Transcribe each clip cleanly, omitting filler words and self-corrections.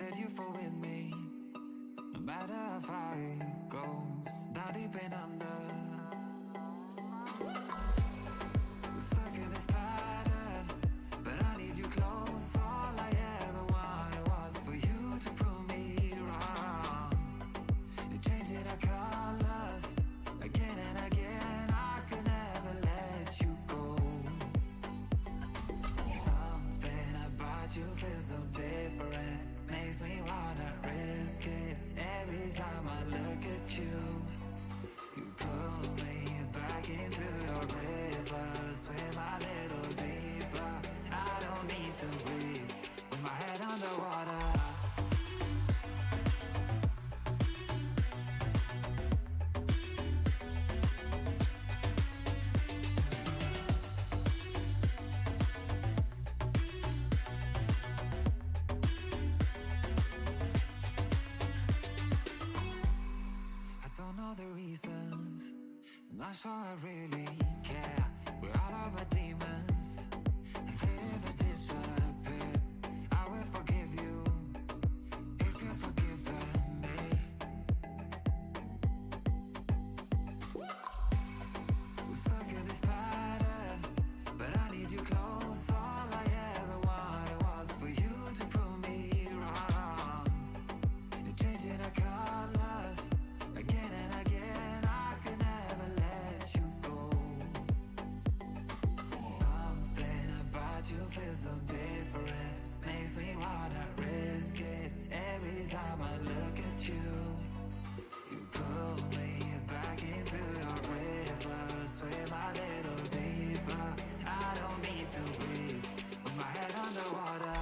spread you for with me. No matter how far it goes, down deep and under. We're stuck in this pattern, but I need you close. All I ever wanted was for you to prove me wrong. You're changing our colors again and again. I could never let you go. Something about you feels so different, makes me wanna risk it. Every time I look at you, you pull me back into your river. Swim a little deeper, I don't need to breathe with my head underwater. Don't know the reasons, not sure I really care. We're all of our demons, and they never disappear. I will forgive you if you've forgiven me. We're stuck in this pattern, but I need you close. All I ever wanted was for you to prove me wrong. You're changing our colors again and again. I could never let you go. Something about you feels so different, makes me wanna risk it. Every time I look at you, you pull me back into your river. Swim a little deeper, I don't need to breathe with my head underwater.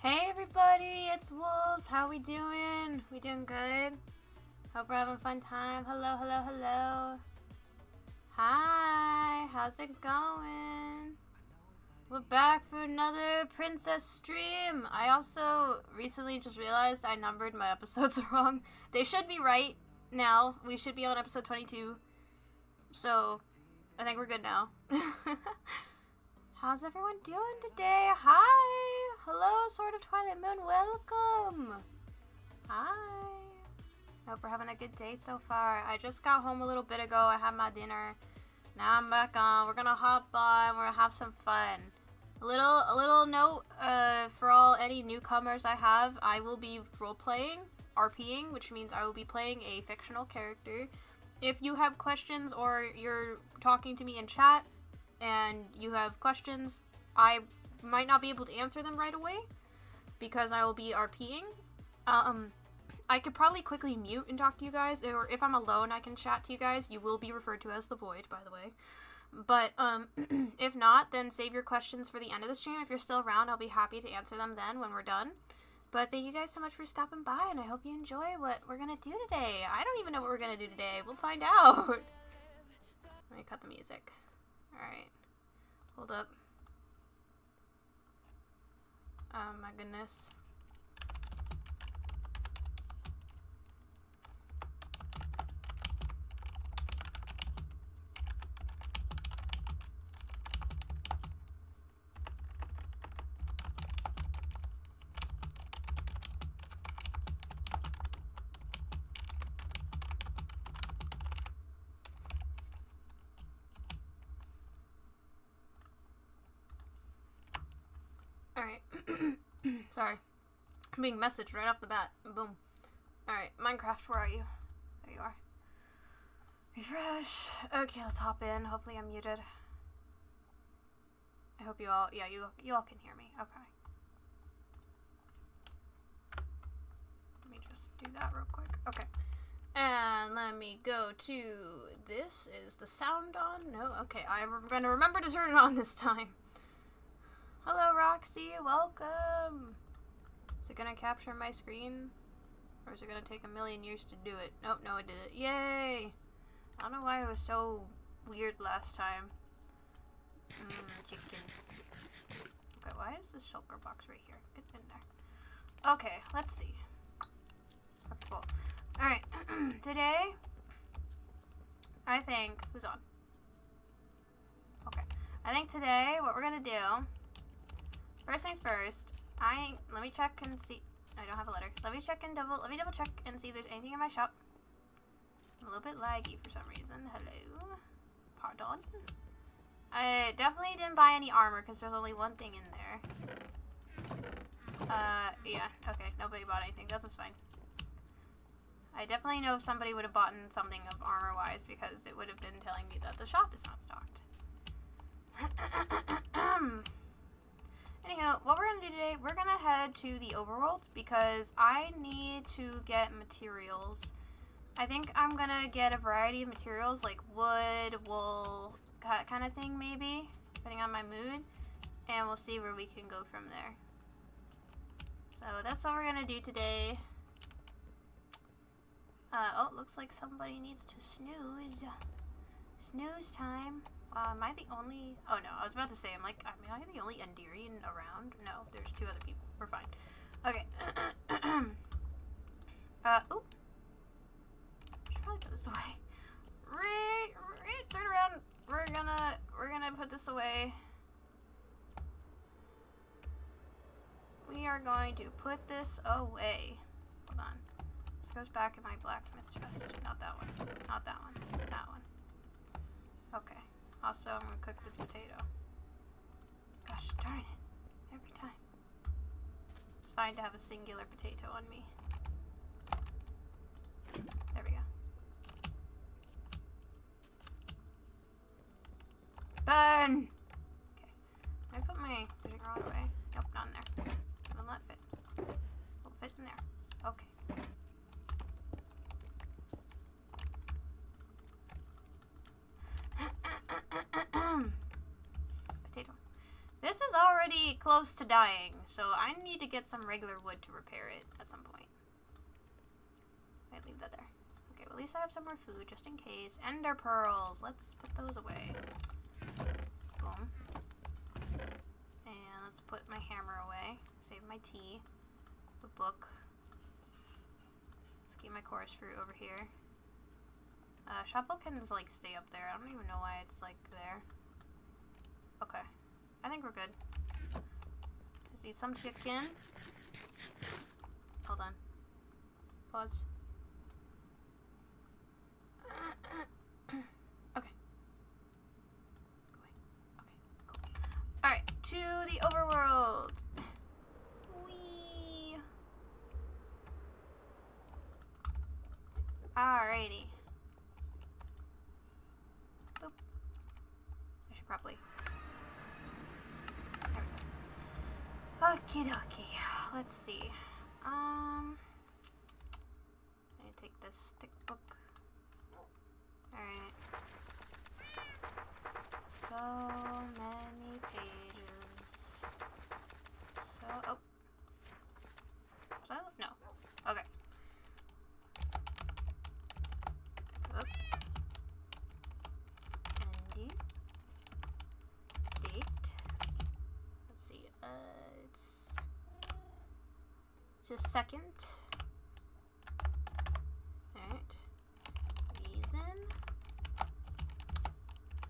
Hey everybody, it's Wolves. How we doing? We doing good? Hope we're having a fun time. Hello, hello, hello. Hi, how's it going? We're back for another princess stream. I also recently just realized I numbered my episodes wrong. They should be right now. We should be on episode 22. So, I think we're good now. How's everyone doing today? Hi! Hello, Sword of Twilight Moon, welcome! Hi! Hope we're having a good day so far. I just got home a little bit ago, I had my dinner. Now I'm back on, we're gonna hop on, we're gonna have some fun. A little note, for any newcomers I will be role-playing, RPing, which means I will be playing a fictional character. If you have questions or you're talking to me in chat, and you have questions, I might not be able to answer them right away because I will be RPing. I could probably quickly mute and talk to you guys, or if I'm alone I can chat to you guys. You will be referred to as the Void, by the way. But if not, then save your questions for the end of the stream. If you're still around, I'll be happy to answer them then when we're done. But thank you guys so much for stopping by, and I hope you enjoy what we're gonna do today. I don't even know what we're gonna do today. We'll find out. Let me cut the music. Alright. Hold up. Oh my goodness. Alright. Sorry. I'm being messaged right off the bat. Boom. Alright, Minecraft, where are you? There you are. Refresh. Okay, let's hop in. Hopefully I'm muted. I hope you all, yeah, you all can hear me. Okay. Let me just do that real quick. Okay. And let me go to, this is the sound on? No? Okay, I'm going to remember to turn it on this time. Hello, Roxy. Welcome. Is it going to capture my screen? Or is it gonna take a million years to do it? Nope, no, it did it. Yay! I don't know why it was so weird last time. Chicken. Okay, why is this shulker box right here? Get in there. Okay, let's see. Okay, cool. Alright, today, I think, who's on? Okay, I think today, what we're gonna do, first things first, let me check and see, I don't have a letter. Let me double check and see if there's anything in my shop. I'm a little bit laggy for some reason. Hello? Pardon? I definitely didn't buy any armor because there's only one thing in there. Yeah, okay, nobody bought anything. That's just fine. I definitely know if somebody would have bought something of armor-wise because it would have been telling me that the shop is not stocked. Anyhow, what we're going to do today, we're going to head to the overworld because I need to get materials. I think I'm going to get a variety of materials like wood, wool, kind of thing maybe, depending on my mood, and we'll see where we can go from there. So that's what we're going to do today. Oh, looks like somebody needs to snooze. Snooze time. Am I the only... Oh, no. I was about to say, am I the only Enderian around? No, there's 2 other people. We're fine. Okay. Oh. Should probably put this away. Turn around. We're gonna put this away. We are going to put this away. Hold on. This goes back in my blacksmith chest. Not that one. Not that one. That one. Okay. Also, I'm gonna cook this potato. Gosh darn it. Every time. It's fine to have a singular potato on me. There we go. Burn! Okay. Can I put my fishing rod away? Nope, not in there. Will not fit. Will fit in there. Okay. Potato. This is already close to dying, so I need to get some regular wood to repair it at some point. I'll leave that there. Okay, well at least I have some more food just in case. Ender pearls. Let's put those away. Boom. And let's put my hammer away. Save my tea. The book. Let's keep my chorus fruit over here. Shopwell can just, like, stay up there. I don't even know why it's, like, there. Okay. I think we're good. Let's eat some chicken. Hold on. Pause. Okay. Go away. Okay, cool. Alright, to the overworld. Whee! Alrighty. Boop. I should probably... There we go. Okie dokie. Let's see. I need to take this thick book. Alright. So many pages. So... Oh. Was I? No. Okay. Oop. Indeed. Date. Let's see. It's a second. Alright. Reason.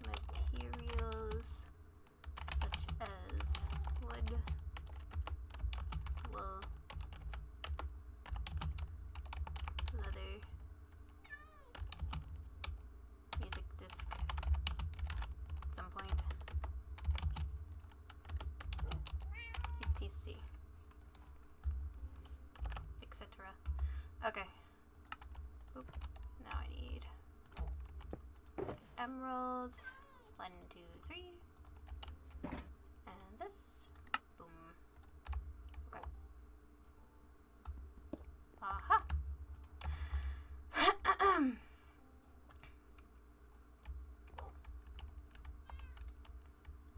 Materials such as wood, wool, leather, music disc at some point, etc. etc. Okay. Oop. Now I need emeralds. 1, 2, 3. And this. Boom. Okay. Aha!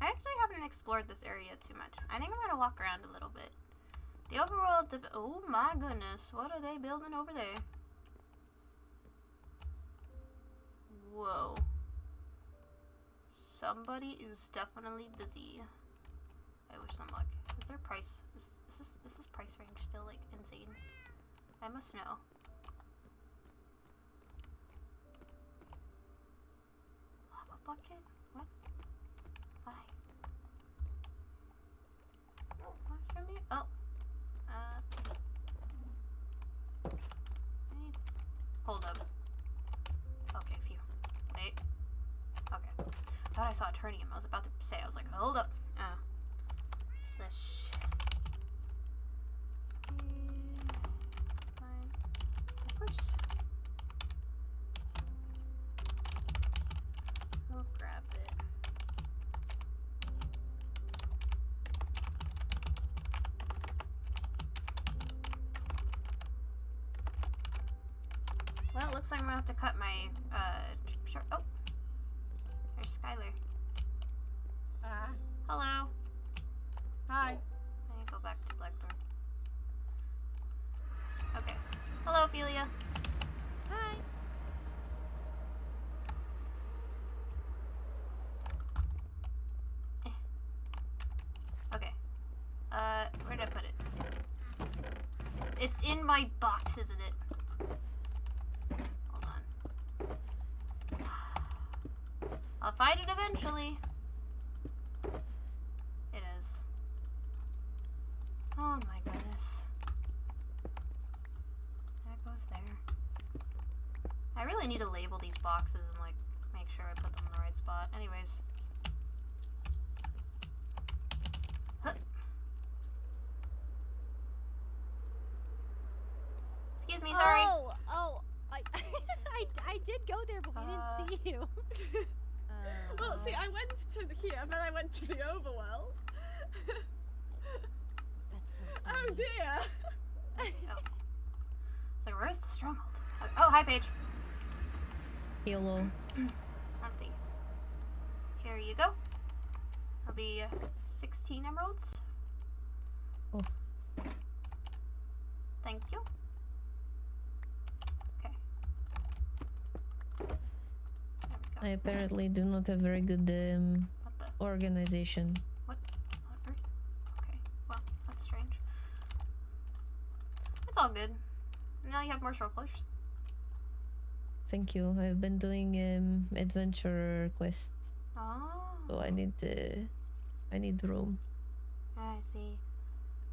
I actually haven't explored this area too much. I think I'm gonna walk around a little bit. The overworld. Oh my goodness, what are they building over there? Whoa. Somebody is definitely busy. I wish them luck. Is their price? Is this price range still like insane? I must know. Lava bucket? What? Why? What's from me? Oh. I need. Hold up. Okay, phew. Wait. Okay. Thought I saw Eternium. I was about to say. I was like, hold up. Slash. Of course. We'll grab it. Well, it looks like I'm gonna have to cut my short. Oh, there's Skylar. Hello. Hi. I need to go back to Blackthorn. Okay. Hello, Ophelia. Hi. Okay. Where did I put it? It's in my box, isn't it? Hold on. I'll find it eventually. It is. Oh my goodness. That goes there. I really need to label these boxes and like make sure I put them in the right spot. Anyways. Huh. Excuse me, sorry. Oh, I did go there, but we didn't see you. Well, see, I went to here, then I went to the overworld. That's so Oh funny. dear. Oh. It's like, where's the stronghold? Oh, hi, Paige. Hello. Let's see. Here you go. That'll be 16 emeralds. Oh. Thank you. Okay. There we I go. apparently do not have very good What the? organization. What on earth? Okay. Well, that's strange. It's all good. Now you have more short cliffs. Thank you. I've been doing adventure quests, Oh. so I need room. I see.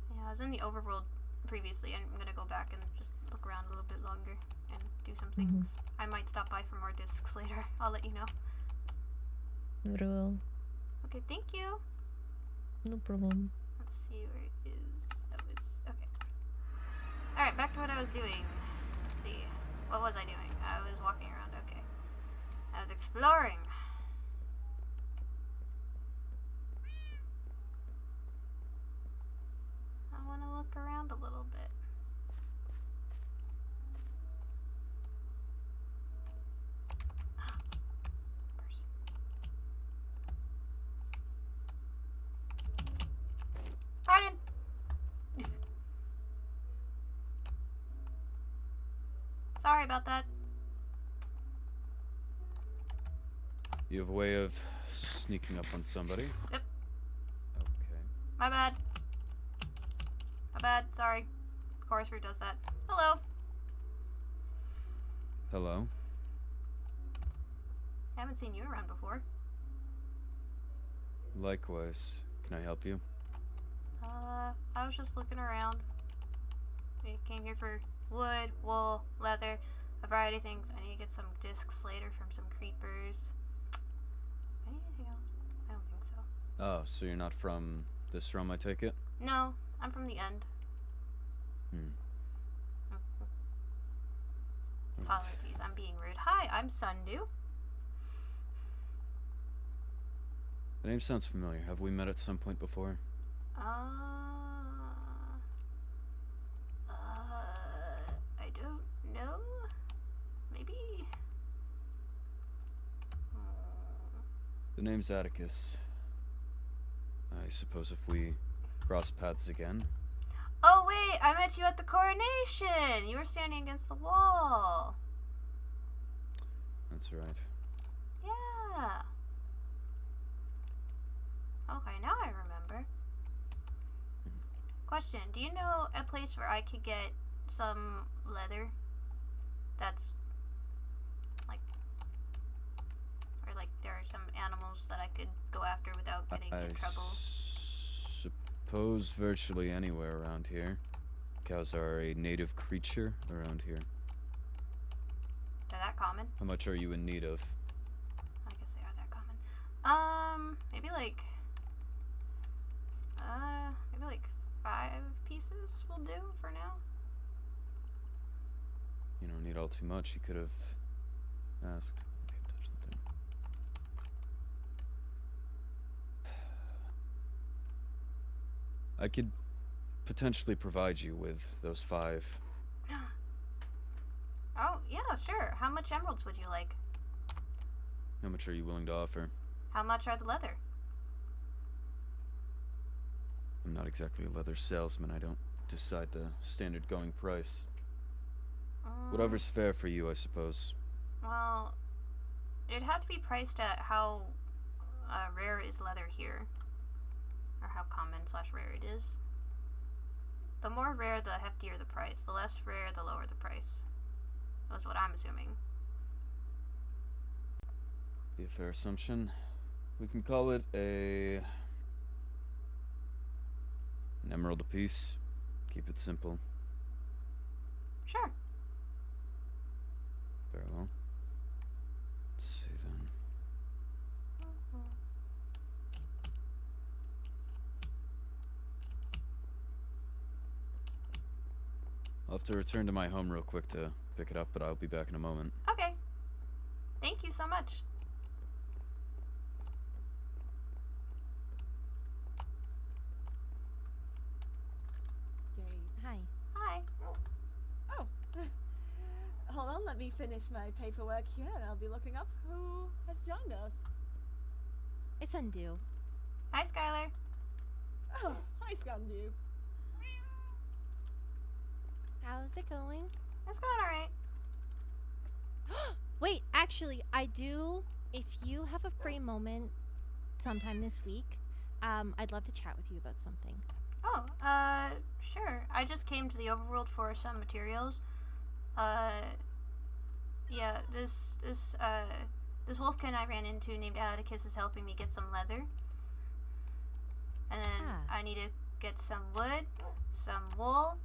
Yeah, I was in the overworld previously, and I'm gonna go back and just look around a little bit longer and do some things. I might stop by for more discs later. I'll let you know. Very well. Okay, thank you. No problem. Let's see where it is. Oh, it's okay. Alright, back to what I was doing. Let's see. What was I doing? I was walking around, okay. I was exploring. I want to look around a little bit. Purse. Pardon! Sorry about that. You have a way of sneaking up on somebody? Yep. Okay. My bad. My bad, sorry. Chorus Root does that. Hello. Hello? I haven't seen you around before. Likewise. Can I help you? I was just looking around. I came here for wood, wool, leather, a variety of things. I need to get some discs later from some creepers. I need anything else? I don't think so. Oh, so you're not from this realm, I take it? No, I'm from the end. Right. Apologies, I'm being rude. Hi, I'm Sundew. The name sounds familiar. Have we met at some point before? I don't know. Maybe. The name's Atticus. I suppose if we cross paths again. Oh wait, I met you at the coronation. You were standing against the wall. That's right. Yeah. Okay, now I remember. Question, do you know a place where I could get some leather that's like, or like there are some animals that I could go after without getting in trouble? Suppose virtually anywhere around here. Cows are a native creature around here. They're that common? How much are you in need of? I guess they are that common. Maybe like 5 pieces will do for now. You don't need all too much. You could have asked. Okay, touch the thing. I could potentially provide you with those 5. Oh, yeah, sure. How much emeralds would you like? How much are you willing to offer? How much are the leather? I'm not exactly a leather salesman. I don't decide the standard going price. Whatever's fair for you, I suppose. Well, it'd have to be priced at how rare is leather here. Or how common/rare it is. The more rare, the heftier the price. The less rare, the lower the price. That's what I'm assuming. Be a fair assumption. We can call it an emerald apiece. Keep it simple. Sure. Very well. Let's see then. I'll have to return to my home real quick to pick it up, but I'll be back in a moment. Okay. Thank you so much. Hi. Hi. Oh. Hold on, let me finish my paperwork here and I'll be looking up who has joined us. It's Undo. Hi, Skylar. Oh, hi Scandu. How's it going? It's going alright. Wait, actually, I do. If you have a free moment sometime this week, I'd love to chat with you about something. Oh, sure. I just came to the Overworld for some materials. Yeah, this wolfkin I ran into named Atticus is helping me get some leather. And then I need to get some wood, some wool,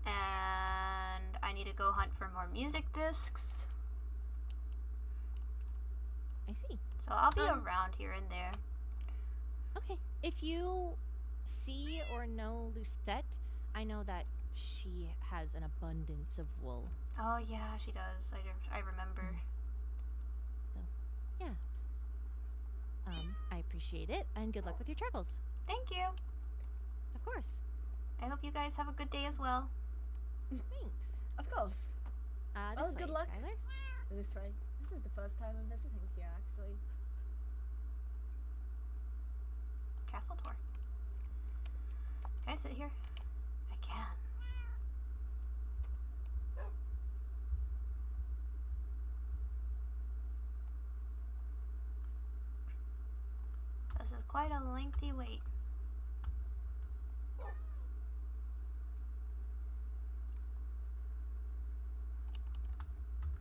and I need to go hunt for more music discs. I see. So I'll be around here and there. Okay. If you see or know Lucette, I know that she has an abundance of wool. Oh yeah, she does. I remember. So, yeah. I appreciate it, and good luck with your travels. Thank you. Of course. I hope you guys have a good day as well. Thanks. Of course. This Oh, good way, luck. Skylar. This way. This is the first time I'm visiting here, actually. Castle tour. Can I sit here? I can. This is quite a lengthy wait.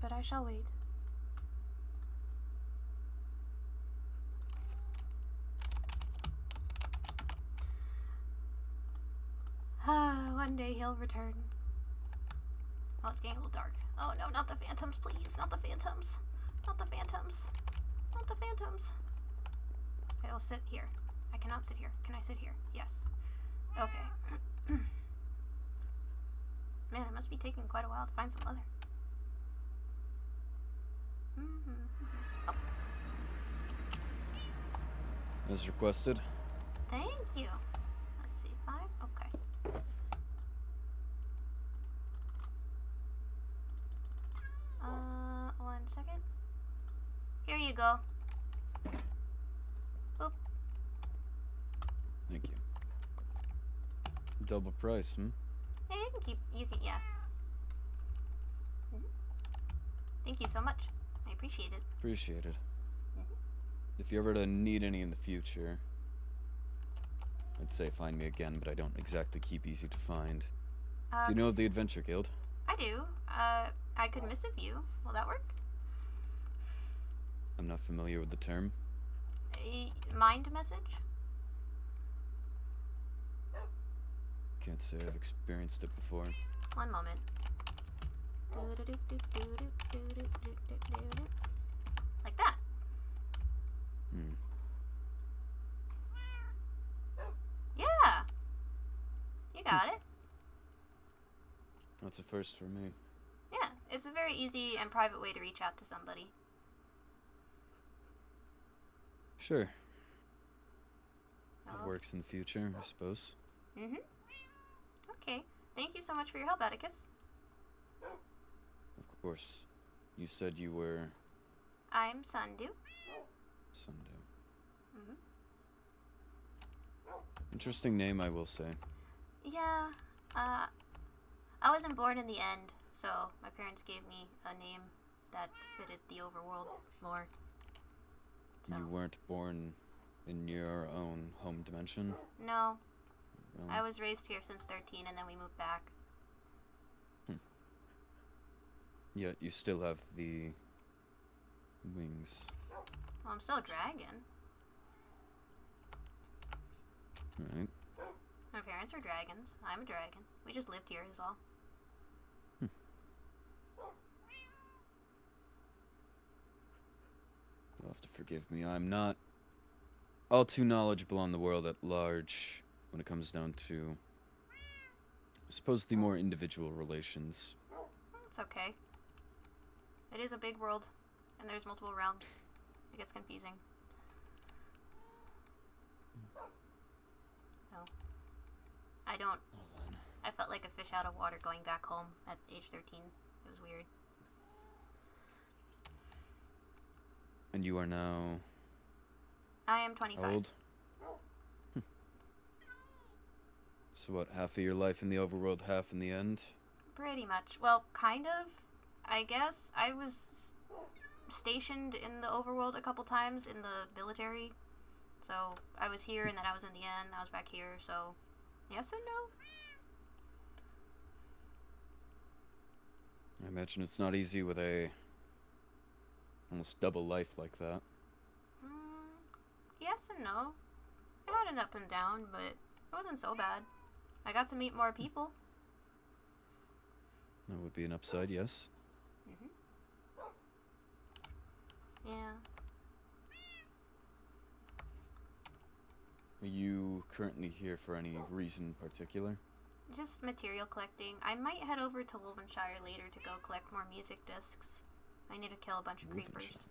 But I shall wait. One day he'll return. Oh, it's getting a little dark. Oh no, not the phantoms, please. Not the phantoms. Not the phantoms. Not the phantoms. Okay, I'll sit here. I cannot sit here. Can I sit here? Yes. Okay. Man, it must be taking quite a while to find some leather. Oh, As requested. thank you. Let's see, 5? Okay. 1 second. Here you go. Boop. Thank you. Double price, hmm? Hey, You can, yeah. Thank you so much. I appreciate it. Appreciate it. If you ever to need any in the future, I'd say find me again, but I don't exactly keep easy to find. Do you know of the Adventure Guild? I do. I could missive you. Will that work? I'm not familiar with the term. A mind message? Can't say I've experienced it before. One moment. Like that. Yeah. You got it. That's a first for me. Yeah, it's a very easy and private way to reach out to somebody. Sure. Oh. It works in the future, I suppose. Okay. Thank you so much for your help, Atticus. Of course. You said you were I'm Sundew. Sunday. Interesting name, I will say. Yeah. I wasn't born in the end, so my parents gave me a name that fitted the overworld more. So. You weren't born in your own home dimension? No. Well, I was raised here since 13 and then we moved back. Yet you still have the wings. Well, I'm still a dragon. Right. My parents are dragons. I'm a dragon. We just lived here is all. You'll have to forgive me. I'm not all too knowledgeable on the world at large when it comes down to, I suppose, the more individual relations. It's okay. It is a big world, and there's multiple realms. It gets confusing. No. I don't... Well, then. I felt like a fish out of water going back home at age 13. It was weird. And you are now I am 25. how old? So what, half of your life in the overworld, half in the end? Pretty much. Well, kind of. I guess I was stationed in the overworld a couple times in the military. So I was here and then I was in the end. I was back here, so yes and no. I imagine it's not easy with a almost double life like that. Yes and no. It had an up and down, but it wasn't so bad. I got to meet more people. That would be an upside, yes. Yeah. Are you currently here for any reason in particular? Just material collecting. I might head over to Wolvenshire later to go collect more music discs. I need to kill a bunch of creepers.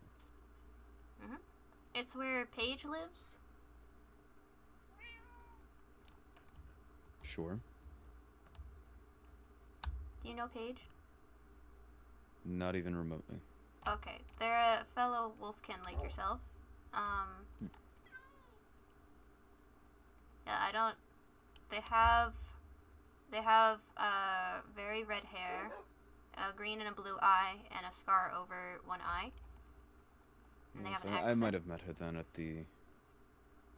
It's where Paige lives. Sure. Do you know Paige? Not even remotely. Okay, they're a fellow wolfkin like yourself. Yeah, I don't. They have very red hair, a green and a blue eye, and a scar over one eye. And they have an accent. I might have met her then at the...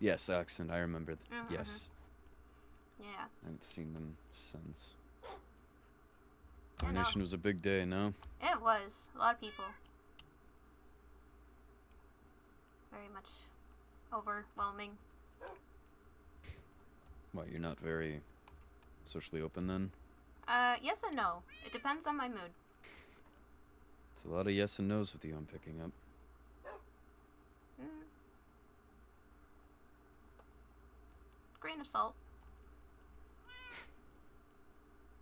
Yes, accent, I remember. Yes. Yeah. I haven't seen them since. I know. Coronation was a big day, no? It was. A lot of people. Very much overwhelming. What, you're not very socially open then? Yes and no. It depends on my mood. It's a lot of yes and no's with you I'm picking up. Grain of salt.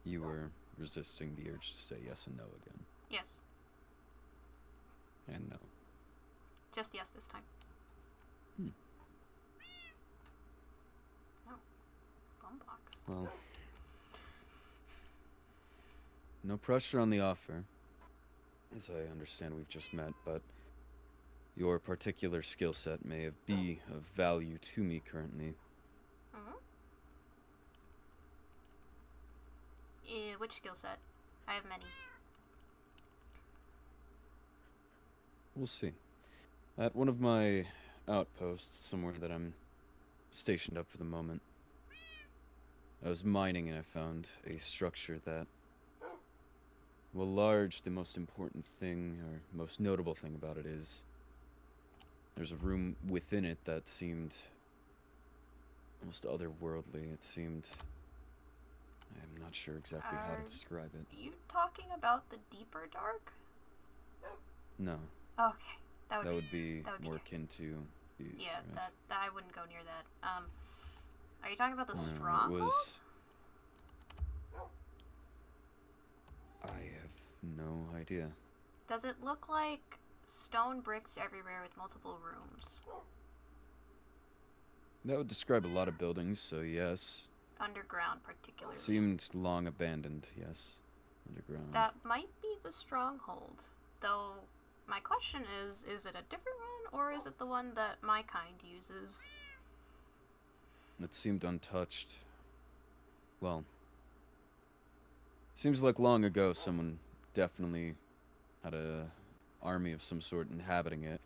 You were resisting the urge to say yes and no again. Yes. And no. Just yes this time. Oh. Bum box. Well, no pressure on the offer, as I understand we've just met, but your particular skill set may be of value to me currently. What Which skill set? I have many. We'll see. At one of my outposts, somewhere that I'm stationed up for the moment, I was mining and I found a structure that, well, the most important thing, or most notable thing about it is, there's a room within it that seemed almost otherworldly. It seemed... I'm not sure exactly how to describe it. Are you talking about the deeper dark? No. Okay. That would be that would more be akin to these, yeah, right? that I wouldn't go near that. Are you talking about the No, stronghold? it was... I have no idea. Does it look like stone bricks everywhere with multiple rooms? That would describe a lot of buildings, so yes. Underground, particularly. Seemed long abandoned, yes. Underground. That might be the stronghold. Though, my question is it a different one, or is it the one that my kind uses? It seemed untouched. Well, seems like long ago someone definitely had a army of some sort inhabiting it.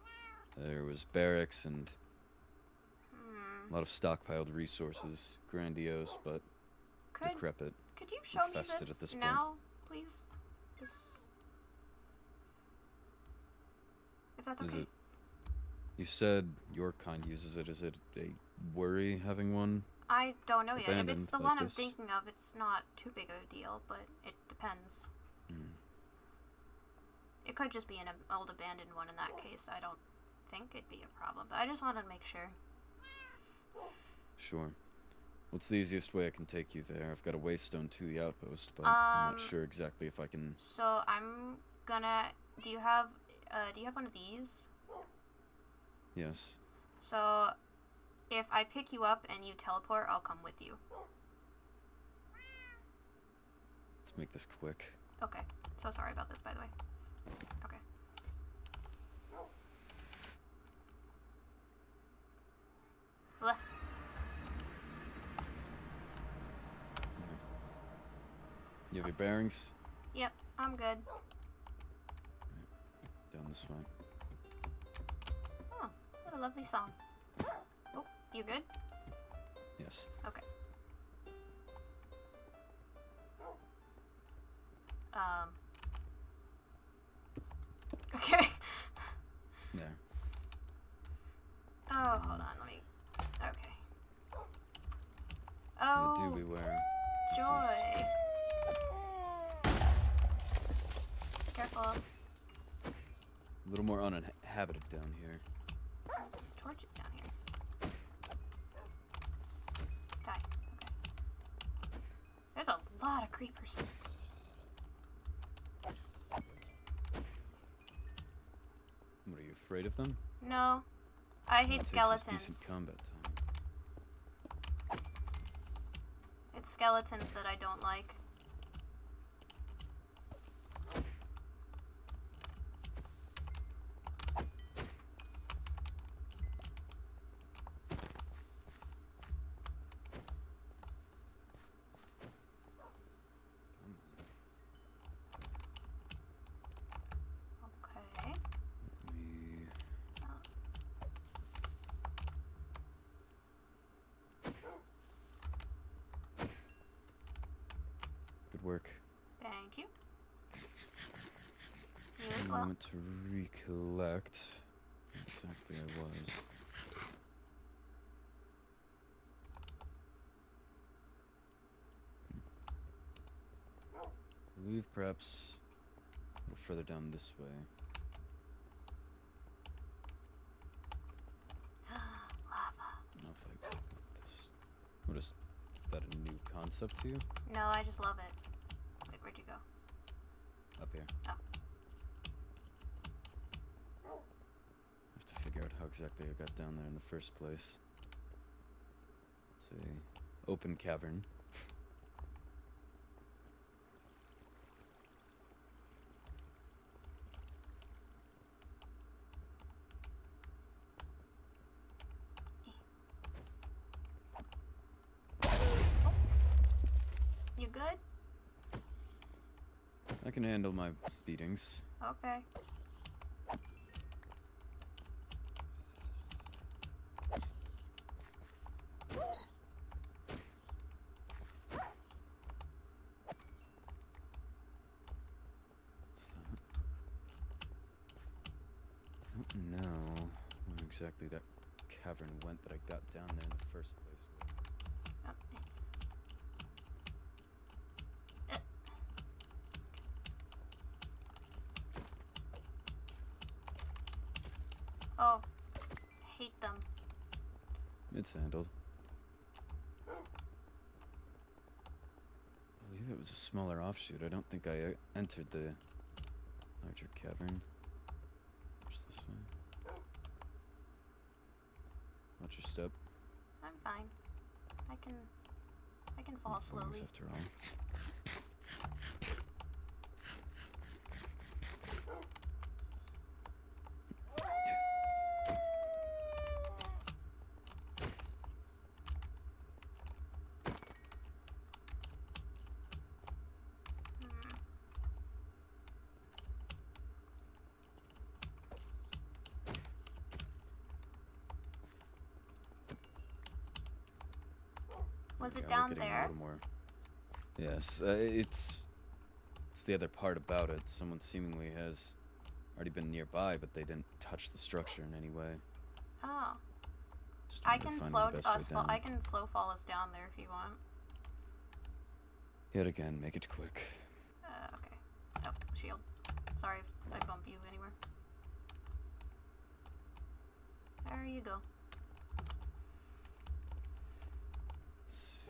There was barracks and a lot of stockpiled resources. Grandiose, but decrepit. Could you show me infested this at this now, please? This... If that's okay. Is it... You said your kind uses it. Is it a worry having one? I don't know yet. If it's the like one I'm this? thinking of, it's not too big of a deal, but it depends. It could just be an old abandoned one in that case. I don't think it'd be a problem, but I just wanted to make sure. Sure. What's the easiest way I can take you there? I've got a waystone to the outpost, but I'm not sure exactly if I can... So I'm gonna... Do you have one of these? Yes. So if I pick you up and you teleport, I'll come with you. Let's make this quick. Okay. So sorry about this, by the way. Okay. Blah. You have your bearings? Yep, I'm good. Down this way. Oh, what a lovely song. Oh, you good? Yes. Okay. Okay. There. Oh, hold on, let me... Okay. Oh, Do beware. joy. Careful. A little more uninhabited down here. Some torches down here. Die. Okay. There's a lot of creepers. What, are you afraid of them? No. I hate It takes us skeletons. decent combat time. It's skeletons that I don't like. Okay. We... Good work. Thank you. You as A well. moment to recollect where exactly I was. I believe perhaps a little further down this way. Lava. I don't know if I exactly want this. What is that, a new concept to you? No, I just love it. Wait, where'd you go? Up here. Oh. I have to figure out how exactly I got down there in the first place. It's a open cavern. You good? can handle my beatings. Okay. What's that? I don't know where exactly that cavern went that I got down there in the first place. Oh. Oh, hate them. It's handled. I believe it was a smaller offshoot. I don't think I entered the larger cavern. Just this way. Watch your step. I'm fine. I can fall slowly. After all. Was it Yeah, we're down getting a there? little more. Yes, it's the other part about it. Someone seemingly has already been nearby, but they didn't touch the structure in any way. Oh. Just I trying to can find slow the best us way fall. down. I can slow fall us down there if you want. Yet again, make it quick. Okay. Oh, shield. Sorry if I bump you anywhere. There you go. Let's see.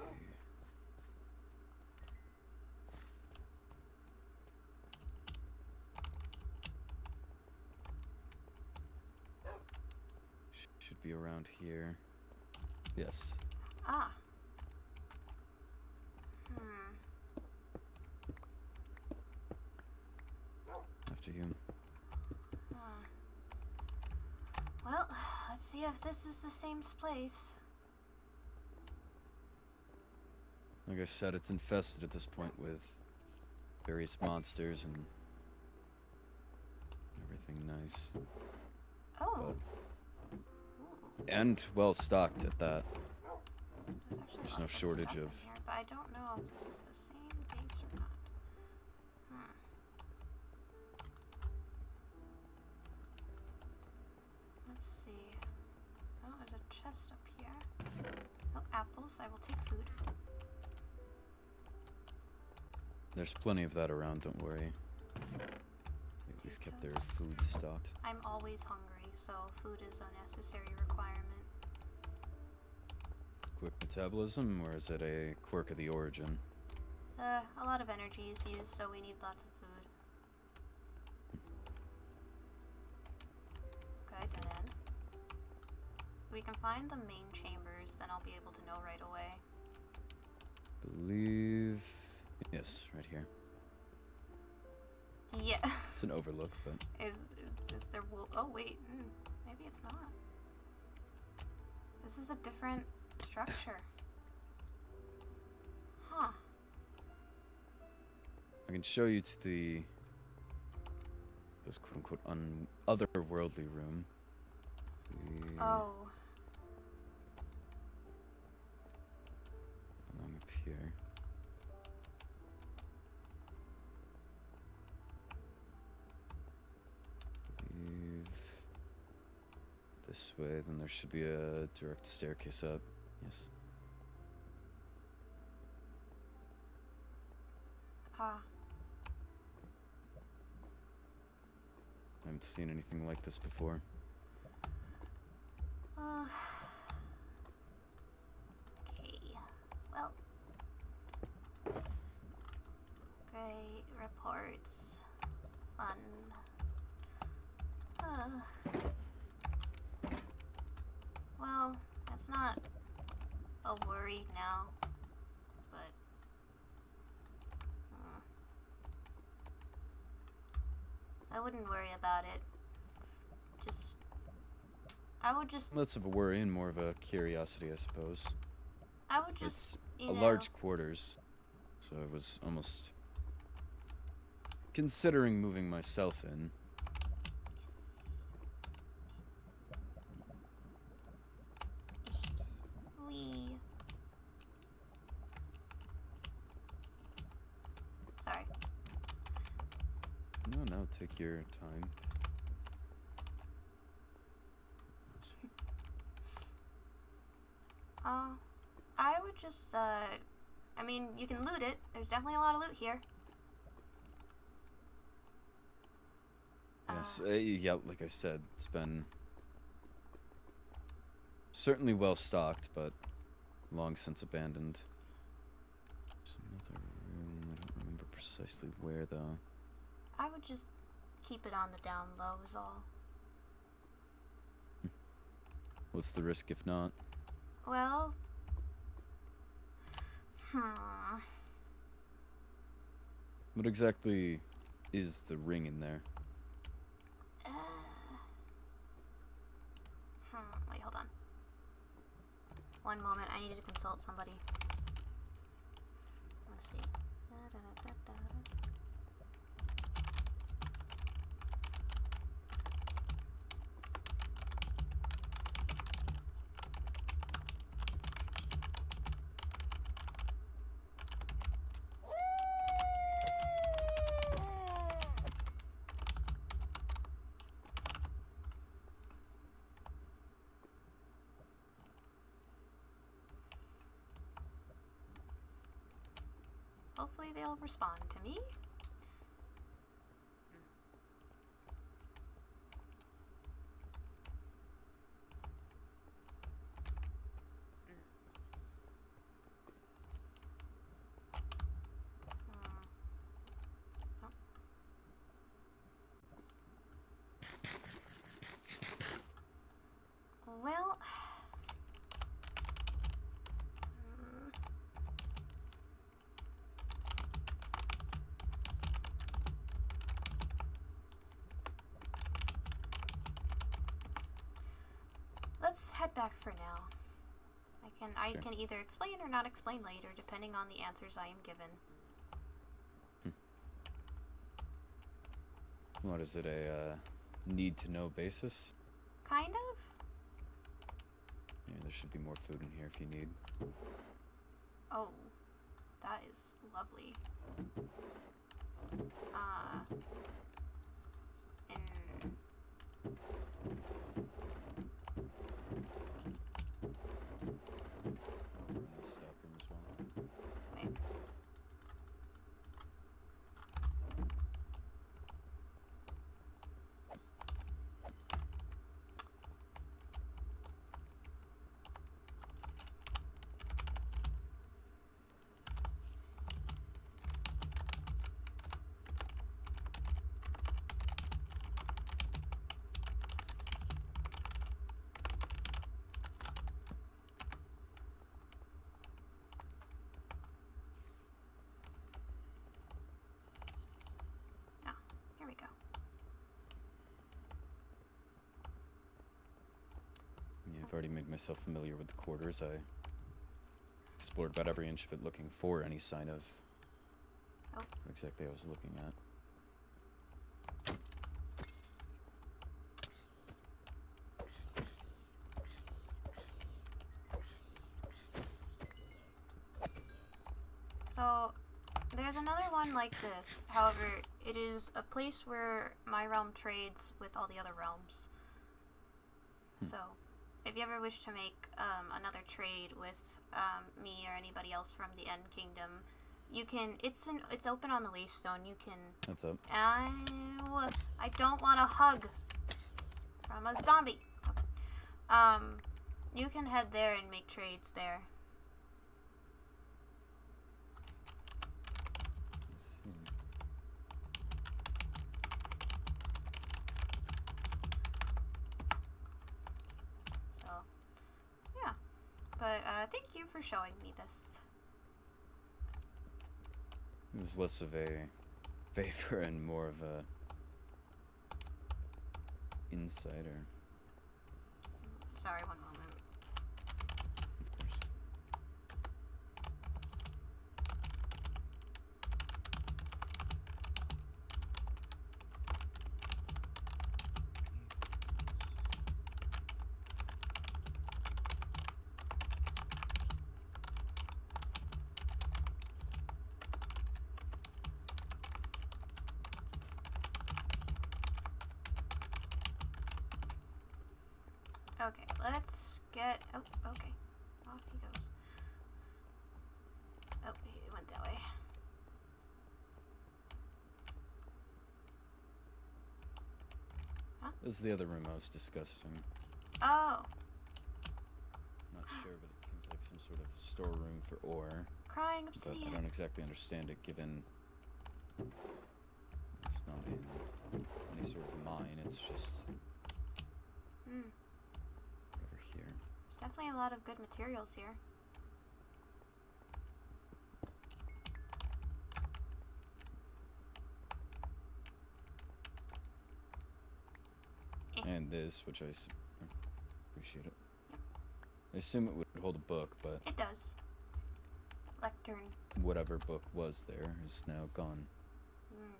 Should be around here. Yes. Ah. After you. Well, let's see if this is the same place. Like I said, it's infested at this point with various monsters and everything nice. Oh. And well stocked at that. There's actually a There's lot no good shortage stuff in of. here, but I don't know if this is the same base or not. Let's see. Oh, there's a chest up here. Oh, apples. I will take food. There's plenty of that around, don't worry. They at least kept their food stocked. I'm always hungry, so food is a necessary requirement. Quick metabolism, or is it a quirk of the origin? A lot of energy is used, so we need lots of food. Okay, dead end. If we can find the main chambers, then I'll be able to know right away. Believe. Yes, right here. Yeah. It's an overlook, but. Is there wool? Oh wait, maybe it's not. This is a different structure. Huh. I can show you to the. This quote unquote otherworldly room. Oh. Along up here. Believe this way, then there should be a direct staircase up. Yes. Ah. I haven't seen anything like this before. Okay. Well. Great reports. Fun. Well, it's not a worry now, but I wouldn't worry about it. I would just. Less of a worry and more of a curiosity, I suppose. I would just. It's a large quarters, so it was almost considering moving myself in. Wee. Sorry. No, take your time. I would just, I mean, you can loot it. There's definitely a lot of loot here. Yes, yeah, like I said, it's been certainly well stocked, but long since abandoned. There's another room, I don't remember precisely where though. I would just keep it on the down low is all. What's the risk if not? Well, What exactly is the ring in there? Wait, hold on. One moment, I need to consult somebody. Let's see. Hopefully they'll respond to me. Well, let's head back for now. I Sure. can either explain or not explain later, depending on the answers I am given. What is it, a need-to-know basis? Kind of? Yeah, there should be more food in here if you need. Oh, that is lovely. In the stockroom as well. Wait. Here we go. Yeah, I've already made myself familiar with the quarters. I explored about every inch of it looking for any sign of what exactly I was looking at. So, there's another one like this. However, it is a place where my realm trades with all the other realms. So, if you ever wish to make another trade with me or anybody else from the End Kingdom, you can. It's open on the Waystone. You can. That's up. I don't want a hug from a zombie. You can head there and make trades there. Let's see. So, yeah. But thank you for showing me this. It was less of a favor and more of a insider. Sorry, one moment. Of course. Okay, let's get... Oh, okay. Off he goes. Oh, he went that way. This is the other room I was discussing. Oh, Not sure, but it seems like some sort of storeroom for ore. crying But I obsidian. don't exactly understand it, given it's not in any sort of mine. It's just Hmm. over here. There's definitely a lot of good materials here. And this, which appreciate it. I assume it would hold a book, but It does. Lectern. whatever book was there is now gone. Hmm.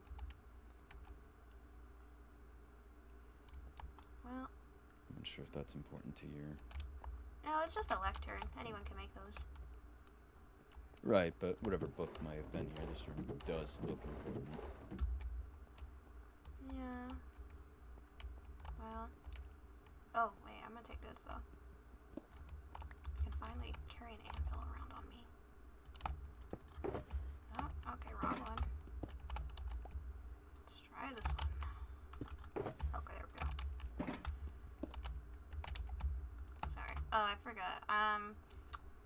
Well, I'm not sure if that's important to your... no, it's just a lectern. Anyone can make those. Right, but whatever book might have been here, this room does look important. Yeah. Well. Oh, wait, I'm gonna take this, though. I can finally carry an anvil around on me. Oh, okay, wrong one. Let's try this one. Okay, there we go. Sorry. Oh, I forgot.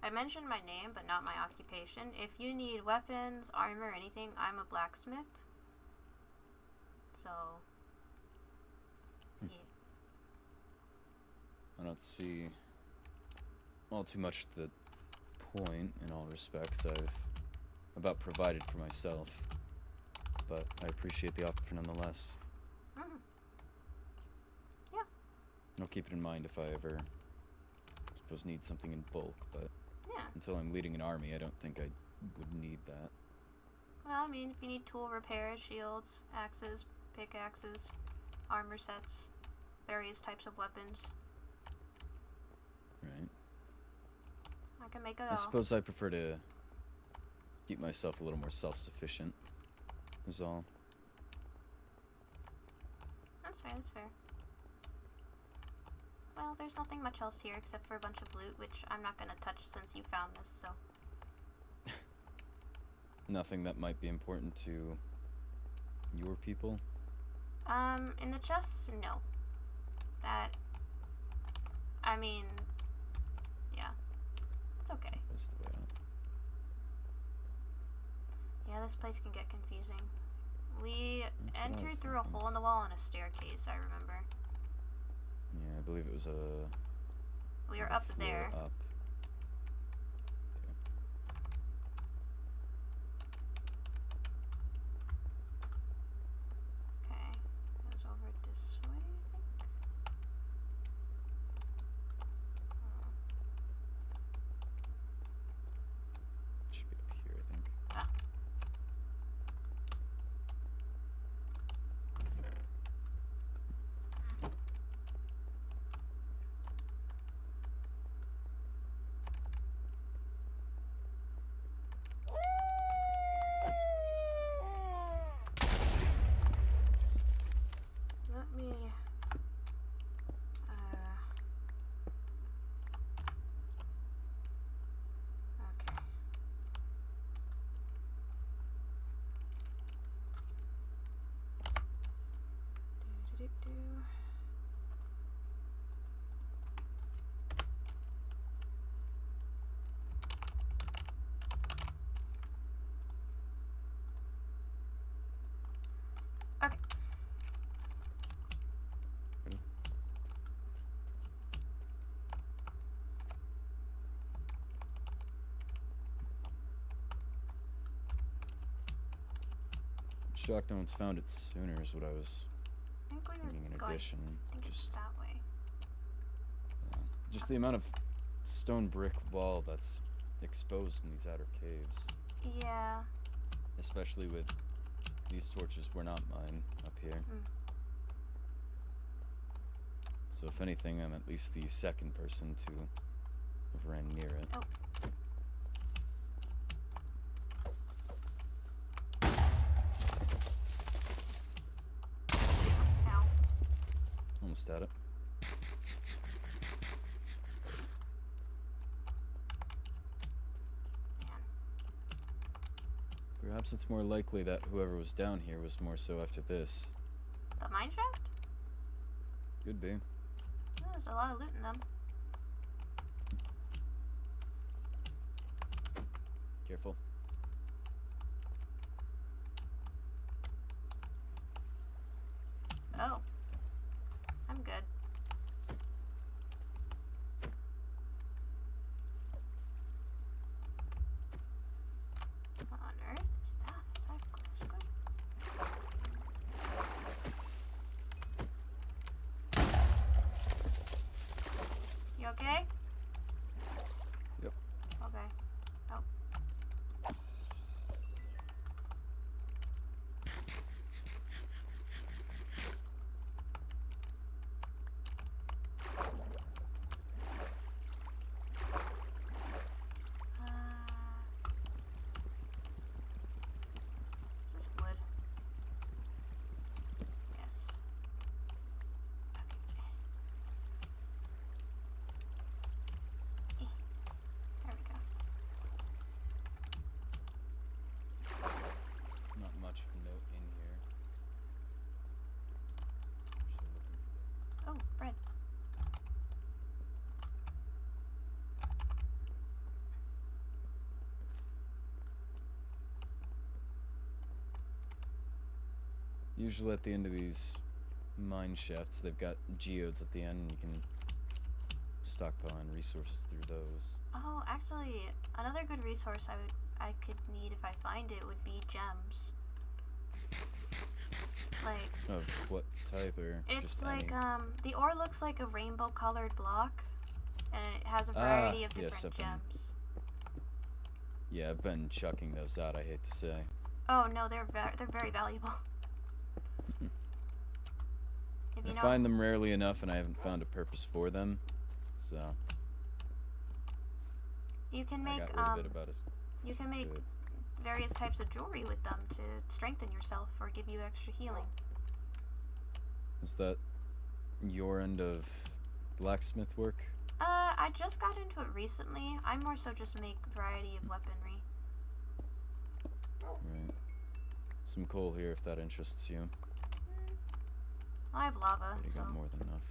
I mentioned my name, but not my occupation. If you need weapons, armor, anything, I'm a blacksmith. So, yeah. I don't see all too much the point in all respects. I've about provided for myself, but I appreciate the offer nonetheless. Mhm. I'll keep it in mind if I ever, I suppose, need something in bulk, but Yeah. until I'm leading an army, I don't think I would need that. Well, I mean, if you need tool repairs, shields, axes, pickaxes, armor sets, various types of weapons, Right. I can make it I all. suppose I prefer to keep myself a little more self-sufficient, is all. That's fair, that's fair. Well, there's nothing much else here except for a bunch of loot, which I'm not gonna touch since you found this, so. Nothing that might be important to your people? In the chests, no. That, I mean, yeah. It's okay. That's the way out. Yeah, this place can get confusing. We That's what I entered was through a thinking. hole in the wall and a staircase, I remember. Yeah, I believe it was a... We were a up floor there. Up. Okay. It was over this way, I think. Oh. Should be up here, I think. Ah. Let me, okay. Do-do-do-do. Okay. Ready? I'm shocked no one's found it sooner is what I was I think we thinking in were going, addition. I think it's Just, that way. just the amount of stone brick wall that's exposed in these outer caves. Yeah. Especially with these torches were not mine up here. Mm. So if anything, I'm at least the second person to have ran near it. Oh. Ow. Almost at it. Perhaps it's more likely that whoever was down here was more so after this. The mine shaft? Could be. Oh, there's a lot of loot in them. Careful. Oh. I'm good. What on earth is that? Is that a close one? You okay? Yep. Okay. Oh. Is this wood? Yes. Okay. There we go. Not much of a note in here. Actually looking for Oh, bread. Usually at the end of these mine shafts, they've got geodes at the end, and you can stockpile in resources through those. Oh, actually, another good resource I could need if I find it would be gems. Like, Of what type, or it's just like any? the ore looks like a rainbow colored block, and it has a variety of yes, different I've been- gems. Yeah, I've been chucking those out, I hate to say. Oh no, they're very valuable. If you I know, find them rarely enough, and I haven't found a purpose for them, so you can I make got rid of it about as you as can I make could. various types of jewelry with them to strengthen yourself or give you extra healing. Is that your end of blacksmith work? I just got into it recently. I more so just make variety of weaponry. Right. Some coal here if that interests you. I have lava, Already so got more than enough.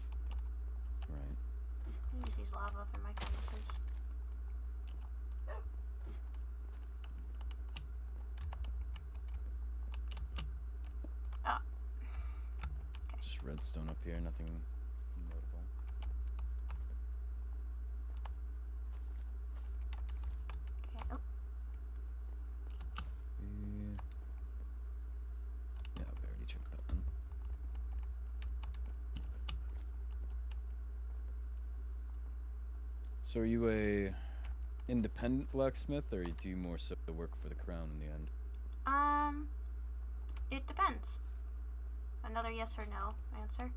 Right. I just use lava for my furnaces. Ah. Okay. Just redstone up here, nothing notable. Okay. Oh, Yeah, we already checked that one. So are you a independent blacksmith, or do you more so work for the crown in the end? it depends. Another yes or no answer.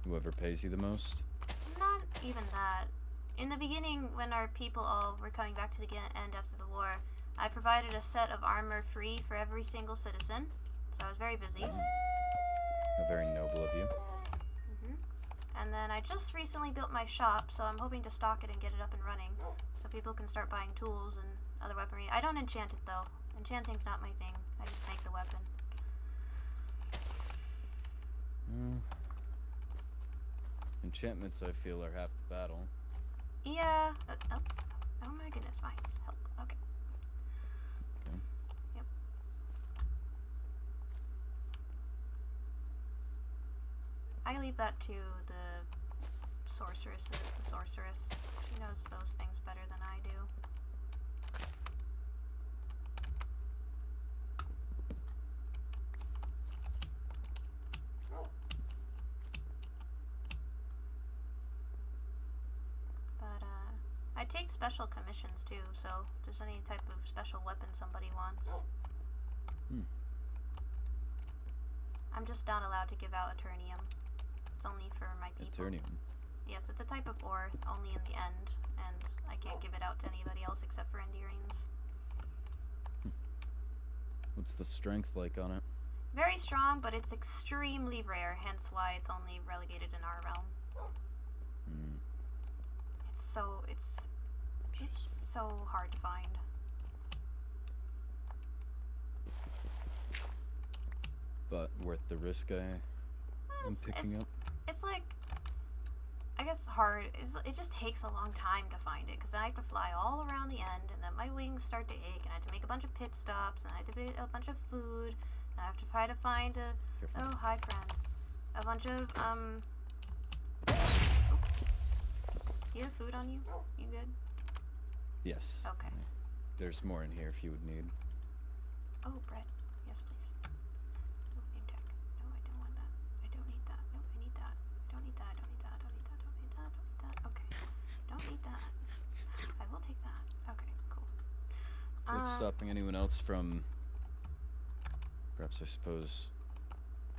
Whoever pays you the most? Not even that. In the beginning, when our people all were coming back to the end after the war, I provided a set of armor free for every single citizen, so I was very busy. Very noble of you. And then I just recently built my shop, so I'm hoping to stock it and get it up and running, so people can start buying tools and other weaponry. I don't enchant it though. Enchanting's not my thing. I just make the weapon. Enchantments, I feel, are half the battle. Yeah. Oh my goodness, mines. Help. Okay. Okay. Yep. I leave that to the sorceress. She knows those things better than I do. But I take special commissions too, so if there's any type of special weapon somebody wants. I'm just not allowed to give out Eternium. It's only for my people. Eternium. Yes, it's a type of ore, only in the end, and I can't give it out to anybody else except for Enderians. What's the strength like on it? Very strong, but it's extremely rare, hence why it's only relegated in our realm. It's so hard to find. but worth the risk I am picking up. It's like, I guess hard. It just takes a long time to find it because I have to fly all around the end, and then my wings start to ache, and I have to make a bunch of pit stops, and I have to get a bunch of food, and I have to try to find a. Careful. Oh, hi, friend. A bunch of Do you have food on you? You good? Yes. Okay. There's more in here if you would need. Oh, bread. Yes, please. Oh, name tag. No, I don't want that. I don't need that. No, I need that. I don't need that. I don't need that. I don't need that. I don't need that. I don't need that. Okay. Don't need that. I will take that. Okay, cool. What's stopping anyone else from, perhaps I suppose,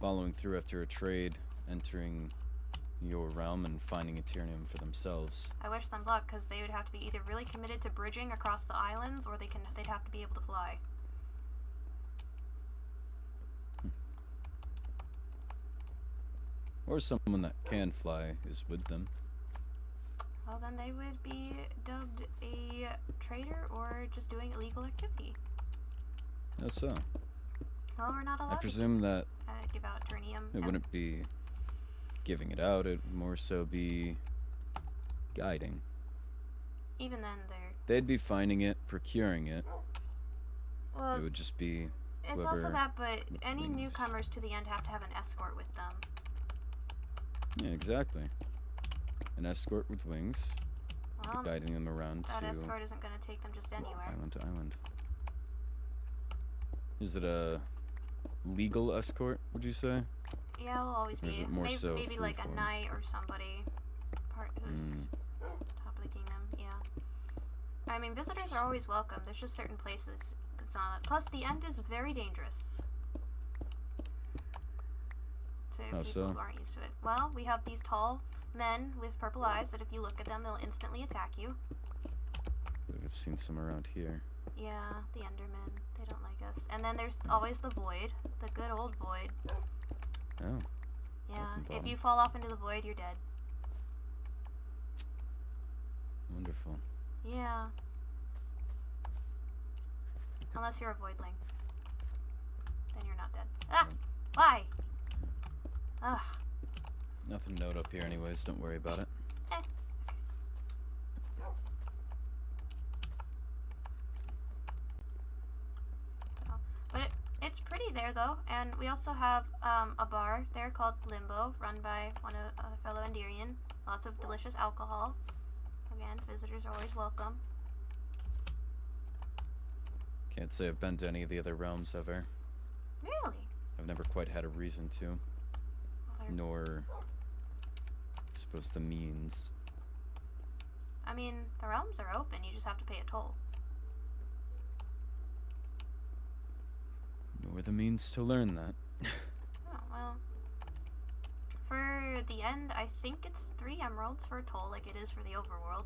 following through after a trade, entering your realm and finding Eternium for themselves? I wish them luck, because they would have to be either really committed to bridging across the islands, or they'd have to be able to fly. Or someone that can fly is with them. Well, then they would be dubbed a traitor or just doing illegal activity. How so? Well, we're not allowed I presume that to give out Eternium. it wouldn't be giving it out, it would more so be guiding. Even then, They'd be finding it, procuring it. well, It would just be it's also whoever that, but any wings. newcomers to the end have to have an escort with them. Yeah, exactly. An escort with wings, Well, guiding them around that to escort isn't going to take them just anywhere. island to island. Is it a legal escort, would you say? Yeah, it'll always Or is be. it more Maybe, so maybe like a free-form? knight or somebody who's top of the kingdom. Yeah. I mean, visitors are always welcome. There's just certain places it's not. Plus, the end is very dangerous to How people so? who aren't used to it. Well, we have these tall men with purple eyes that if you look at them, they'll instantly attack you. I've seen some around here. Yeah, the Endermen. They don't like us. And then there's always the Void, the good old Void. Oh, Yeah, Open if bottom. you fall off into the Void, you're dead. wonderful. Yeah. Unless you're a voidling. Then you're not dead. Ah! Why? Ugh. Nothing to note up here anyways, don't worry about it. Eh. So, but it's pretty there though, and we also have a bar there called Limbo, run by a fellow Enderian. Lots of delicious alcohol. Again, visitors are always welcome. Can't say I've been to any of the other realms ever. Really? I've never quite had a reason to, Well, they're- nor I suppose the means. I mean, the realms are open. You just have to pay a toll. Nor the means to learn that. Oh, well. For the end, I think it's 3 emeralds for a toll, like it is for the overworld.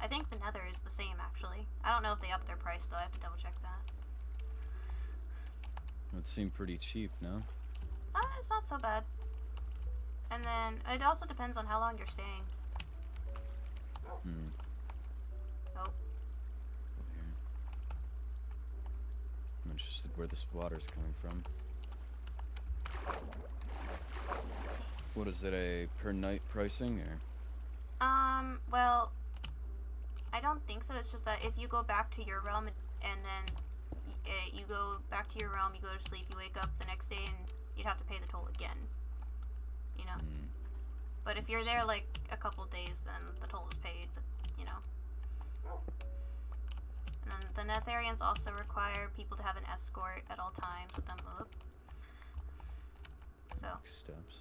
I think the nether is the same, actually. I don't know if they upped their price, though. I have to double check that. It would seem pretty cheap, no? It's not so bad. And then, it also depends on how long you're staying. Hmm. Oh. Over here. I'm interested where this water's coming from. What is it, a per night pricing, or? Well, I don't think so. It's just that if you go back to your realm and then you go back to your realm, you go to sleep, you wake up the next day, and you'd have to pay the toll again. You know? Hmm. But if you're there like a couple days, then the toll is paid, but you know. And then the Netherians also require people to have an escort at all times with them. Oop. So, Next steps.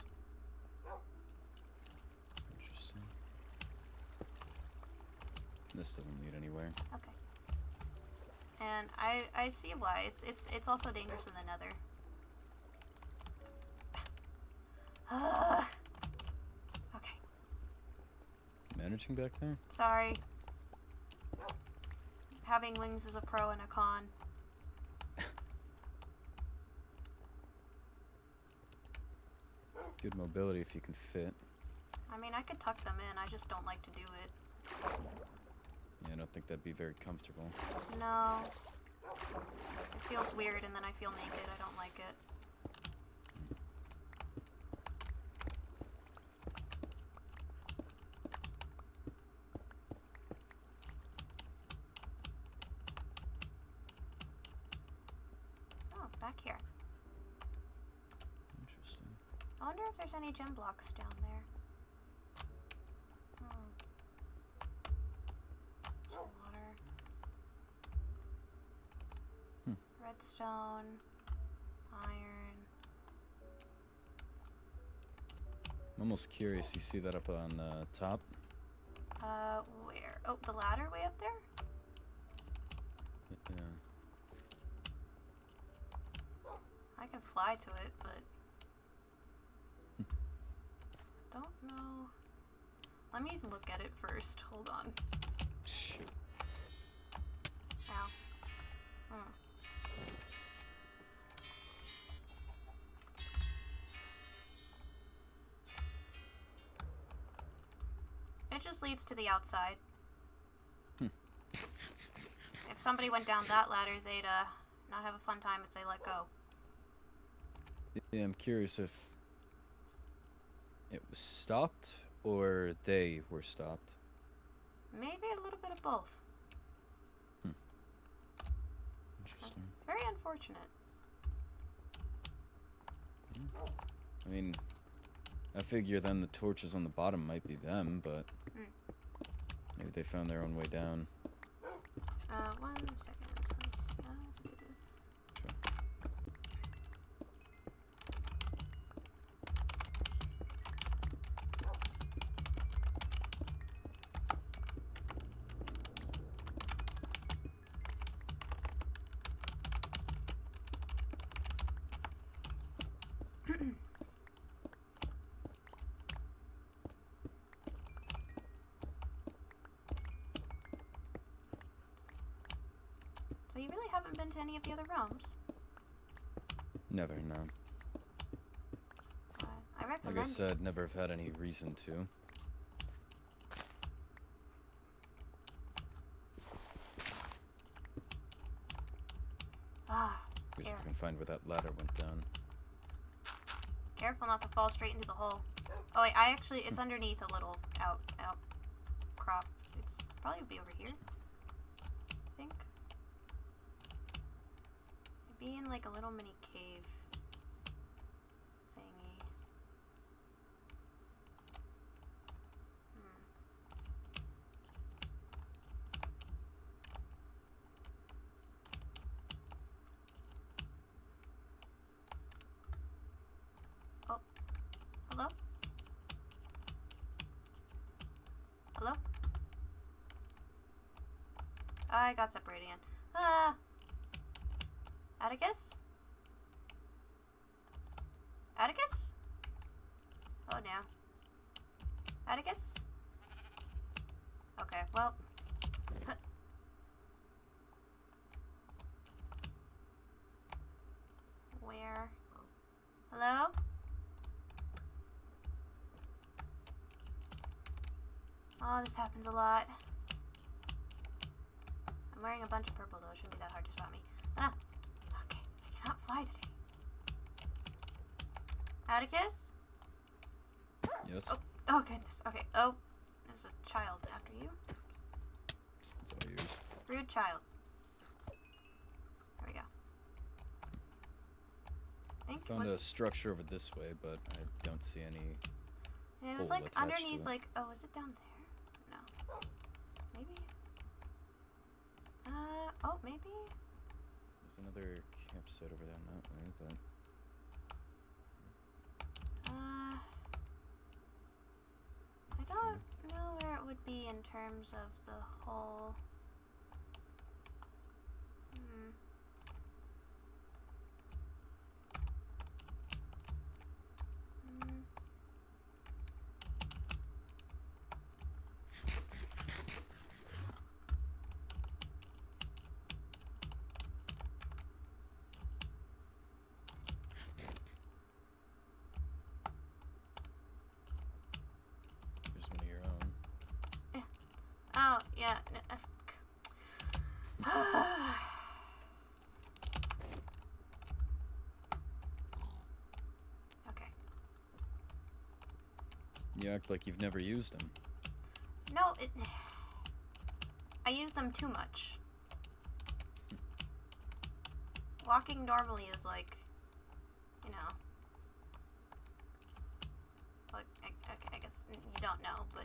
Interesting. This doesn't lead anywhere. okay. And I see why. It's also dangerous in the nether. Okay. Managing back there? Sorry. Having wings is a pro and a con. Good mobility if you can fit. I mean, I could tuck them in. I just don't like to do it. Yeah, I don't think that'd be very comfortable. No. It feels weird and then I feel naked. I don't like it. if there's any gem blocks down there. Some water. Redstone. Iron. I'm almost curious. You see that up on top? Where? Oh, the ladder way up there? Yeah. I can fly to it, but don't know. Let me look at it first. Hold on. Shoot. Ow. It just leads to the outside. If somebody went down that ladder, they'd not have a fun time if they let go. Yeah, I'm curious if it was stopped or they were stopped. Maybe a little bit of both. Interesting. Very unfortunate. I mean, I figure then the torches on the bottom might be them, but maybe they found their own way down. 1 second. Let me see. So you really haven't been to any of the other realms? Never, no. I recommend Like I said, never have had any reason to. Because I can find where that ladder went down. Careful not to fall straight into the hole. Oh wait, it's underneath a little outcrop. It's probably be over here, I think. It'd be in like a little mini cave thingy. Oh, hello? Hello? I got separated again. Atticus? Atticus? Oh no. Atticus? Okay, well. Where? Hello? Oh, this happens a lot. I'm wearing a bunch of purple though, it shouldn't be that hard to spot me. Ah! Okay, I cannot fly today. Atticus? Yes? Oh goodness, okay. Oh, there's a child after you. It's all yours. Rude child. There we go. Found a structure over this way, but I don't see any. Yeah, it was hole like attached to underneath, it. like, oh, is it down there? No. Maybe? Oh, maybe? There's another campsite over down that way, but. I don't know where it would be in terms of the whole. Here's one of your own. Oh, yeah. Okay. You act like you've never used them. No, I use them too much. Walking normally is like, you know, you don't know, but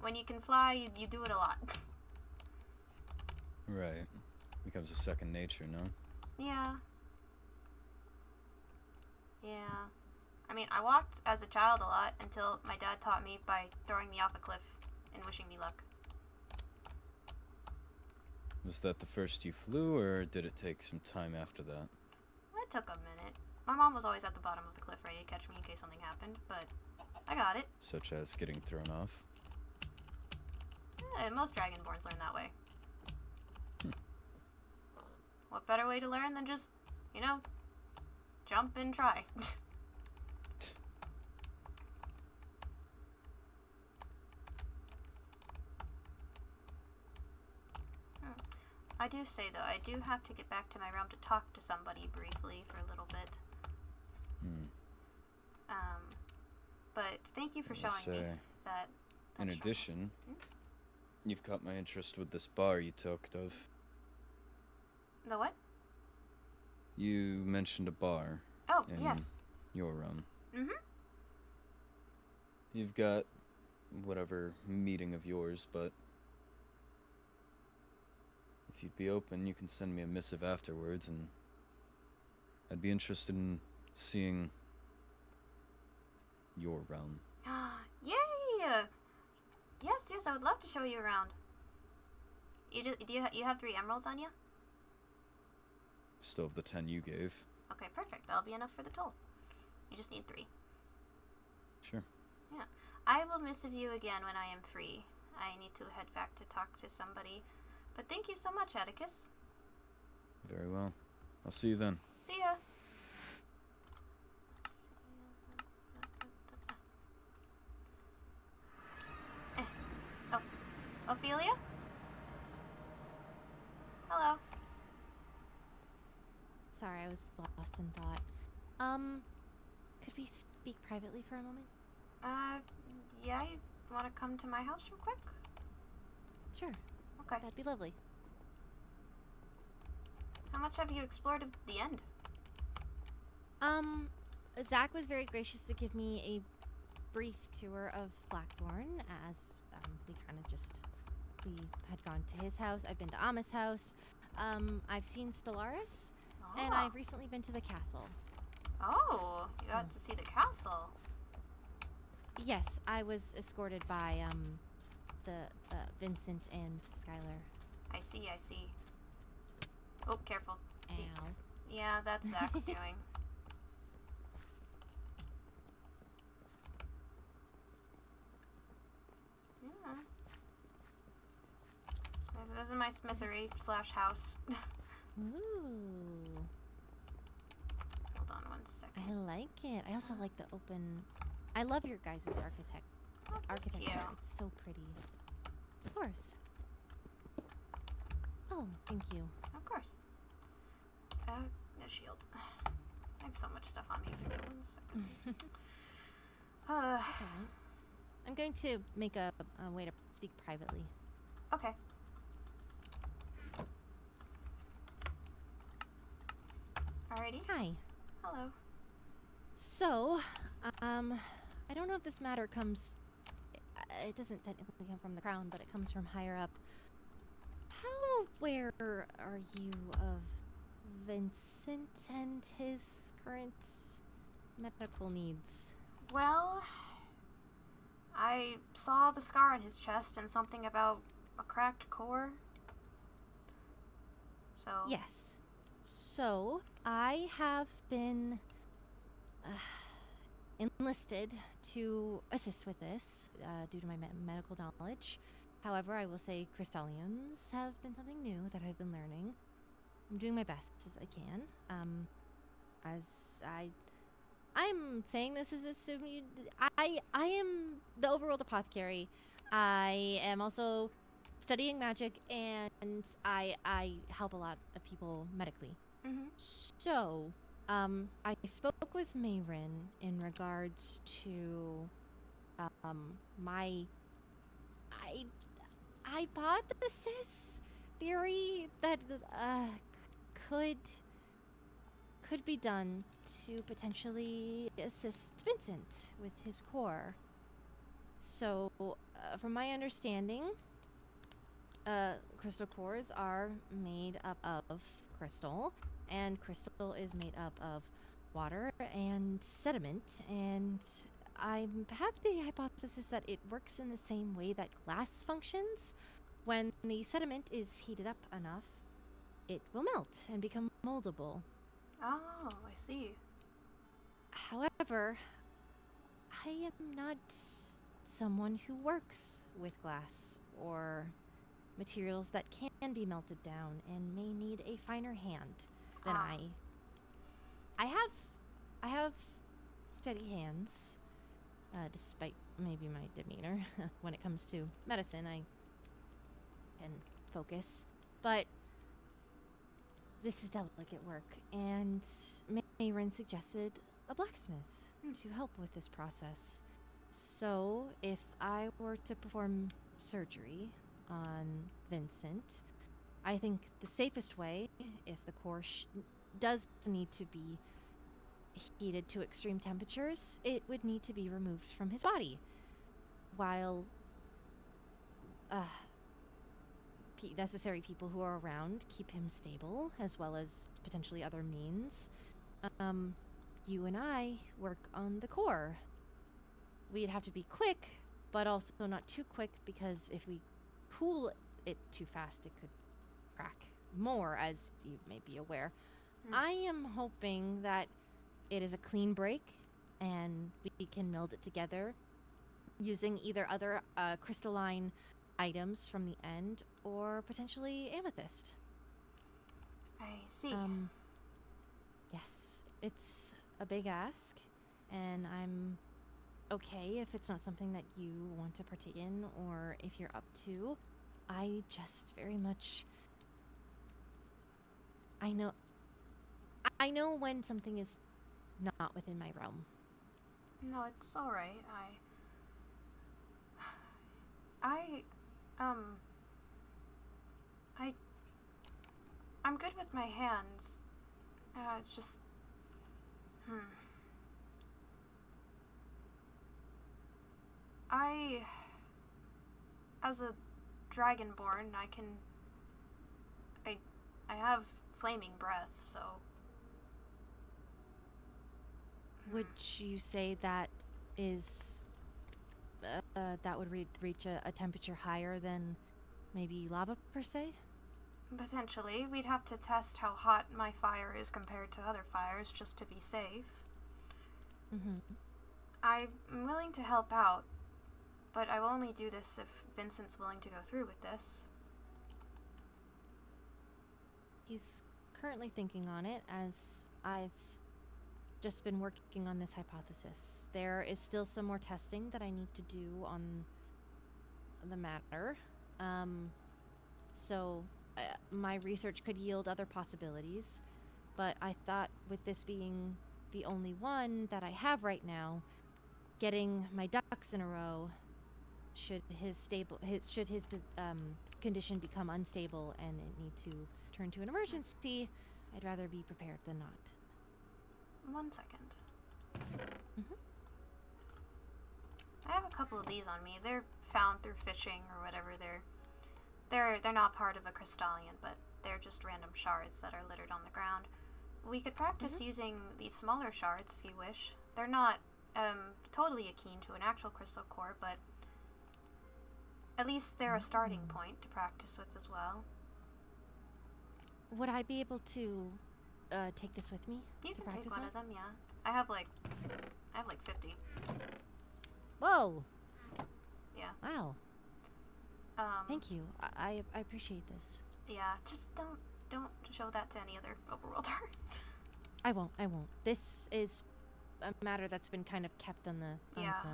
when you can fly, you do it a lot. Right. Becomes a second nature, no? Yeah. Yeah. I mean, I walked as a child a lot until my dad taught me by throwing me off a cliff and wishing me luck. Was that the first you flew, or did it take some time after that? It took a minute. My mom was always at the bottom of the cliff ready to catch me in case something happened, but I got it. Such as getting thrown off? Yeah, most Dragonborns learn that way. What better way to learn than just, you know, jump and try? I do say, though, I do have to get back to my realm to talk to somebody briefly for a little bit. But thank you for showing me that. In addition, you've caught my interest with this bar you talked of. The what? You mentioned a bar. Oh, in yes. your realm. Mm-hmm. You've got whatever meeting of yours, but if you'd be open, you can send me a missive afterwards, and I'd be interested in seeing your realm. Yay! Yes, I would love to show you around. You have 3 emeralds on you? Still have the 10 you gave. Okay, perfect. That'll be enough for the toll. You just need 3. Sure. Yeah. I will missive you again when I am free. I need to head back to talk to somebody. But thank you so much, Atticus. Very well. I'll see you then. See ya. Oh, Ophelia? Hello. Sorry, I was lost in thought. Could we speak privately for a moment? Yeah, you want to come to my house real quick? Sure. Okay. That'd be lovely. How much have you explored of the end? Zack was very gracious to give me a brief tour of Blackthorn as we had gone to his house. I've been to Ama's house. I've seen Stellaris, and I've recently been to the castle. Oh, you got to see the castle. Yes, I was escorted by the Vincent and Skylar. I see. Oh, careful. Ow. Yeah, that's Zack's doing. Yeah. This is my smithery / house. Ooh. Hold on 1 second. I like it. I also like the open. I love your guys' architecture. you. It's so pretty. Of course. Oh, thank you. Of course. No shield. I have so much stuff on me. 1 second. Okay. I'm going to make a way to speak privately. Okay. Alrighty. Hi. Hello. So, I don't know if this matter comes. It doesn't technically come from the crown, but it comes from higher up. How aware are you of Vincent and his current medical needs? Well, I saw the scar on his chest and something about a cracked core. So. Yes. So, I have been enlisted to assist with this due to my medical knowledge. However, I will say Crystalians have been something new that I've been learning. I'm doing my best as I can. I'm saying this as assuming I am the Overworld Apothecary. I am also studying magic, and I help a lot of people medically. Mm-hmm. So, I spoke with Maeryn in regards to my hypothesis theory that could be done to potentially assist Vincent with his core. So, from my understanding, crystal cores are made up of crystal, and crystal is made up of water and sediment, and I have the hypothesis that it works in the same way that glass functions. When the sediment is heated up enough, it will melt and become moldable. Oh, I see. However, I am not someone who works with glass or materials that can be melted down and may need a finer hand than I have steady hands, despite maybe my demeanor. When it comes to medicine, I can focus. But this is delicate work, and Maeryn suggested a blacksmith to help with this process. So, if I were to perform surgery on Vincent, I think the safest way, if the core does need to be heated to extreme temperatures, it would need to be removed from his body, while necessary people who are around keep him stable, as well as potentially other means. You and I work on the core. We'd have to be quick, but also not too quick, because if we cool it too fast, it could crack more, as you may be aware. I am hoping that it is a clean break, and we can meld it together using either other crystalline items from the end, or potentially amethyst. I see. Yes, it's a big ask, and I'm okay if it's not something that you want to partake in, or if you're up to. I just very much... I know when something is not within my realm. No, it's alright. I'm good with my hands. It's just... As a Dragonborn, I have flaming breath, so... Would you say that is... that would reach a temperature higher than maybe lava, per se? Potentially. We'd have to test how hot my fire is compared to other fires, just to be safe. I'm willing to help out, but I will only do this if Vincent's willing to go through with this. He's currently thinking on it, as I've just been working on this hypothesis. There is still some more testing that I need to do on the matter. So my research could yield other possibilities, but I thought, with this being the only one that I have right now, getting my ducks in a row, should his condition become unstable and it need to turn to an emergency, I'd rather be prepared than not. 1 second. I have a couple of these on me. They're found through fishing or whatever. They're not part of a Crystalian, but they're just random shards that are littered on the ground. We could practice using these smaller shards if you wish. They're not totally akin to an actual crystal core, but at least they're a starting point to practice with as well. Would I be able to take this with me? You can take one of them, yeah. I have like 50. Whoa! Yeah. Wow. Thank you. I appreciate this. Yeah, just don't show that to any other overworlder. I won't. This is a matter that's been kind of kept on the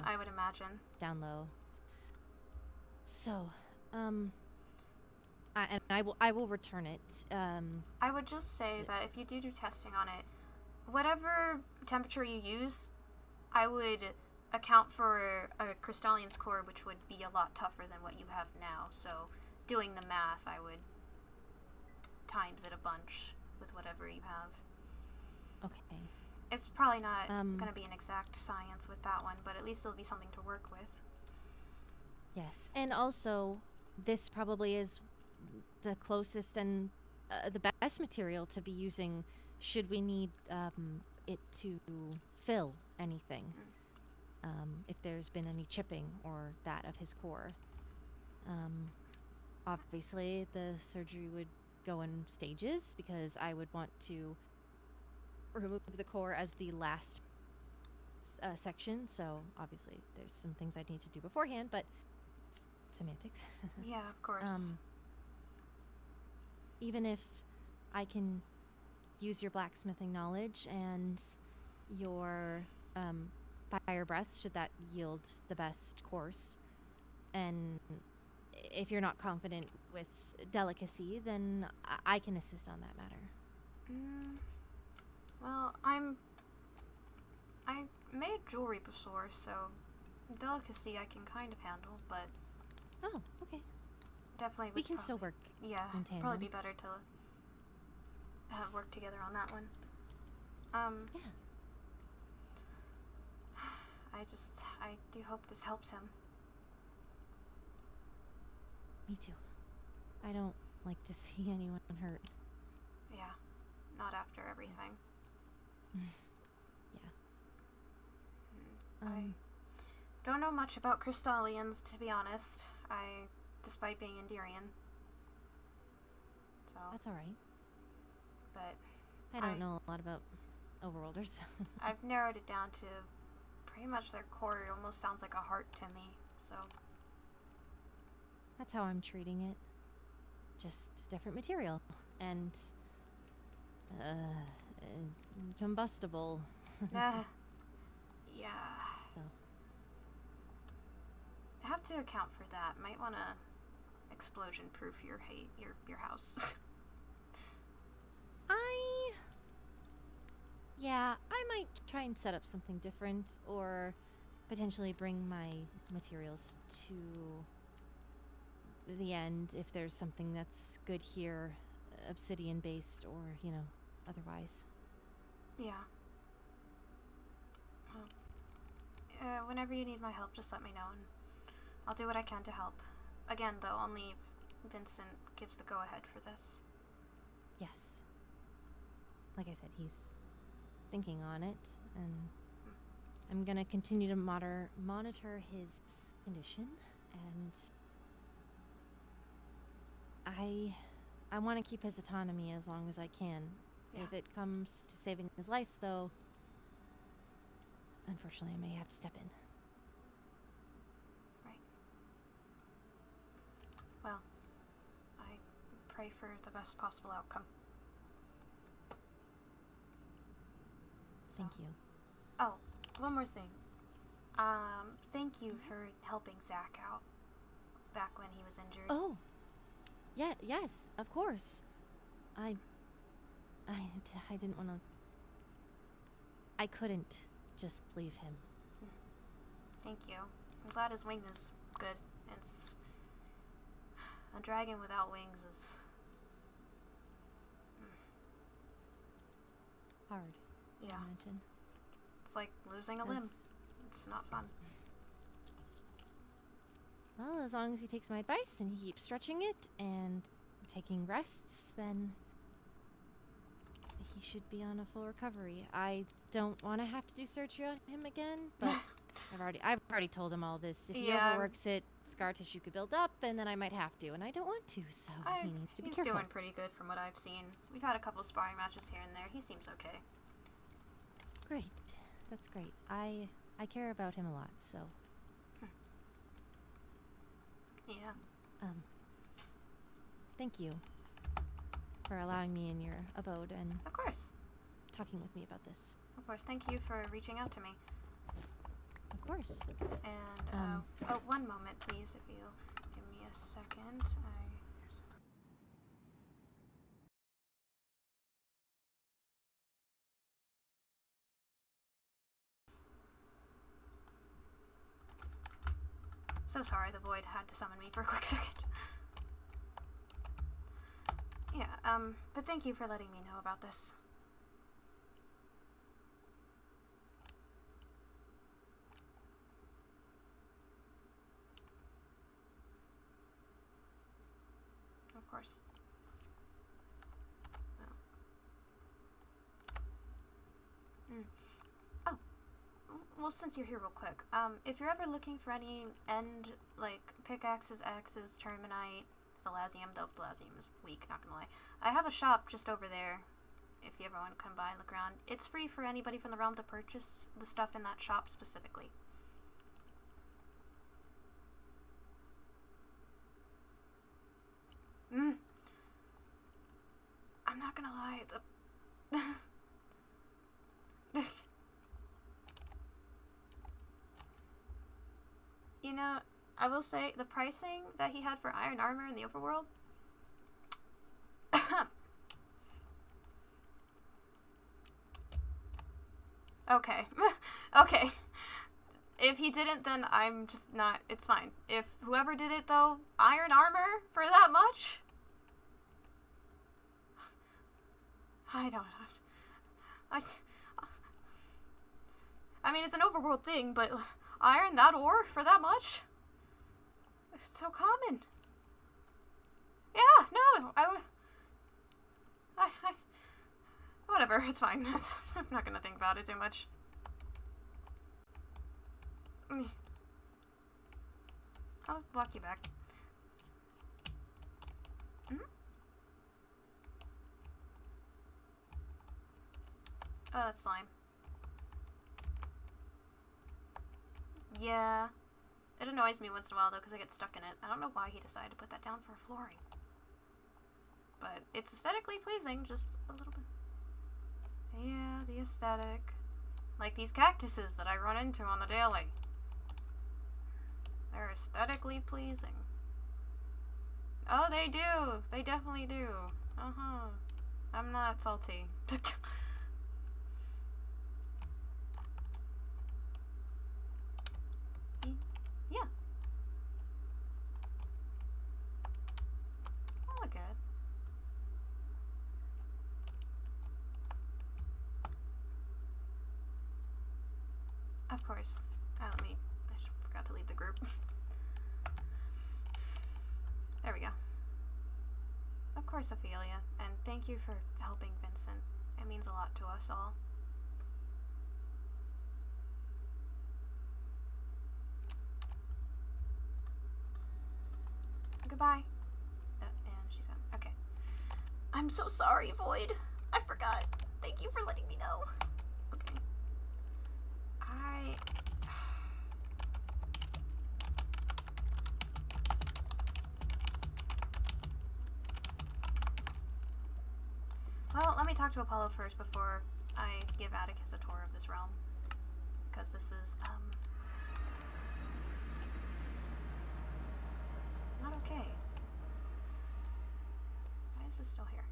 I would imagine. down low. So, I will return it. I would just say that if you do testing on it, whatever temperature you use, I would account for a Crystalian's core, which would be a lot tougher than what you have now. So, doing the math, I would times it a bunch with whatever you have. Okay. It's probably not Um, going to be an exact science with that one, but at least it'll be something to work with. Yes, and also, this probably is the closest and the best material to be using should we need it to fill anything. If there's been any chipping or that of his core. Obviously, the surgery would go in stages because I would want to remove the core as the last section. So obviously, there's some things I'd need to do beforehand, but semantics. Yeah, of course. Even if I can use your blacksmithing knowledge and your fire breath, should that yield the best course, and if you're not confident with delicacy, then I can assist on that matter. Well, I made jewelry before, so delicacy I can kind of handle, but Oh, okay. definitely We would can still work. Yeah, in it'd probably tandem. be better to work together on that one. Yeah. I do hope this helps him. Me too. I don't like to see anyone hurt. Yeah, not after everything. Yeah. I don't know much about Crystalians, to be honest. Despite being Enderian. So, That's all right. but I don't know a lot about Overworlders. I've narrowed it down to pretty much their core almost sounds like a heart to me, so. That's how I'm treating it. Just different material. And combustible. Yeah. So. I have to account for that. Might want to explosion-proof your house. I might try and set up something different, or potentially bring my materials to the end if there's something that's good here, obsidian based or, otherwise. Yeah. Whenever you need my help, just let me know, and I'll do what I can to help. Again, though, only Vincent gives the go-ahead for this. Yes. Like I said, he's thinking on it, and I'm gonna continue to monitor his condition, and I want to keep his autonomy as long as I can. Yeah. If it comes to saving his life, though, unfortunately, I may have to step in. Right. Well, I pray for the best possible outcome. Thank you. Oh, one more thing. Thank you for helping Zack out back when he was injured. Oh, yeah, yes, of course. I didn't want to. I couldn't just leave him. Thank you. I'm glad his wing is good. It's a dragon without wings is Hard. yeah. To imagine. It's like losing a limb. As- It's not fun. Well, as long as he takes my advice and he keeps stretching it and taking rests, then he should be on a full recovery. I don't want to have to do surgery on him again, but I've already told him all this. If he Yeah. overworks it, scar tissue could build up, and then I might have to, and I don't want to. So he needs to be He's careful. doing pretty good from what I've seen. We've had a couple sparring matches here and there. He seems okay. Great, that's great. I care about him a lot. So Yeah. thank you for allowing me in your abode and Of course. talking with me about this. Of course. Thank you for reaching out to me. Of course. And, oh, one moment, please, if you give me a second. So sorry, the void had to summon me for a quick second. Yeah, but thank you for letting me know about this. course. Oh. Oh. Well, since you're here real quick, if you're ever looking for any end, like, pickaxes, axes, terminite, Delazium, though Delazium is weak, not gonna lie. I have a shop just over there, if you ever want to come by and look around. It's free for anybody from the realm to purchase the stuff in that shop specifically. I'm not gonna lie, you know, I will say, the pricing that he had for iron armor in the overworld... Okay. Okay. If he didn't, then I'm just not... It's fine. If whoever did it, though, iron armor for that much? I don't... I mean, it's an overworld thing, but iron, that ore, for that much? It's so common. Yeah, no, whatever, it's fine. I'm not gonna think about it too much. I'll walk you back. Mm-hmm. Oh, that's slime. Yeah. It annoys me once in a while, though, because I get stuck in it. I don't know why he decided to put that down for flooring. But it's aesthetically pleasing, just a little bit. Yeah, the aesthetic. Like these cactuses that I run into on the daily. They're aesthetically pleasing. Oh, they do! They definitely do. Uh-huh. I'm not salty. Yeah. Oh, good. Of course. I forgot to leave the group. There we go. Of course, Ophelia. And thank you for helping Vincent. It means a lot to us all. Goodbye. And she's gone. Okay. I'm so sorry, Void. I forgot. Thank you for letting me know. Okay. Well, let me talk to Apollo first before I give Atticus a tour of this realm. Because this is, not okay. Why is this still here?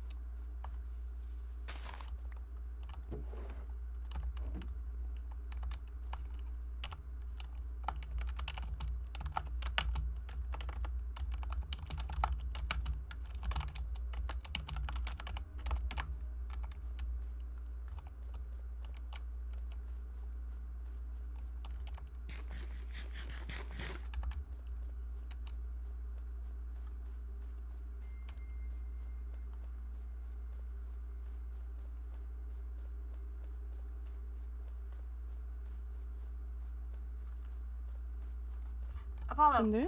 Apollo, Cinder?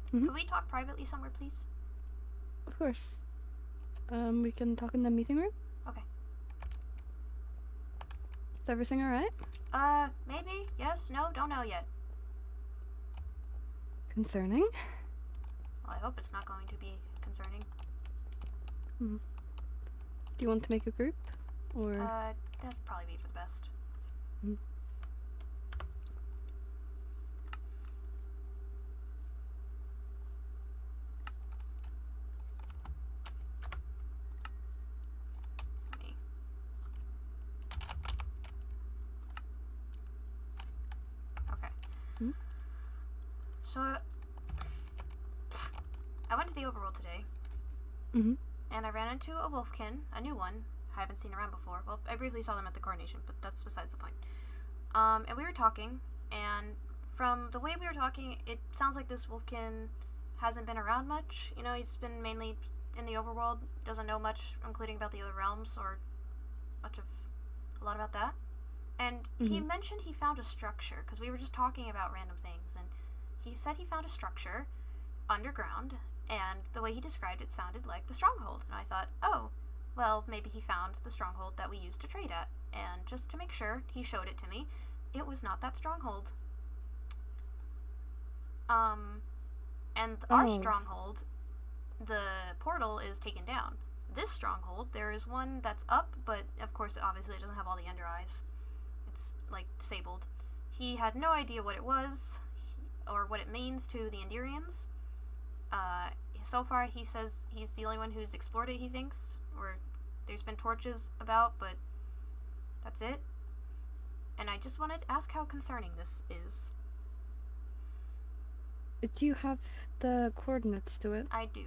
can we talk privately somewhere, please? Of course. We can talk in the meeting room? Okay. Is everything alright? Maybe, yes, no, don't know yet. Concerning? Well, I hope it's not going to be concerning. Do you want to make a group? Or... That'd probably be for the best. So, I went to the Overworld today, and I ran into a wolfkin, a new one. I haven't seen around before. Well, I briefly saw them at the coronation, but that's besides the point. And we were talking, and from the way we were talking, it sounds like this wolfkin hasn't been around much. You know, he's been mainly in the overworld, doesn't know much, including about the other realms or a lot about that. And he mentioned he found a structure, because we were just talking about random things, and he said he found a structure underground, and the way he described it sounded like the stronghold. And I thought, oh, well, maybe he found the stronghold that we used to trade at. And just to make sure, he showed it to me. It was not that stronghold. And our stronghold, the portal is taken down. This stronghold, there is one that's up, but of course, obviously, it doesn't have all the Ender Eyes. It's, like, disabled. He had no idea what it was, or what it means to the Enderians. So far, he says he's the only one who's explored it, he thinks, or there's been torches about, but that's it. And I just wanted to ask how concerning this is. Do you have the coordinates to it? I do.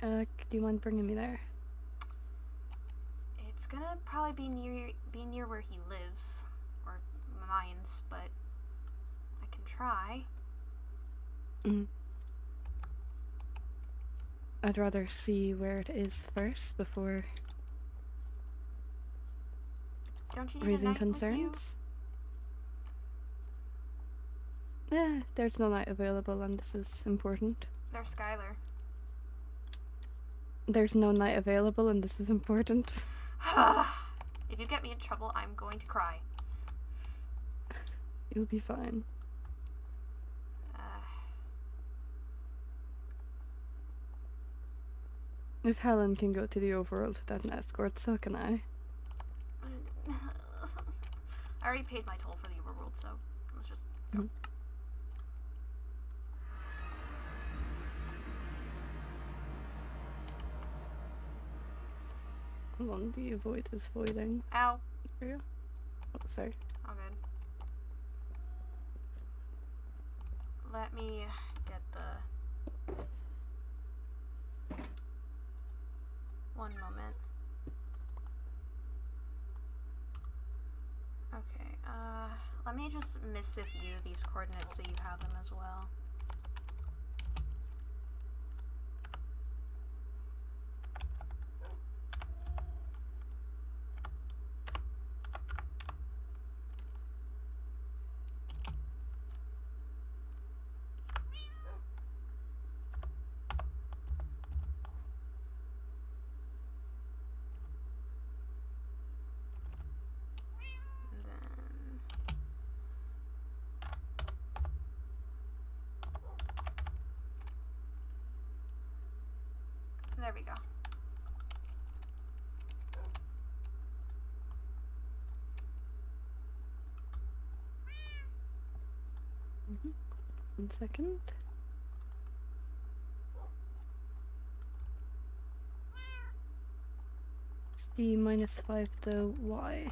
Do you mind bringing me there? It's gonna probably be near where he lives, or mines, but I can try. I'd rather see where it is first before Don't you need raising a knight with you? concerns. There's no night available, and this is important. There's Skylar. There's no night available, and this is important. If you get me in trouble, I'm going to cry. You'll be fine. If Helen can go to the overworld without an escort, so can I. I already paid my toll for the overworld, so let's just go. Hold on, the void is voiding. Ow. For you. Oh, sorry. All good. Let me get the... One moment. Okay, let me just missive you these coordinates so you have them as well. There we go. One second. It's the -5 to Y.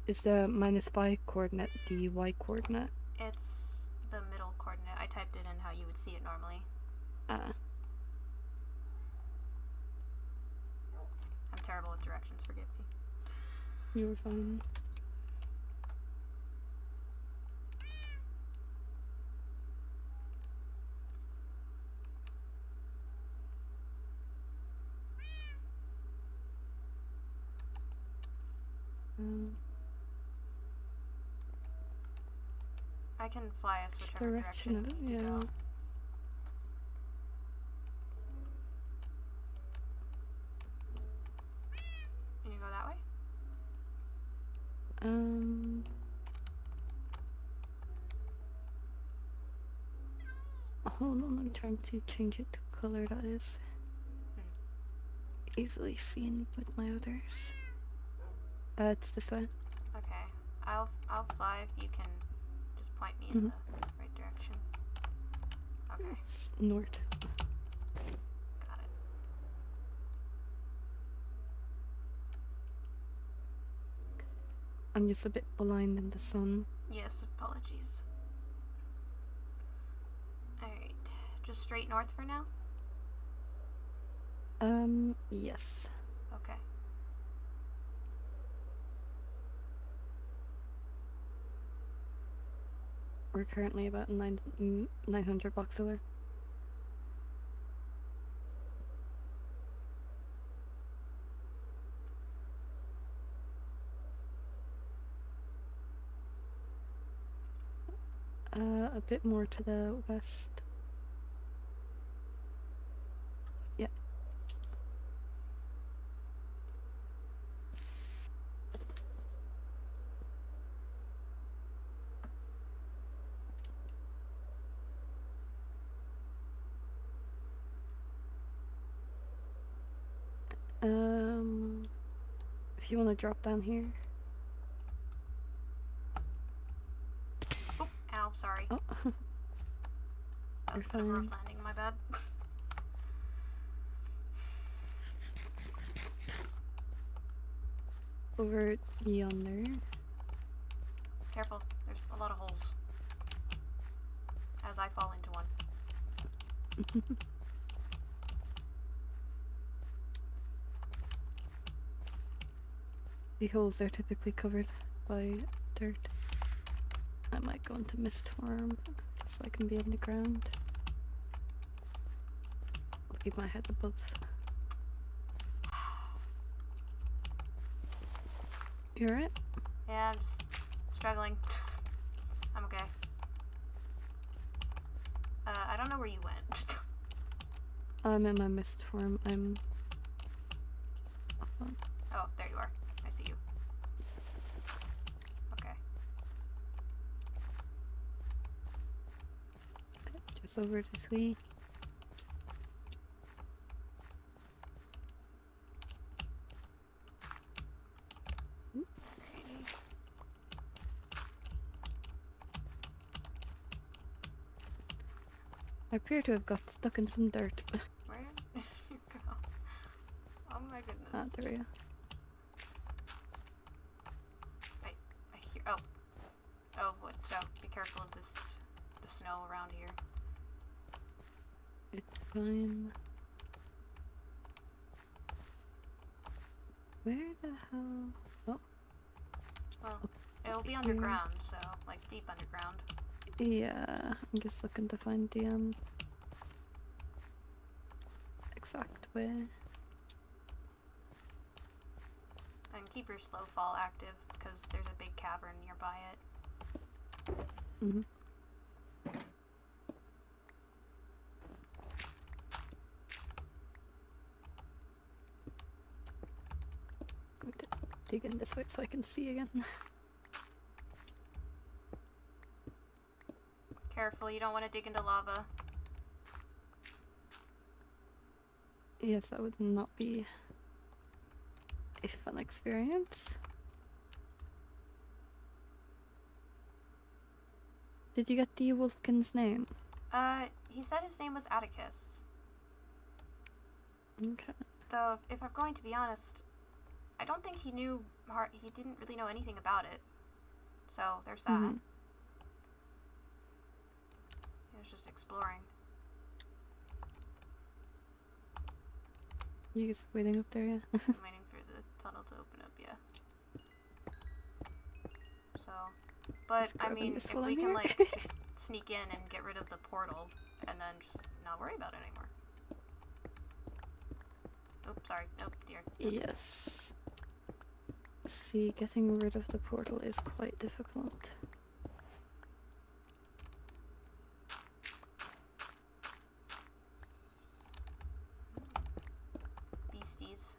Is the -5 coordinate the Y coordinate? It's the middle coordinate. I typed it in how you would see it normally. Ah. I'm terrible with directions, forgive me. You were fine. I can fly us whichever direction you need to go. Can you go that way? Hold on, I'm trying to change it to color that is easily seen with my others. It's this way. Okay. I'll fly if you can just point me in the right direction. Okay. It's north. Got it. I'm just a bit blind in the sun. Yes, apologies. Alright, just straight north for now? Yes. Okay. We're currently about 900 blocks away. A bit more to the west. Yeah. If you want to drop down here. Oh, ow, sorry. Oh. That was a bit of a rough landing, my bad. Over yonder. Careful, there's a lot of holes. As I fall into one. The holes are typically covered by dirt. I might go into mist form just so I can be on the ground. I'll keep my head above. You alright? Yeah, I'm just struggling. I'm okay. I don't know where you went. I'm in my mist form. I'm... Oh, there you are. I see you. Okay. Just over this way. I appear to have got stuck in some dirt. Where did you go? Oh my goodness. Ah, there we go. I hear. Oh. Oh, watch out. Be careful of this. The snow around here. It's fine. Where the hell? Oh. Well, it'll be underground, so, like, deep underground. Yeah, I'm just looking to find the exact way. And keep your slow fall active, because there's a big cavern nearby it. Mm-hmm. Going to dig in this way so I can see again. Careful, you don't want to dig into lava. Yes, that would not be a fun experience. Did you get the Wolfkin's name? He said his name was Atticus. Okay. Though, if I'm going to be honest, I don't think he knew, he didn't really know anything about it. So, there's that. Mm-hmm. He was just exploring. You just waiting up there, yeah? I'm waiting for the tunnel to open up, yeah. So, but, Just I grabbing mean, this if while we I'm can, here. like, just sneak in and get rid of the portal, and then just not worry about it anymore. Oops, sorry. Nope, dear. Yes. See, getting rid of the portal is quite difficult. Beasties.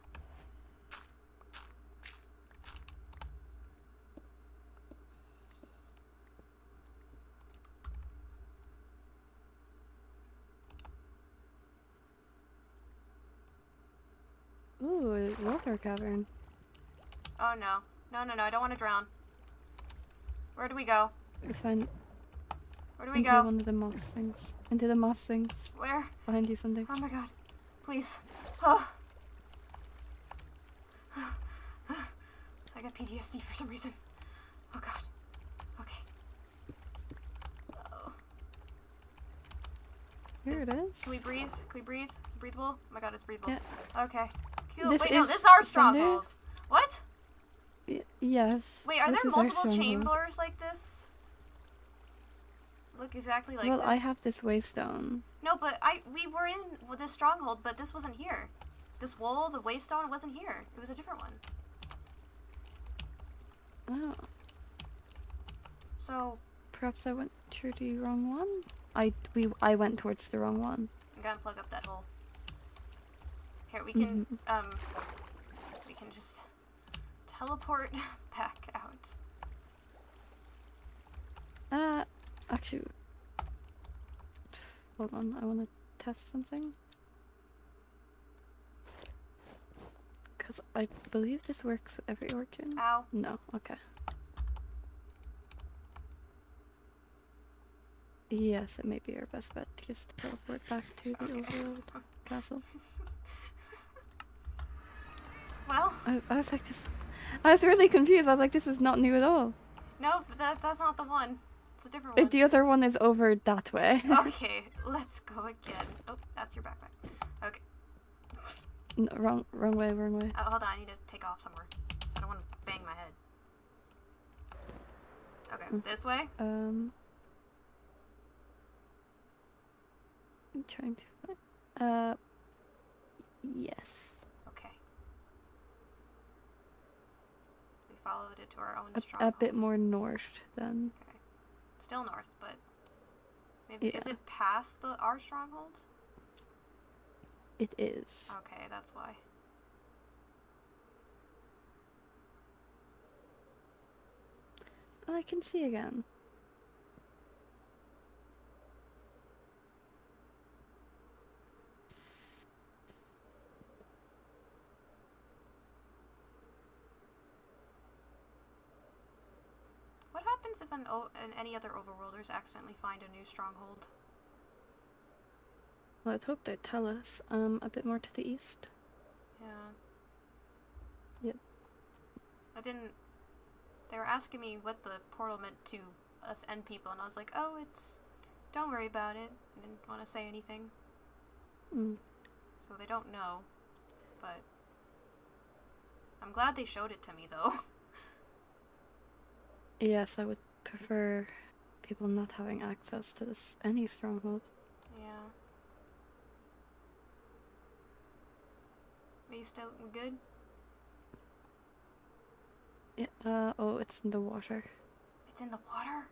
Ooh, a water cavern. Oh no. No, no, no, I don't want to drown. Where do we go? It's fine. Where do we Into go? one of the moss things. Into the moss things. Where? Behind you, something. Oh my god. Please. Oh. I got PTSD for some reason. Oh god. Okay. Oh. Here it is. Can we breathe? Can we breathe? Is it breathable? Oh my god, it's breathable. Yeah. Okay. Cool. This Wait, no, is this is our Sunday? stronghold. What? Yes. Wait, are this there is our multiple stronghold. chambers like this? Look exactly like well, this. I have this waystone. No, but we were in this stronghold, but this wasn't here. This wool, the waystone, wasn't here. It was a different one. Oh. So Perhaps I went through the wrong one? I went towards the wrong one. I'm gonna plug up that hole. Here, we can we can just teleport back out. Actually, hold on, I want to test something. Because I believe this works with every origin. Ow. No, okay. Yes, it may be our best bet to just teleport back to the Overworld castle. Well, I was like this. I was really confused. I was like, this is not new at all. no, but that's not the one. It's a different one. The other one is over that way. Okay, let's go again. Oh, that's your backpack. Okay. No, wrong way, wrong way. Hold on, I need to take off somewhere. I don't want to bang my head. Okay, this way? I'm trying to find. Yes. Okay. We followed it to our own A stronghold. bit more north then. Okay. Still north, but maybe is Yeah. it past our stronghold? It is. Okay, that's why. I can see again. What happens if any other overworlders accidentally find a new stronghold? Well, I'd hope they'd tell us. A bit more to the east. Yeah. Yep. I didn't. They were asking me what the portal meant to us end people, and I was like, oh, it's. Don't worry about it. I didn't want to say anything. Mm. So they don't know. But. I'm glad they showed it to me, though. Yes, I would prefer people not having access to any stronghold. Yeah. We good? Yeah, oh, it's in the water. It's in the water?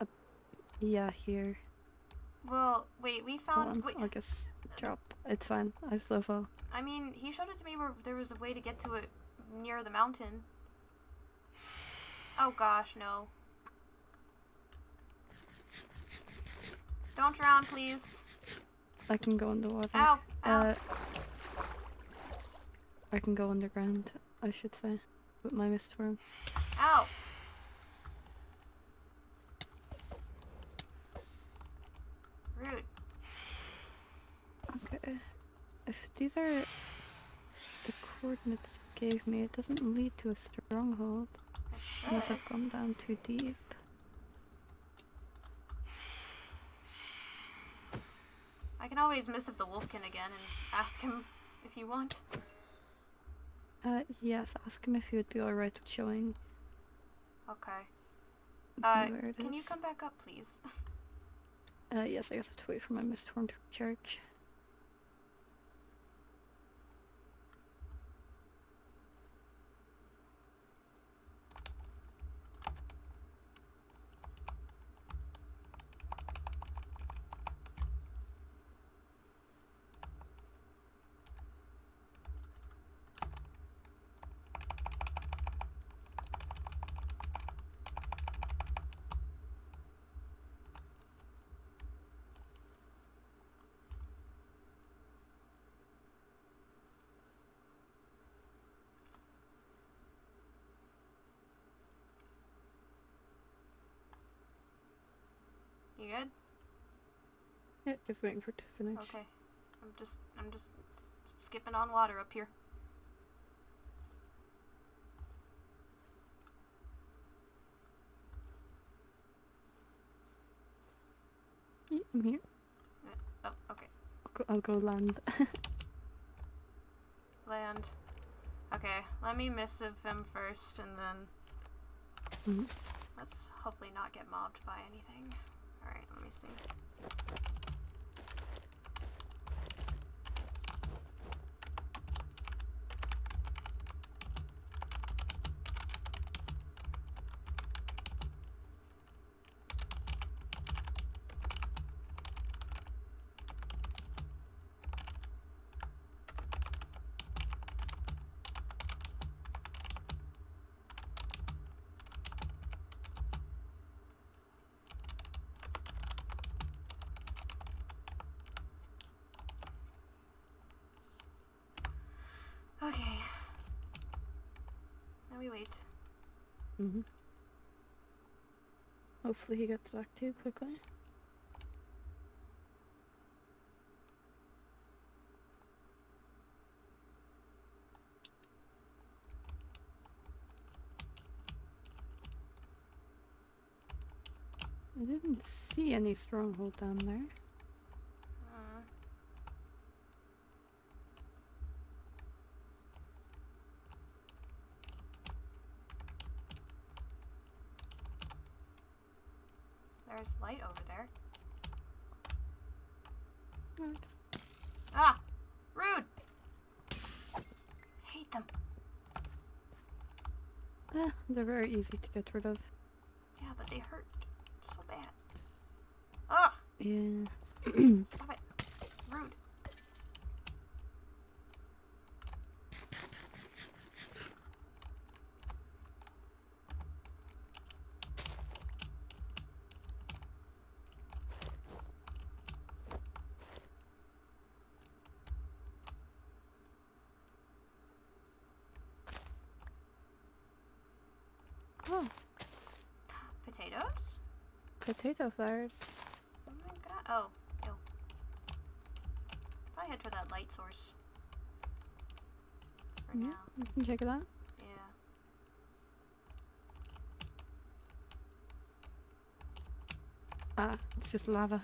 Yeah, here. Well, wait, we Hold found. on, Wait, I'll just drop. It's fine. I still fall. I mean, he showed it to me where there was a way to get to it near the mountain. Oh gosh, no. Don't drown, please. I can go in the water. Ow! Ow! I can go underground, I should say, with my mist worm. Ow! Rude. Okay. If these are the coordinates you gave me, it doesn't lead to a stronghold. It Unless should. I've gone down too deep. I can always missive the Wolfkin again and ask him if you want. Yes, ask him if he would be alright with showing Okay. where it Can you is. come back up, please? Yes, I guess I have to wait for my mist worm to recharge. You good? Yeah, just waiting for it to finish. Okay. I'm just skipping on water up here. I'm here. Oh, okay. I'll go land. Land. Okay, let me missive him first, and then let's hopefully not get mobbed by anything. Alright, let me see. Okay. Now we wait. Hopefully he gets back to you quickly. I didn't see any stronghold down there. There's light over there. Right. Ah! Rude! Hate them. They're very easy to get rid of. Yeah, but they hurt so bad. Ah! Yeah. Stop it. Rude. Oh, Potatoes? potato flowers. Oh my god. Oh, ew. Probably head for that light source. For now. You can check it out. Yeah. Ah, it's just lava.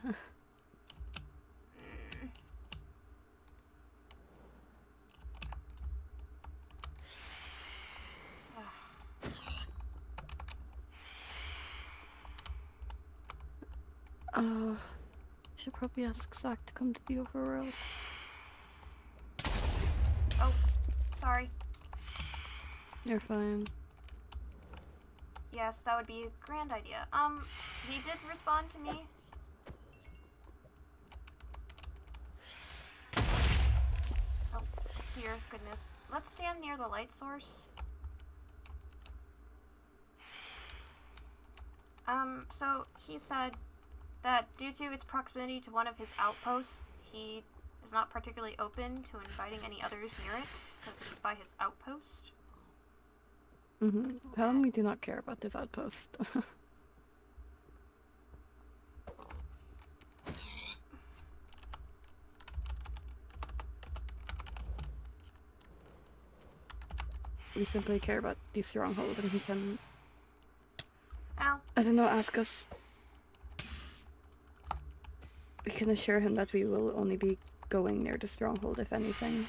Oh, should probably ask Zack to come to the overworld. Oh, sorry. You're fine. Yes, that would be a grand idea. He did respond to me. Oh, dear goodness. Let's stand near the light source. So he said that due to its proximity to one of his outposts, he is not particularly open to inviting any others near it, because it's by his outpost. Tell him we do not care about this outpost. We simply care about the stronghold, and he can, Ow. I don't know, ask us. We can assure him that we will only be going near the stronghold, if anything.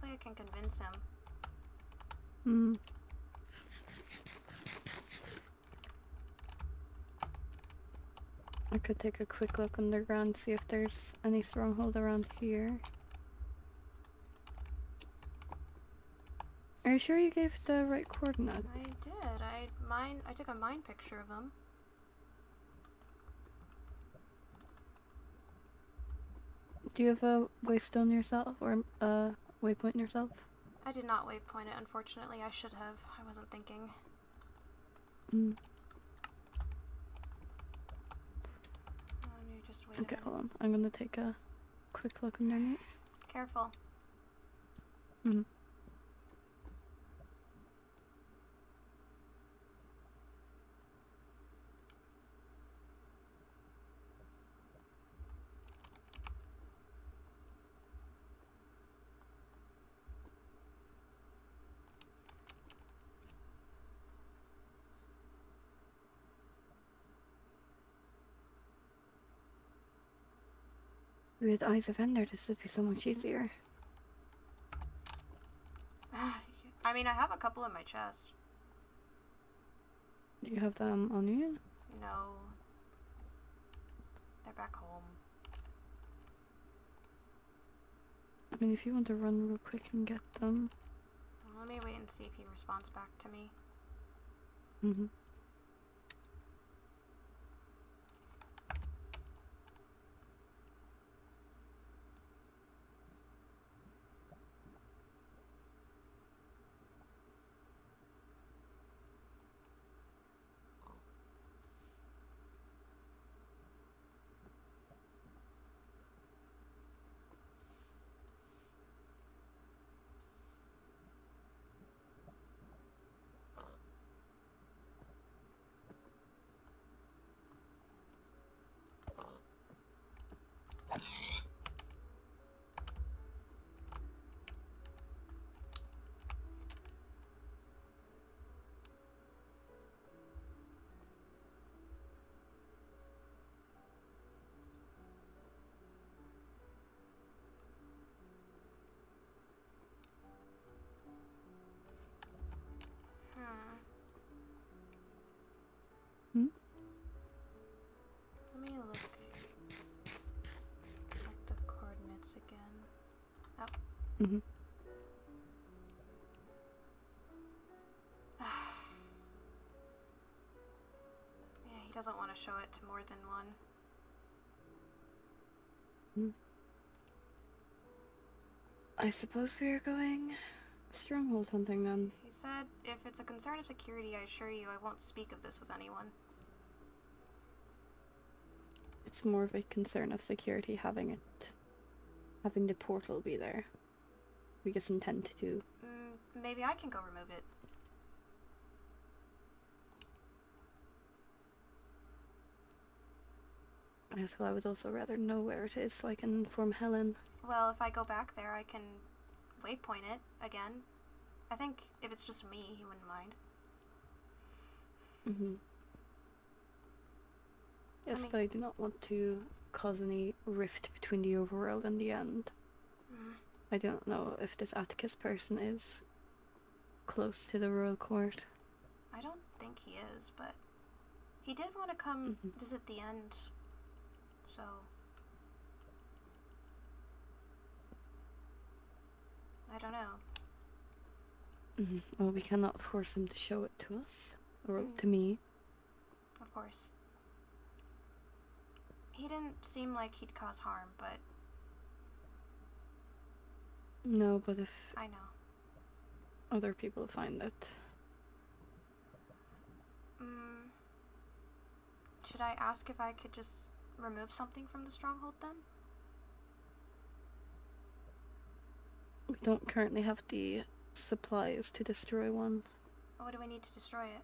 Hopefully I can convince him. Hmm. I could take a quick look underground, see if there's any stronghold around here. Are you sure you gave the right coordinate? I did. I took a mind picture of him. Do you have a waystone yourself, or a waypoint yourself? I did not waypoint it, unfortunately. I should have. I wasn't thinking. Mm. You just wait Okay, a hold minute. on. I'm gonna take a quick look underneath. Careful. Mm. With Eyes of Ender, this would be so much easier. I mean, I have a couple in my chest. Do you have them on you? No. They're back home. I mean, if you want to run real quick and get them. Let me wait and see if he responds back to me. Mm-hmm. Hmm? Let me look at the coordinates again. Oh. Mm-hmm. Yeah, he doesn't want to show it to more than one. Mm. I suppose we are going stronghold hunting then. He said, if it's a concern of security, I assure you I won't speak of this with anyone. It's more of a concern of security having the portal be there. We just intend to. Maybe I can go remove it. Yes, well, I would also rather know where it is so I can inform Helen. Well, if I go back there, I can waypoint it again. I think if it's just me, he wouldn't mind. Mm-hmm. Yes, I mean, but I do not want to cause any rift between the overworld and the end. I don't know if this Atticus person is close to the royal court. I don't think he is, but he did want to come visit the end, so... I don't know. Well, we cannot force him to show it to us, or to me. Of course. He didn't seem like he'd cause harm, but... No, but if I know. other people find it... Should I ask if I could just remove something from the stronghold then? We don't currently have the supplies to destroy one. What do we need to destroy it?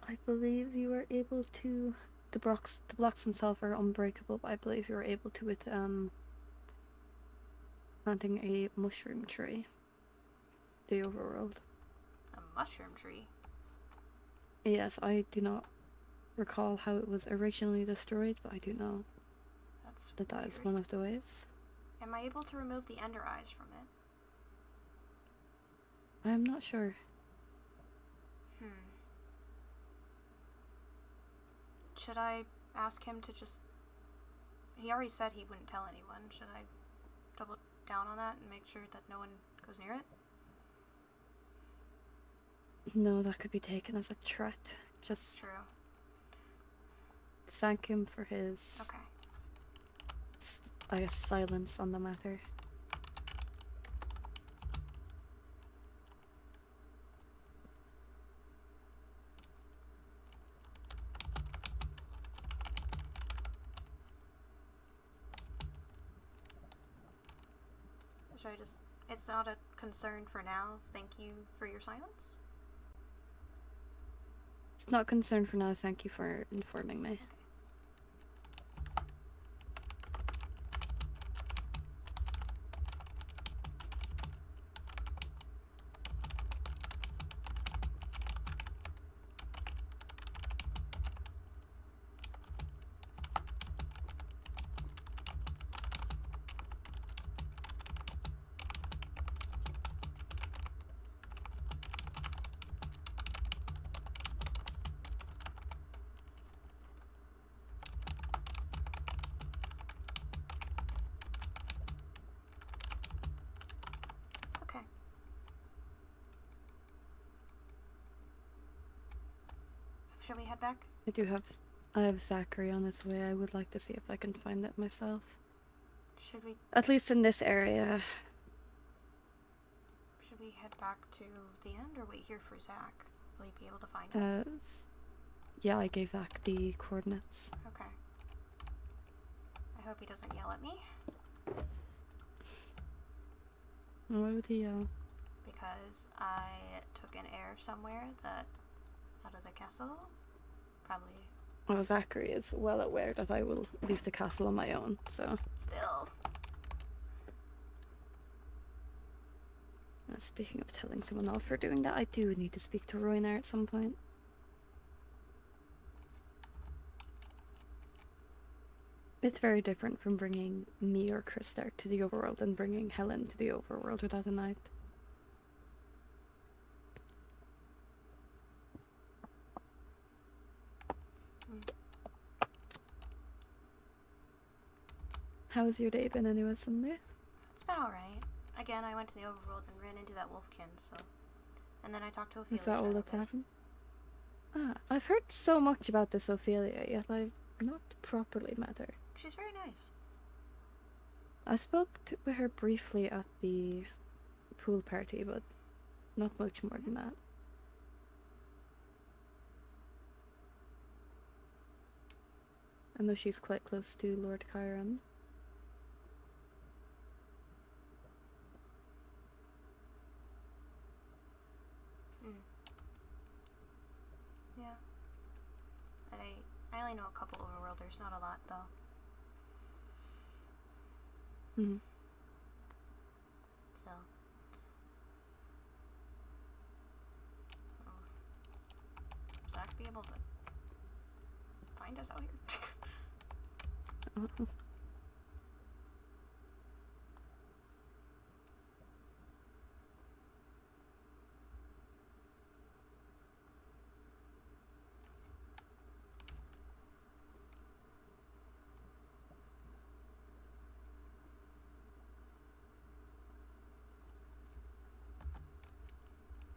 I believe you are able to... The blocks themselves are unbreakable, but I believe you are able to with planting a mushroom tree. The overworld. A mushroom tree? Yes, I do not recall how it was originally destroyed, but I do know That's that that is weird. one of the ways. Am I able to remove the ender eyes from it? I'm not sure. Should I ask him to just... He already said he wouldn't tell anyone. Should I double down on that and make sure that no one goes near it? No, that could be taken as a threat. Just True. thank him for his, Okay. I guess, silence on the matter. Should I just... It's not a concern for now. Thank you for your silence? It's not concerned for now. Thank you for informing me. Okay. Shall we head back? I have Zachary on his way. I would like to see if I can find it myself. Should we At least in this area. head back to the end or wait here for Zack? Will he be able to find us? Yeah, I gave Zach the coordinates. Okay. I hope he doesn't yell at me. Why would he yell? Because I took an air somewhere that out of the castle. Probably. Well, Zachary is well aware that I will leave the castle on my own, so... Still. Speaking of telling someone off for doing that, I do need to speak to Royner at some point. It's very different from bringing me or Christark to the overworld and bringing Helen to the overworld without a night. How's your day been anyway, Sunday? It's been alright. Again, I went to the overworld and ran into that wolfkin, so... And then I talked to Ophelia. Is that for a all little that's bit. happened? Ah, I've heard so much about this Ophelia, yet I've not properly met her. She's very nice. I spoke with her briefly at the pool party, but not much more than that. I know she's quite close to Lord Chiron. Yeah. I only know a couple overworlders, not a lot though. Mm-hmm. So. Zack be able to find us out here?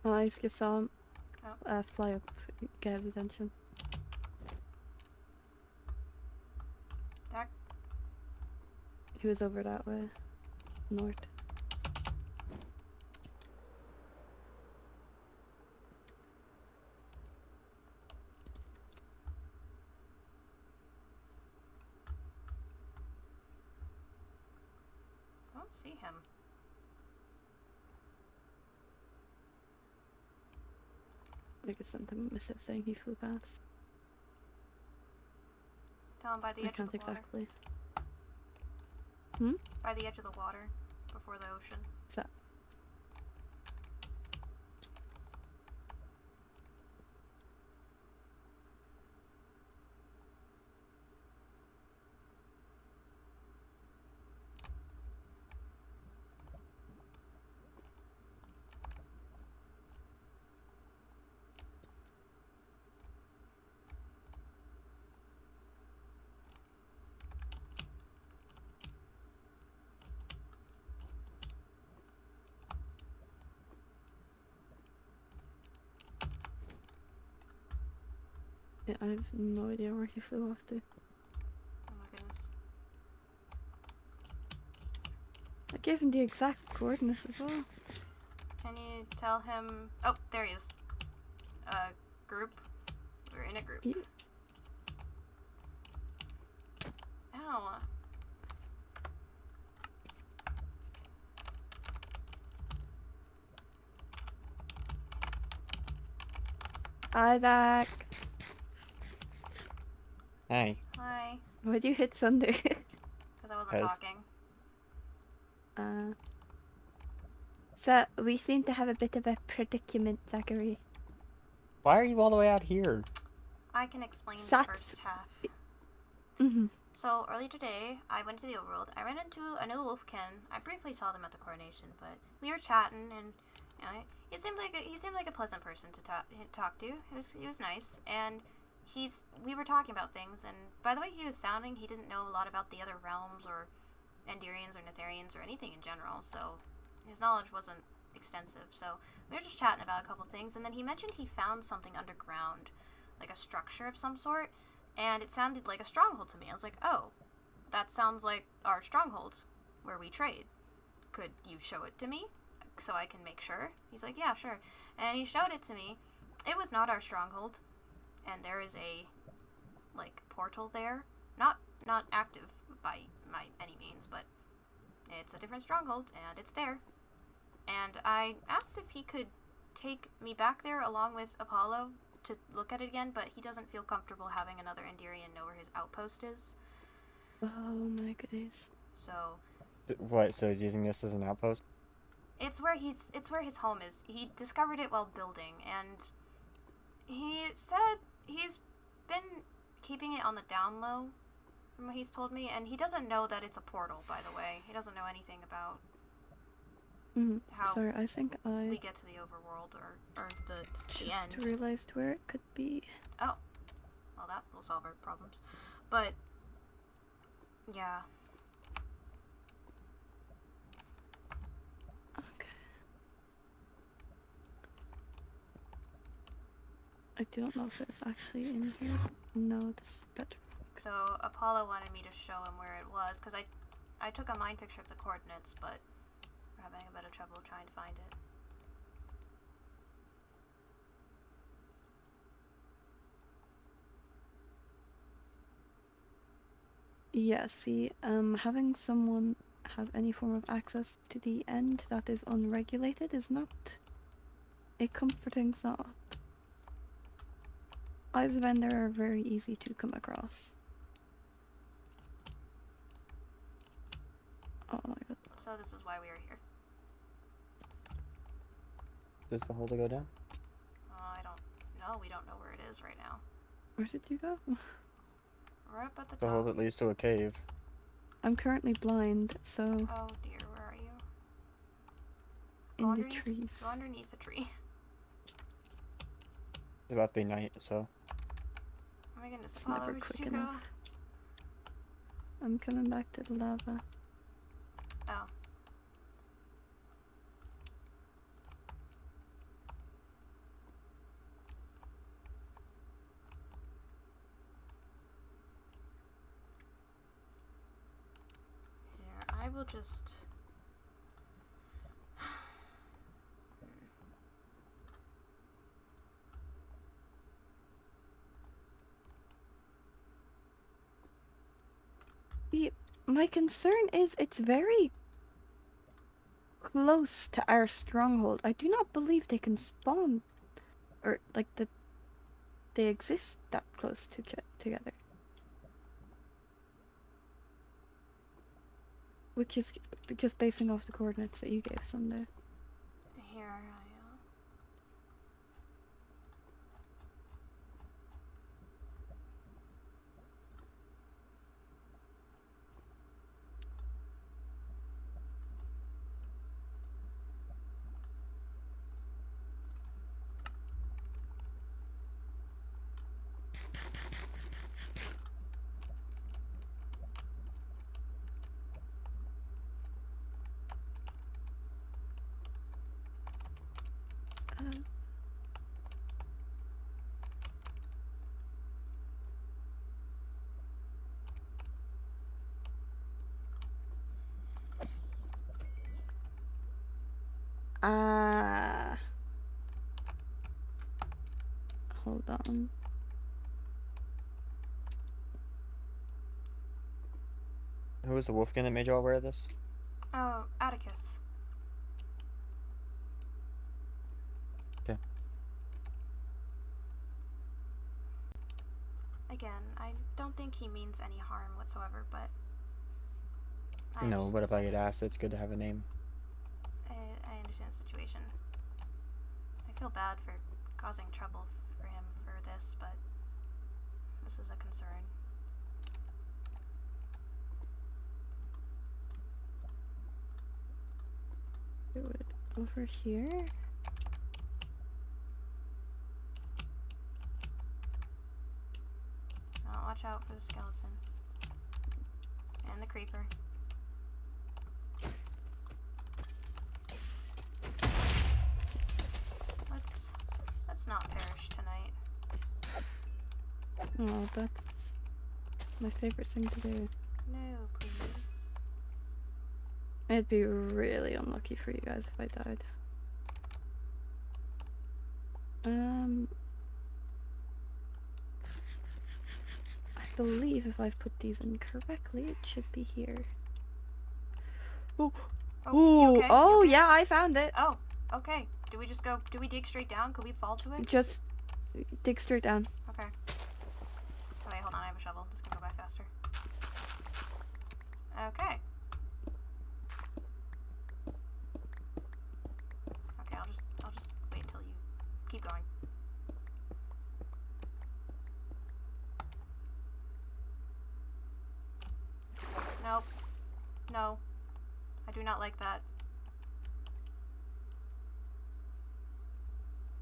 I just saw him Oh. fly up, get his attention. Zack? He was over that way, north. I don't see him. I just sent him a message saying he flew past. Tell him by the I edge of can't the water. exactly. By the edge of the water, before the ocean. Is that? Yeah, I have no idea where he flew off to. Oh my goodness. I gave him the exact coordinates as well. Can you tell him? Oh, there he is. Group. We're in a group. Ye- Ow. Hi, Zack. Hey. Hi. Why'd you hit Sunday? Because I wasn't 'Cause- talking. So, we seem to have a bit of a predicament, Zachary. Why are you all the way out here? I can explain the Sats- first half. Mm-hmm. So earlier today, I went to the overworld. I ran into a new wolfkin. I briefly saw them at the coronation, but we were chatting, and you know, he seemed like a pleasant person to talk to. He was nice, and we were talking about things. And by the way he was sounding, he didn't know a lot about the other realms or Enderians or Netherians or anything in general. So his knowledge wasn't extensive. So we were just chatting about a couple things, and then he mentioned he found something underground, like a structure of some sort. And it sounded like a stronghold to me. I was like, oh, that sounds like our stronghold, where we trade. Could you show it to me, so I can make sure? He's like, yeah, sure. And he showed it to me. It was not our stronghold. And there is a, like, portal there. Not active by any means, but it's a different stronghold, and it's there. And I asked if he could take me back there along with Apollo to look at it again, but he doesn't feel comfortable having another Enderian know where his outpost is. Oh my goodness. So What, so he's using this as an outpost? it's where his home is. He discovered it while building, and he said he's been keeping it on the down low from what he's told me, and he doesn't know that it's a portal, by the way. He doesn't know anything about how Sorry, I think I we get to the overworld or the just end. realized where it could be. Oh. Well, that will solve our problems. But, yeah. Okay. I don't know if it's actually in here. No, this is better. So, Apollo wanted me to show him where it was, because I took a mind picture of the coordinates, but we're having a bit of trouble trying to find it. Yeah, see, having someone have any form of access to the end that is unregulated is not a comforting thought. Eyes of Ender are very easy to come across. Oh my god. So this is why we are here. Does the hole to go down? I don't know. We don't know where it is right now. Where did you go? We're up at the The hole top. that leads to a cave. I'm currently blind, so Oh dear, where are you? in the underneath- trees. Go underneath a tree. It's about to be night, so. Oh my goodness, It's Apollo, never where did quick you enough. go? I'm coming back to the lava. Oh. Here, I will just... My concern is it's very close to our stronghold. I do not believe they can spawn, or like that they exist that close to together. Which is just basing off the coordinates that you gave Sunday. Here, Hold on. Who was the wolfkin that made you all aware of this? Oh, Atticus. Okay. Again, I don't think he means any harm whatsoever, but... No, just- but if I get asked, it's good to have a name. I understand the situation. I feel bad for causing trouble for him for this, but this is a concern. Do it over here. Oh, watch out for the skeleton. And the creeper. Let's not perish tonight. Oh, that's my favorite thing to do. No, please. It'd be really unlucky for you guys if I died. I believe if I've put these in correctly, it should be here. Oh, Oh, you okay? You oh okay? yeah, I found it. Oh, okay. Do we just go, do we dig straight down? Could we fall to it? Just dig straight down. Okay. Oh, wait, hold on, I have a shovel. This can go by faster. Okay. Okay, I'll just wait till you keep going. Nope. No. I do not like that.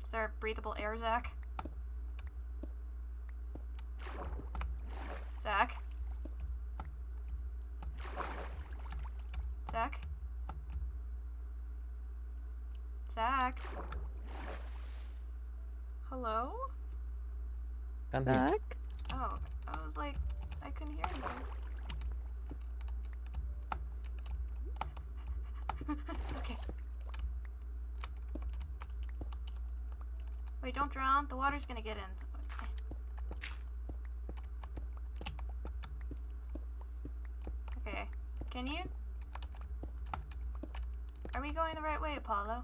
Is there breathable air, Zack? Zack? Zack? Zack? Hello? I'm here. Zack? Oh, I was like, I couldn't hear anything. Okay. Wait, don't drown. The water's gonna get in. Okay. Can you? Are we going the right way, Apollo?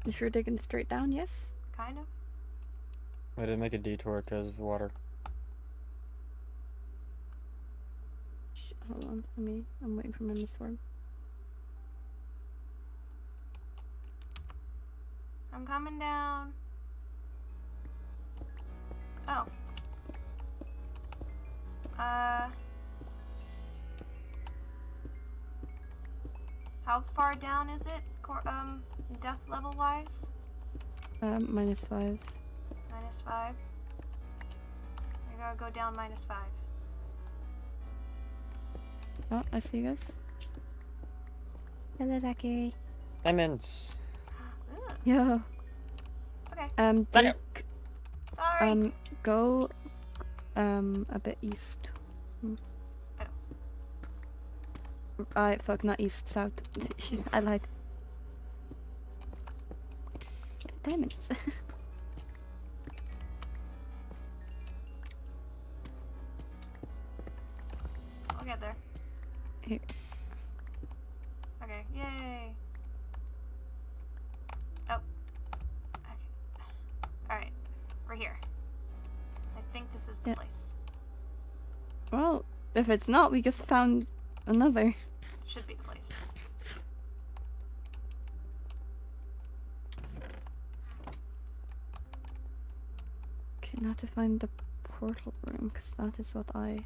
If you're digging straight down, yes. Kind of. I didn't make a detour because of water. Hold on, I'm waiting for my Miss Worm. I'm coming down. Oh. How far down is it? Death level wise? -5. -5. I gotta go down -5. Oh, I see you guys. Hello, Zachary. Diamonds. Ugh. Yeah. Okay. Dig, Sorry. go, a bit east. Fuck, not east, south. I lied. Diamonds. I'll get there. Here. Okay. Yay. Oh. Okay. Alright. We're here. I think this is the Yeah. place. Well, if it's not, we just found another. Should be the place. Okay, now to find the portal room, because that is what I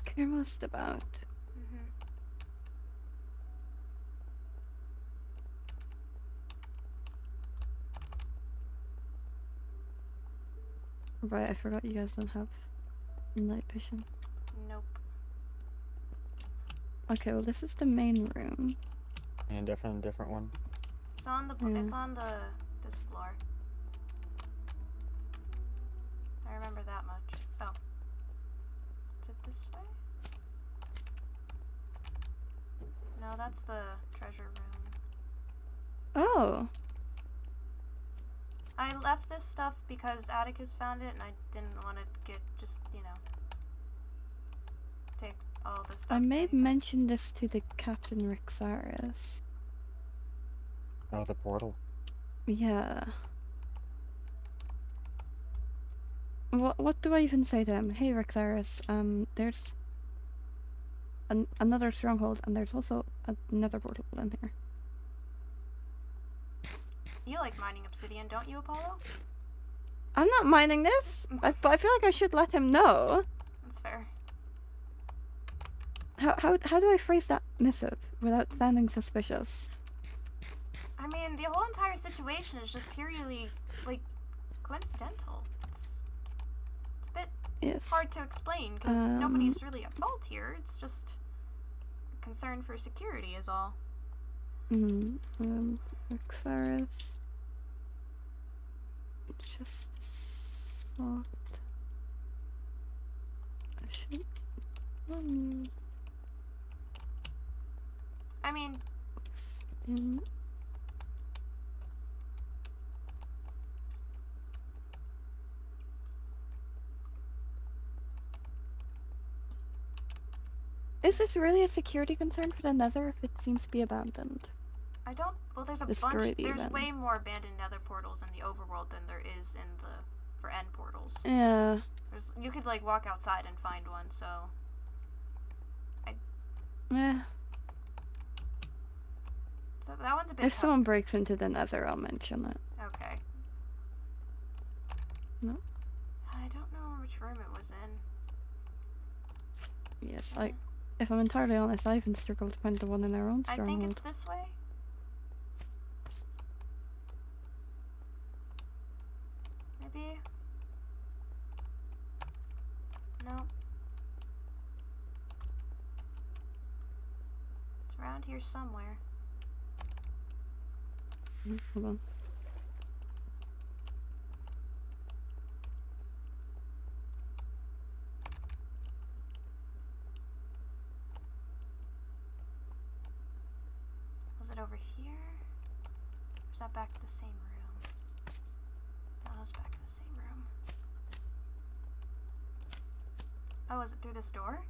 care most about. Mm-hmm. Right, I forgot you guys don't have night vision. Nope. Okay, well this is the main room. And definitely a different one. It's on the Yeah. it's on this floor. I remember that much. Oh. Is it this way? No, that's the treasure room. Oh. I left this stuff because Atticus found it and I didn't want to get just, take all the stuff. I may that he- mention this to the Captain Rixaris. Oh, the portal. Yeah. What do I even say to him? Hey Rixaris, there's another stronghold and there's also another portal in here. You like mining obsidian, don't you, Apollo? I'm not mining this, but I feel like I should let him know. That's fair. How do I phrase that missive without sounding suspicious? I mean, the whole entire situation is just purely, coincidental. It's a bit Yes. hard to explain, because nobody's really at fault here. It's just concern for security is all. Rixaris. Just thought I should. I mean, Is this really a security concern for the Nether if it seems to be abandoned? I don't. Well, there's a Destroy bunch. the There's event. way more abandoned Nether portals in the Overworld than there is in the for end portals. Yeah. You could walk outside and find one. So Yeah. so that one's a bit. If tough. someone breaks into the Nether, I'll mention it. Okay. No? I don't know which room it was in. Yes, if I'm entirely honest, I even struggled to find the one in our own I stronghold. think it's this way. Maybe. No. It's around here somewhere. Hold on. Was it over here? Or is that back to the same room? No, it was back to the same room. Oh, is it through this door?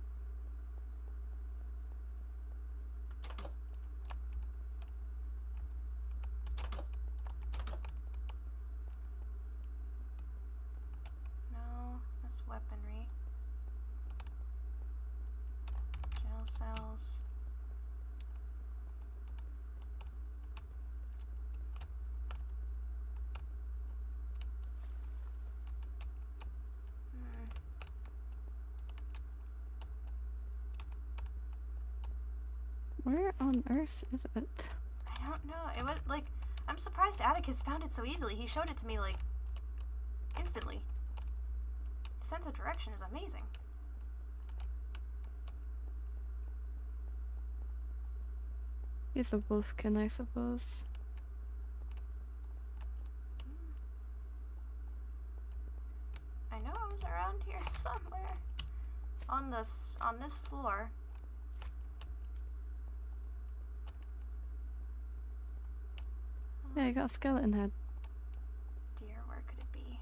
No, that's weaponry. Jail cells. Where on earth is it? I don't know. It was I'm surprised Atticus found it so easily. He showed it to me instantly. His sense of direction is amazing. He's a wolfkin, I suppose. I know it was around here somewhere. On this floor. Yeah, I got a skeleton head. Dear, where could it be?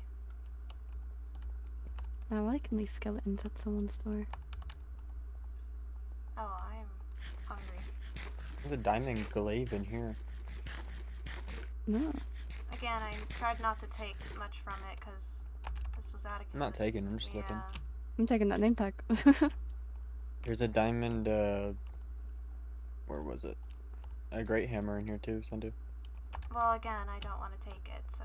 I like these skeletons at someone's door. Oh, I'm hungry. There's a diamond glaive in here. No. Again, I tried not to take much from it because this was Atticus. I'm not taking, I'm just looking. I'm taking that name tag. There's a diamond, where was it? A great hammer in here too, Sundu. Well, again, I don't want to take it, so.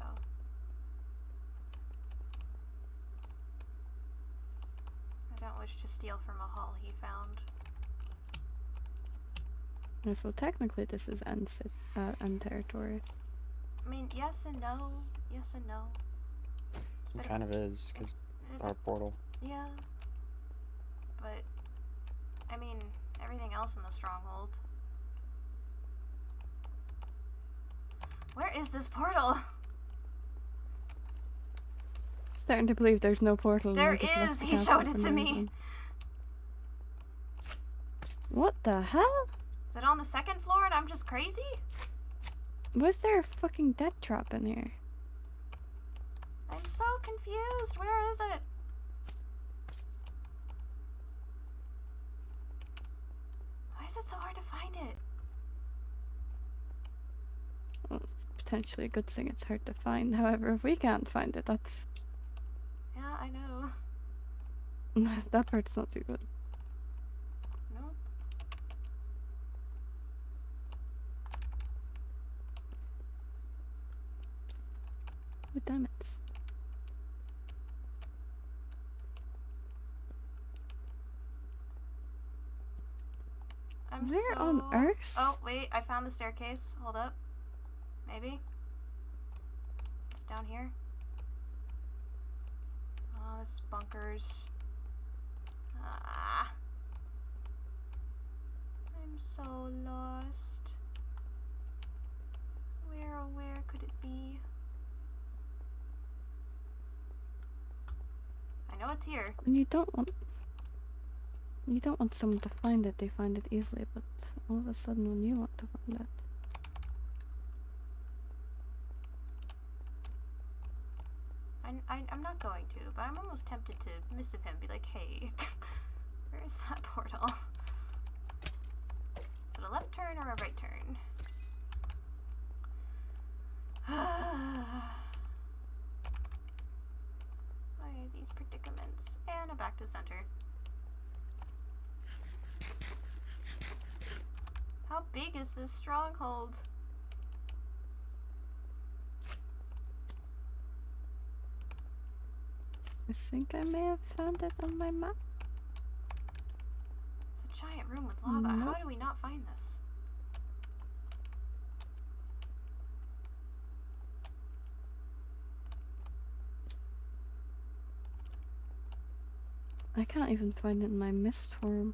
I don't wish to steal from a haul he found. Yes, well, technically this is end territory. I mean, yes and no. Yes and no. It's It been- kind of is, because it's our a, portal. yeah. But, I mean, everything else in the stronghold. Where is this portal? Starting to believe there's no portal. and There I just left is! the He castle showed for it to no me! reason. What the hell? Is it on the second floor and I'm just crazy? Was there a fucking death trap in here? I'm so confused. Where is it? Why is it so hard to find it? Well, it's potentially a good thing it's hard to find. However, if we can't find it, that's... Yeah, I know. that part's not too good. Nope. Oh, damn it. I'm Where so... on earth? Oh, wait, I found the staircase. Hold up. Maybe? Is it down here? Oh, this is bunkers. Ah. I'm so lost. Where, oh where could it be? I know it's here. And you don't want someone to find it, they find it easily, but all of a sudden when you want to find it. I'm not going to, but I'm almost tempted to missive him, be like, hey, where is that portal? Is it a left turn or a right turn? Why are these predicaments? And I'm back to the center. How big is this stronghold? I think I may have found it on my map. It's a giant room with lava. How Nope. do we not find this? I can't even find it in my mist form.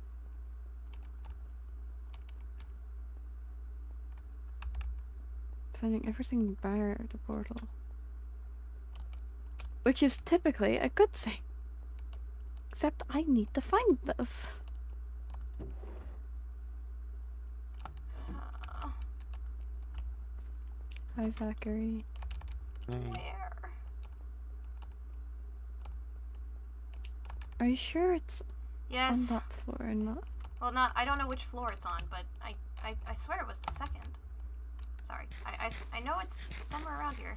Finding everything bar the portal. Which is typically a good thing. Except I need to find this. Hi, Zachary. Where? Are you sure it's Yes. on that floor and not? Well, not. I don't know which floor it's on, but I swear it was the second. Sorry. I know it's somewhere around here.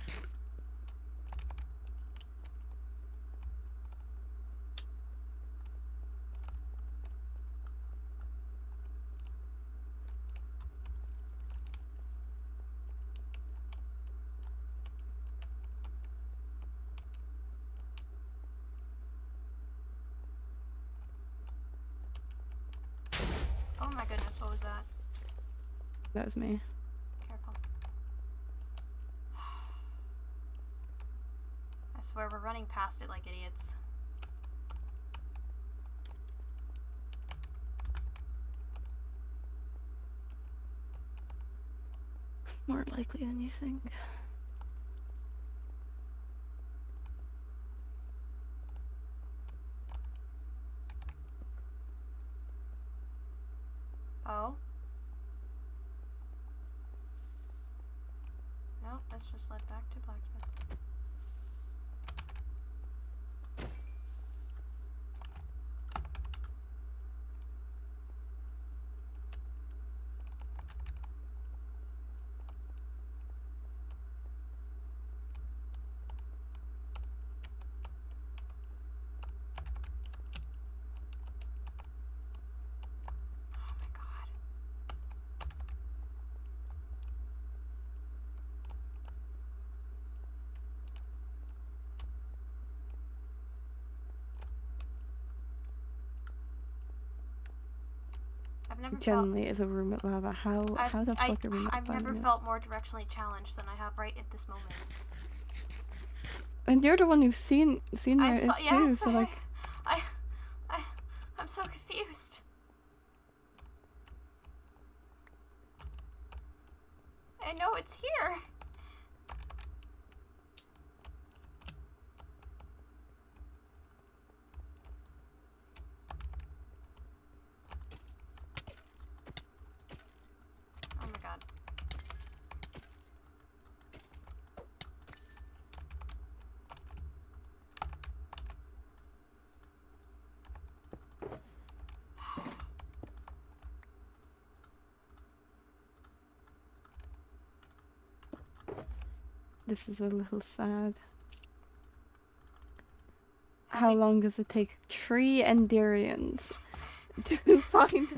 Oh my goodness, what was that? That was me. Careful. I swear we're running past it like idiots. More likely than you think. Oh? Nope, this just led back to blacksmith. Oh my god. I've never Generally, is a room with lava. How the fuck are we not I've never finding it? felt more directionally challenged than I have right at this moment. And you're the one who's seen where it is too. Yes, So like, I'm so confused. I know it's here. This is a little sad. Have How you- long does it take 3 Enderians to find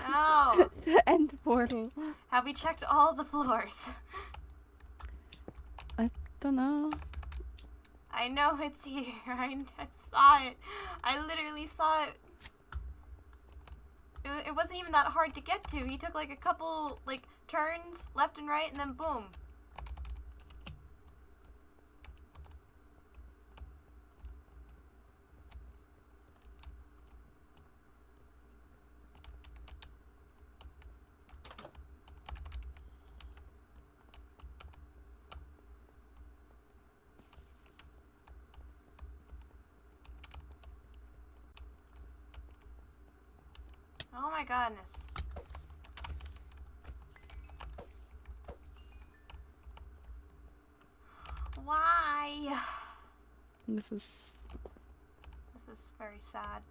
Ow! the end portal? Have we checked all the floors? Don't know. I know it's here. I saw it. I literally saw it. It wasn't even that hard to get to. He took like a couple like turns left and right, and then boom. Oh my goodness. Why? This is This is very sad.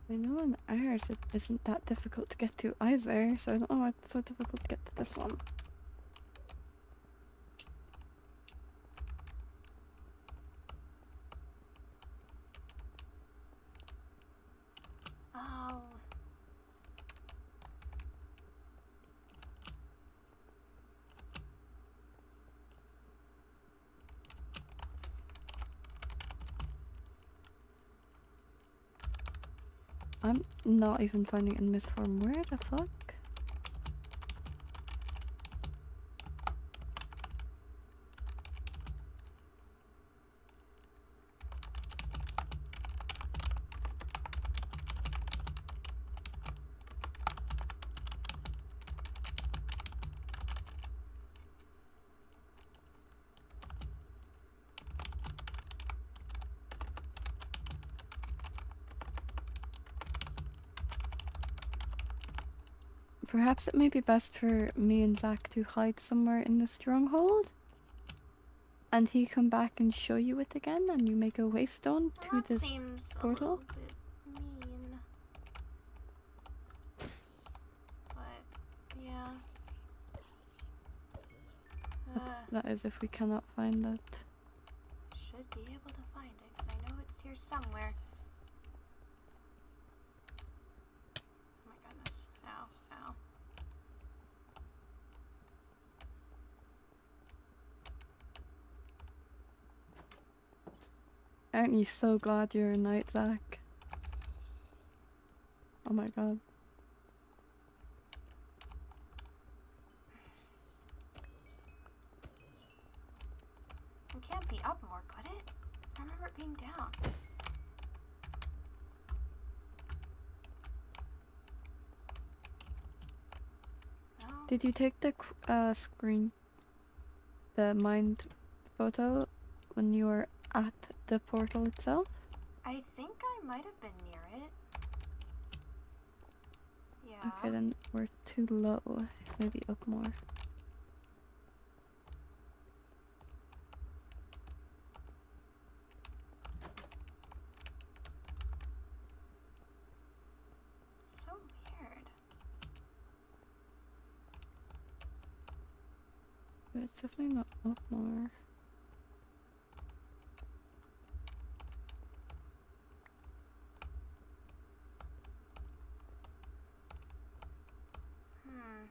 I know in ours it isn't that difficult to get to either, so I don't know why it's so difficult to get to this one. Oh. I'm not even finding it in Miss Form. Where the fuck? Perhaps it may be best for me and Zack to hide somewhere in the stronghold, and he come back and show you it again, and you make a waystone Well, to that this seems portal. a little bit mean. But yeah. That is if we cannot find it. Should be able to find it because I know it's here somewhere. Oh my goodness. Ow, ow. Aren't you so glad you're a knight, Zack? Oh my god. It can't be up more, could it? I remember it being down. No. Did you take the the mind photo when you were at the portal itself? I think I might have been near it. Yeah. Okay, then we're too low. Maybe up more. So weird. But it's definitely not up more. Hmm.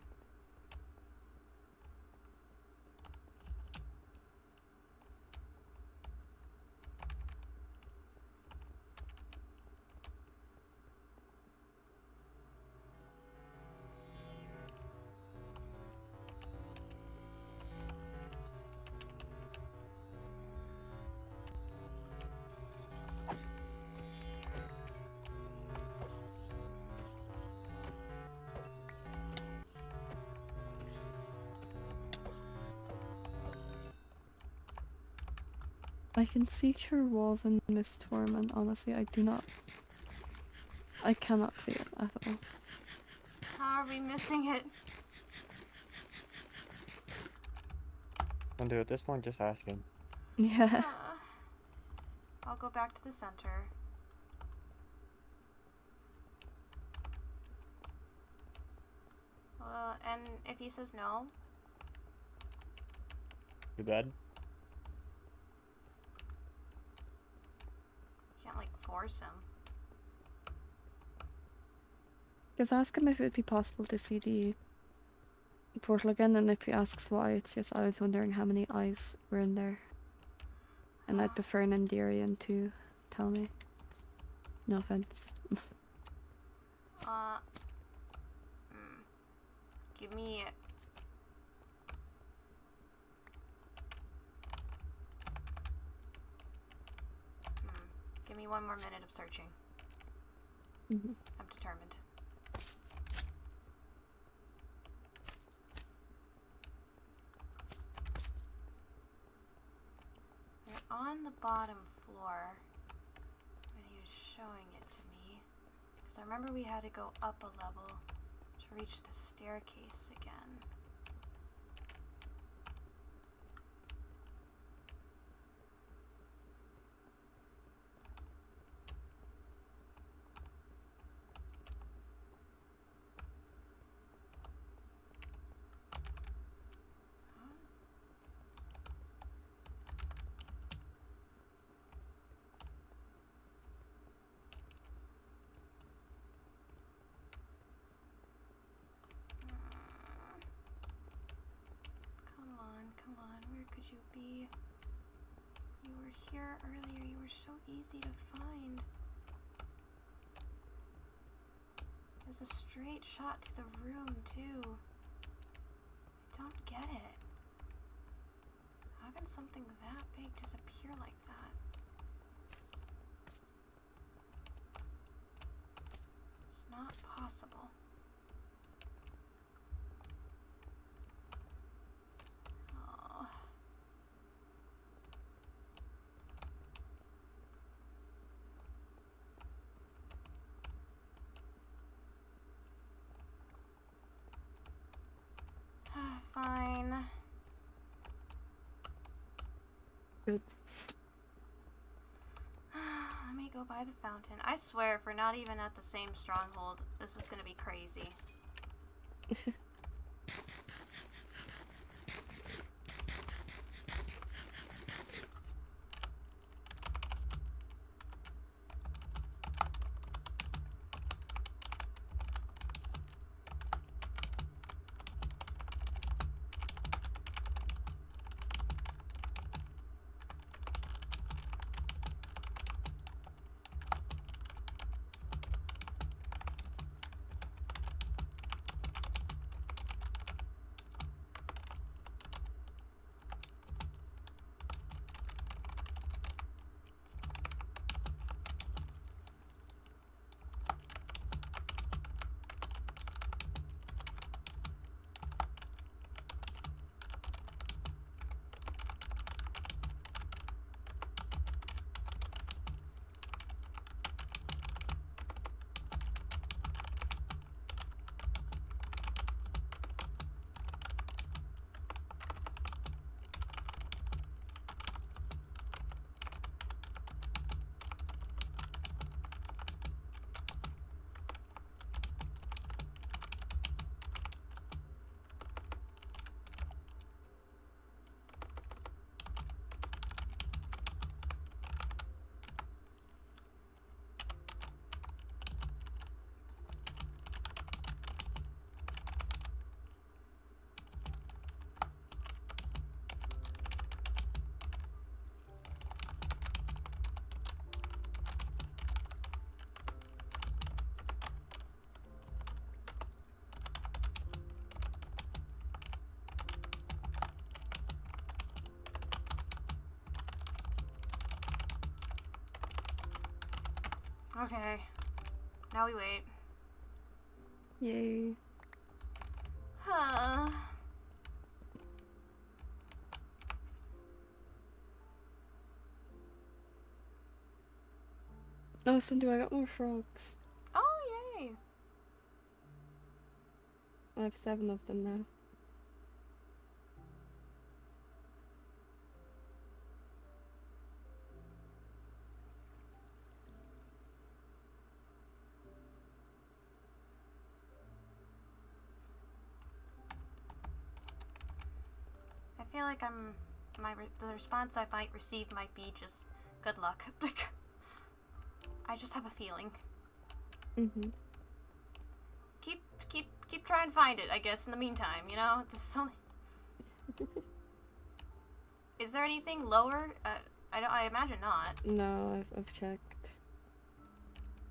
I can see through walls in Mistform, and honestly, I cannot see it at all. How are we missing it? And dude, at this point, just ask him. Yeah. I'll go back to the center. And if he says no? Too bad. Can't, like, force him. Just ask him if it would be possible to see the portal again, and if he asks why, it's just I was wondering how many eyes were in there. And I'd prefer an Enderian to tell me. No offense. Give me... Give me 1 more minute of searching. Mhm. I'm determined. We're on the bottom floor when he was showing it to me. Because I remember we had to go up a level to reach the staircase again. Come on, where could you be? You were here earlier, you were so easy to find. There's a straight shot to the room, too. I don't get it. How can something that big disappear like that? It's not possible. Fine. Good. Let me go by the fountain. I swear, if we're not even at the same stronghold, this is gonna be crazy. Okay. Now we wait. Yay. Huh. Oh, Cindy, I got more frogs. Oh, yay! I have 7 of them now. I feel like the response I might receive might be just good luck. I just have a feeling. Mm-hmm. Keep trying to find it, I guess, in the meantime, you know? Is there anything lower? I imagine not. No, I've checked.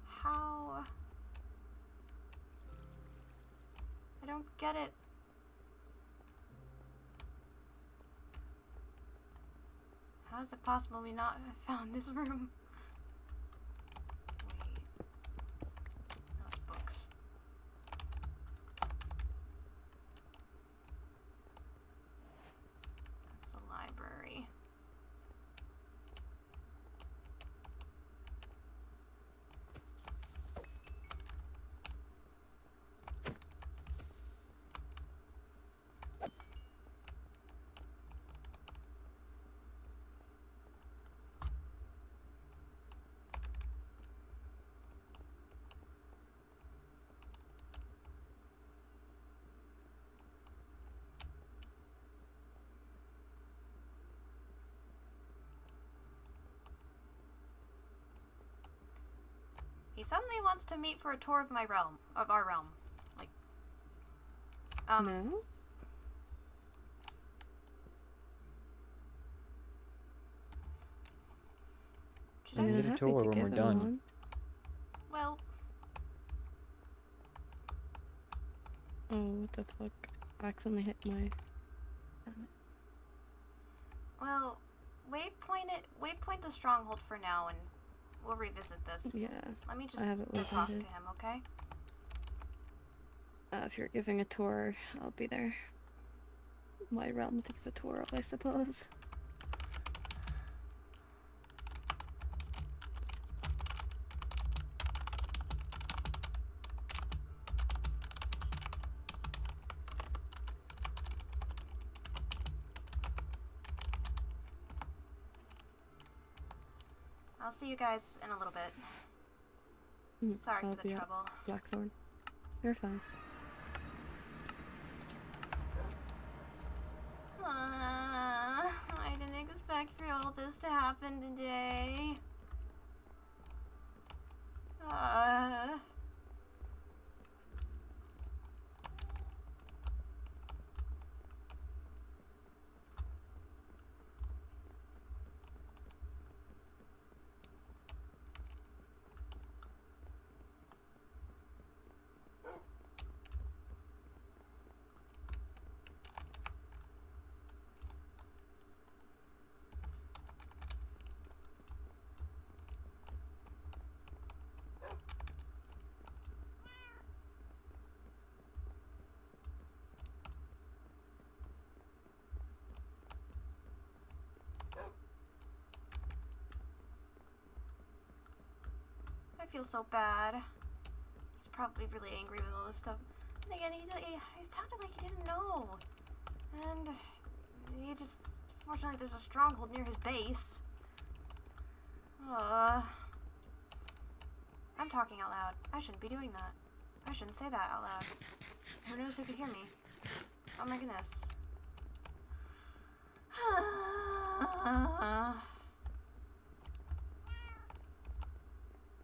How? I don't get it. How is it possible we not have found this room? Wait. No, it's books. That's the library. He suddenly wants to meet for a tour of our realm. Like, No? should We I? get a happy tour to when we're give done. one. Well, Oh, what the fuck? I accidentally hit my... Damn it. well, waypoint the stronghold for now, and we'll revisit this. Yeah, Let me just I have it go talk to waypointed. him, okay? If you're giving a tour, I'll be there. My realm to give a tour of, I suppose. I'll see you guys in a little bit. Sorry I'll for the be at trouble. Blackthorn. You're fine. I didn't expect for all this to happen today. I feel so bad. He's probably really angry with all this stuff. And again, he sounded like he didn't know. And he just... Fortunately, there's a stronghold near his base. I'm talking out loud. I shouldn't be doing that. I shouldn't say that out loud. Who knows who could hear me? Oh my goodness.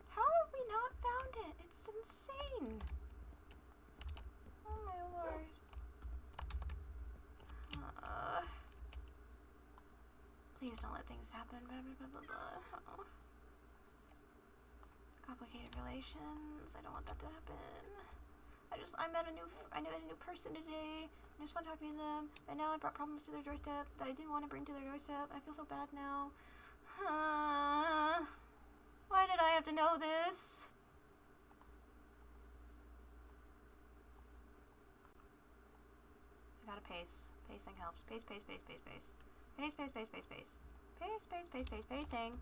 How have we not found it? It's insane. Oh my lord. Please don't let things happen. Blah, blah, blah, blah, blah. Oh. Complicated relations. I don't want that to happen. I met a new person today. I just want to talk to them, and now I brought problems to their doorstep that I didn't want to bring to their doorstep. I feel so bad now. Why did I have to know this? I gotta pace. Pacing helps. Pace, pace, pace, pace, pace. Pace, pace, pace, pace, pace. Pace, pace, pace, pace, pacing.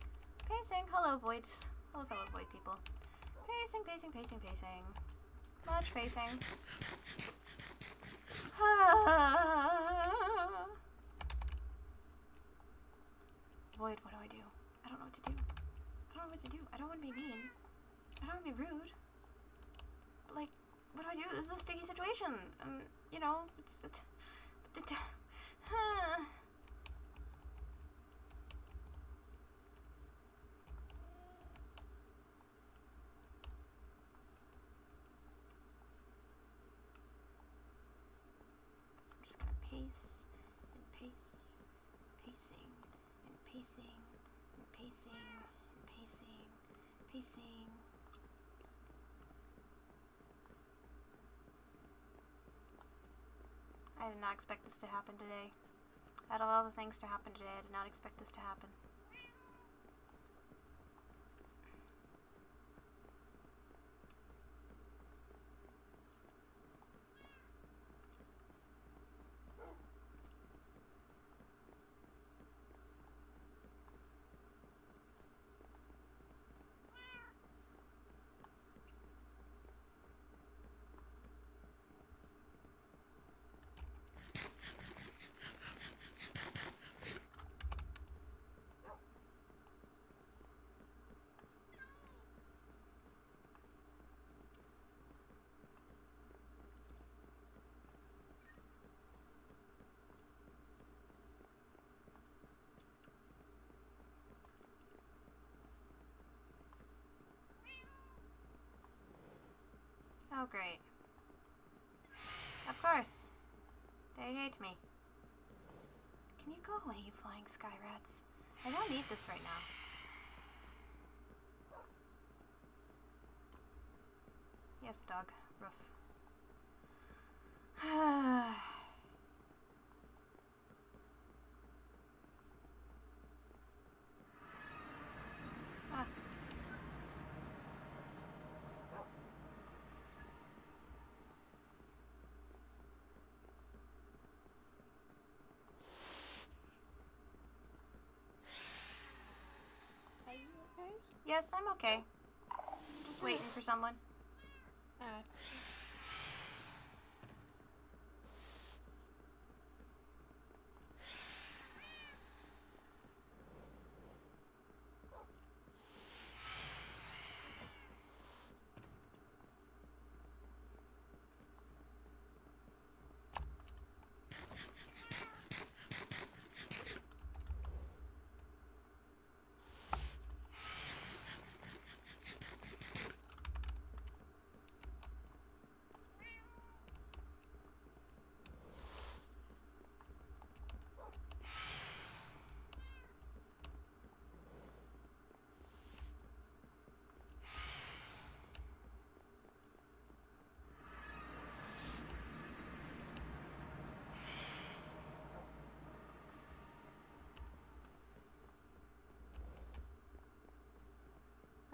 Pacing. Hello, voice. Hello, fellow void people. Pacing, pacing, pacing, pacing. Much pacing. Void, what do I do? I don't know what to do. I don't know what to do. I don't want to be mean. I don't want to be rude. But, like, what do I do? This is a sticky situation. You know, it's... I'm just gonna pace and pace, pacing and pacing and pacing and pacing, pacing. I did not expect this to happen today. Out of all the things to happen today, I did not expect this to happen. Oh, great. Of course. They hate me. Can you go away, you flying sky rats? I don't need this right now. Yes, dog. Roof. Ah. Are you okay? Yes, I'm okay. Just waiting for someone.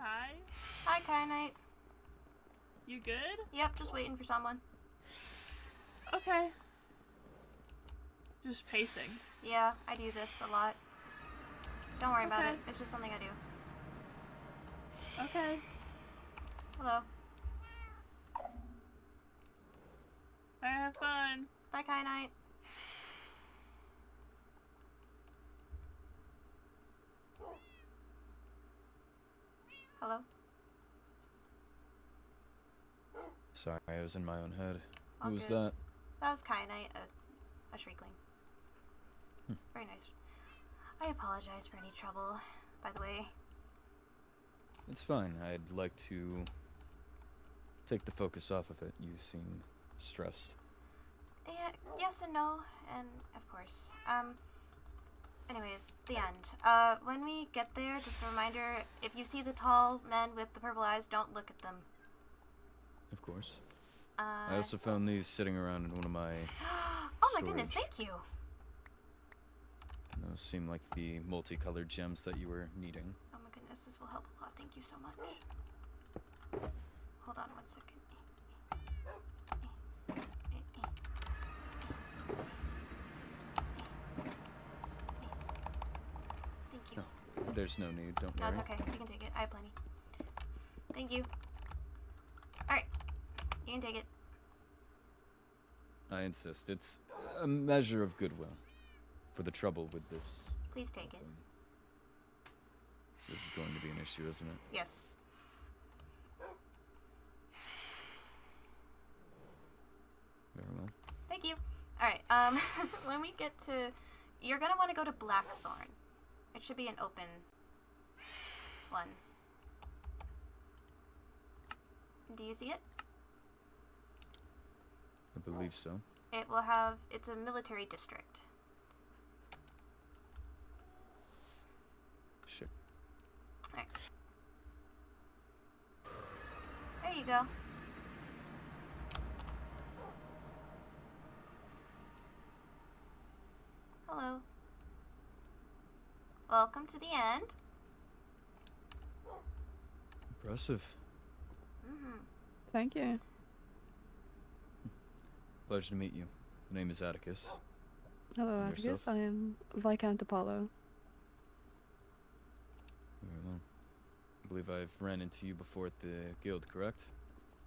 Hi. Hi, Kyanite. You good? Yep, just waiting for someone. Okay. Just pacing. Yeah, I do this a lot. Don't worry about Okay. it. It's just something I do. Okay. Hello. Alright, have fun. Bye, Kyanite. Hello? Sorry, I was in my own head. All Who was good. that? That was Kyanite, a shriekling. Very nice. I apologize for any trouble, by the way. It's fine. I'd like to take the focus off of it. You seem stressed. Yeah, yes and no, and of course. Anyways, the end. When we get there, just a reminder, if you see the tall men with the purple eyes, don't look at them. Of course. I also found these sitting around in one of my Oh my goodness, storage. thank you! Those seem like the multicolored gems that you were needing. Oh my goodness, this will help a lot, thank you so much. Hold on one second. Thank you. There's no need, don't No, worry. it's okay. You can take it. I have plenty. Thank you. Alright. You can take it. I insist. It's a measure of goodwill for the trouble with this. Please take it. This is going to be an issue, isn't it? Yes. Very well. Thank you. Alright, when we get to... You're gonna want to go to Blackthorn. It should be an open one. Do you see it? I believe so. It will have... It's a military district. Shit. Alright. There you go. Hello. Welcome to the end. Impressive. Mm-hmm. Thank you. Pleasure to meet you. The name is Atticus. Hello, And Atticus. yourself? I am Viscount Apollo. Very well. I believe I've ran into you before at the guild, correct?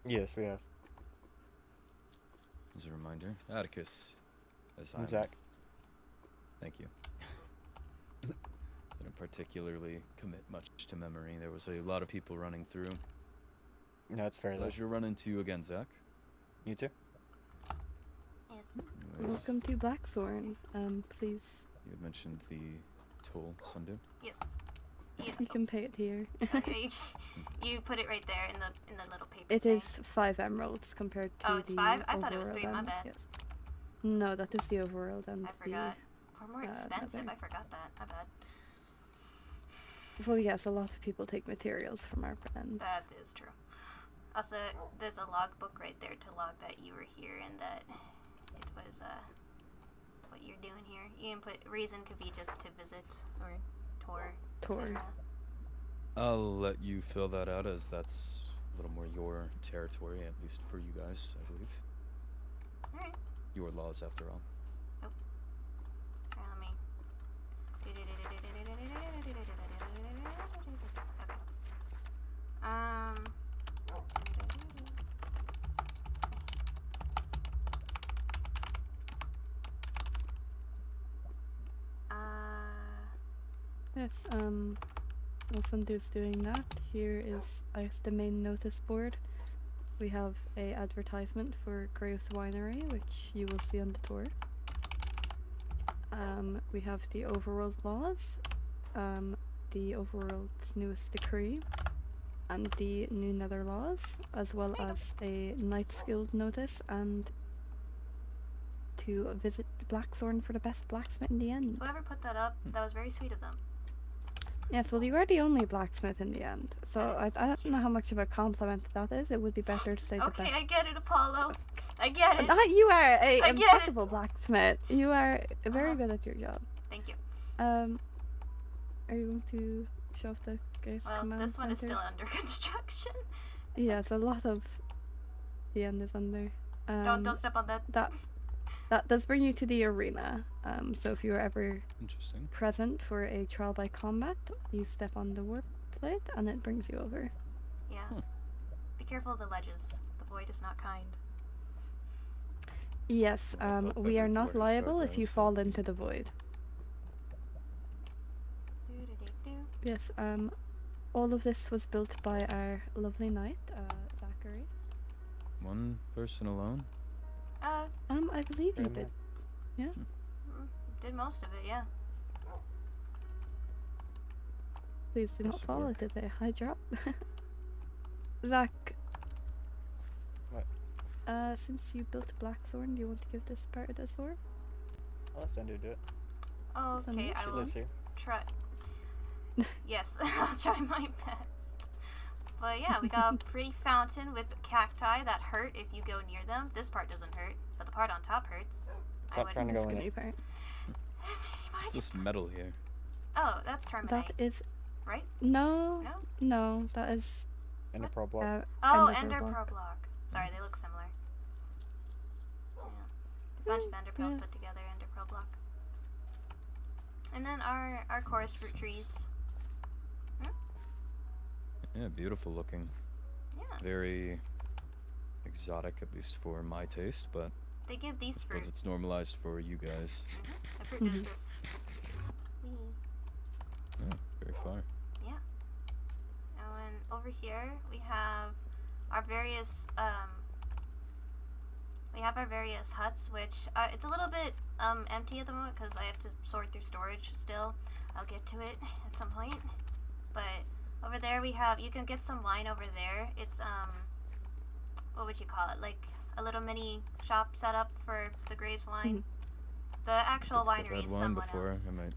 Yes, we have. As a reminder, Atticus. As I'm I'm Zack. Thank you. Didn't particularly commit much to memory. There was a lot of people running through. No, it's fair though. Pleasure running to you again, Zack. You too? Yes. Anyways, Welcome to Blackthorn. Please, you had mentioned the toll sundew. Yes. you can pay it here. Okay. You put it right there in the little paper It thing. is 5 emeralds compared to Oh, it's the 5? I thought it was overworld 3, my end. bad. Yes. No, that is the overworld and I forgot. We're more uh, expensive. Nether. I forgot that. My bad. Well, yes, a lot of people take materials from our end. That is true. Also, there's a logbook right there to log that you were here and that it was what you're doing here. You can put reason could be just to visit or tour. Tour. etc. I'll let you fill that out, as that's a little more your territory, at least for you guys, I believe. Alright. Your laws, after all. Alright, let me. Okay. Yes, while Sunday's doing that, here is, I guess, the main notice board. We have a advertisement for Growth Winery, which you will see on the tour. We have the Overworld laws, the Overworld's newest decree, and the new Nether laws, as well as a Knight's Guild notice, and to visit Blackthorn for the best blacksmith in the end. Whoever put that up, that was very sweet of them. Yes, well, you were the only blacksmith in the end, so That is I don't know how much of a compliment that is. It would be better to say the Okay, best. I get it, Apollo. I get it. You are a I get it. impeccable blacksmith. You are very Uh-huh. good at your job. Thank you. Are you going to show off the guys' Well, command this one is center? still under construction. Yes, a lot of the end is under. Don't step on that. That does bring you to the arena. So if you are ever Interesting. present for a trial by combat, you step on the warp plate and it brings you over. Yeah. Be careful of the ledges. The void is not kind. Yes, Well, we are every not warrior's liable guard if you knows. fall into the void. Doo-doo-doo-doo. Yes, all of this was built by our lovely knight, Zachary. One person alone? I believe you Very did. nice. Did most of it, yeah. Please do not Yes, fall, work. it is a high drop. Zach. What? Since you built Blackthorn, do you want to give this part of the tour? I'll let Sender do it. Oh, okay, I She will lives here. try. Yes, I'll try my best. But yeah, we got a pretty fountain with cacti that hurt if you go near them. This part doesn't hurt, but the part on top hurts. Stop trying to go in Skinny it. part. What's this metal here? Oh, that's terminite, That is right? no, No? no. That is In a pro block. Oh, Ender Ender Pearl Pearl block. Sorry, they look similar. Yeah. A bunch of Ender Pearls yeah. put together, Ender Pearl block. And then our chorus fruit trees. Yeah, beautiful looking. Yeah. Very exotic, at least for my taste, but They give I these suppose fruit. it's normalized for you guys. The fruit does this. Wee. Yeah, very far. Yeah. And then over here we have our various huts, which it's a little bit empty at the moment because I have to sort through storage still. I'll get to it at some point. But over there you can get some wine over there. It's what would you call it? Like a little mini shop set up for the Graves wine. The actual I've winery had is wine someone before. else. I might.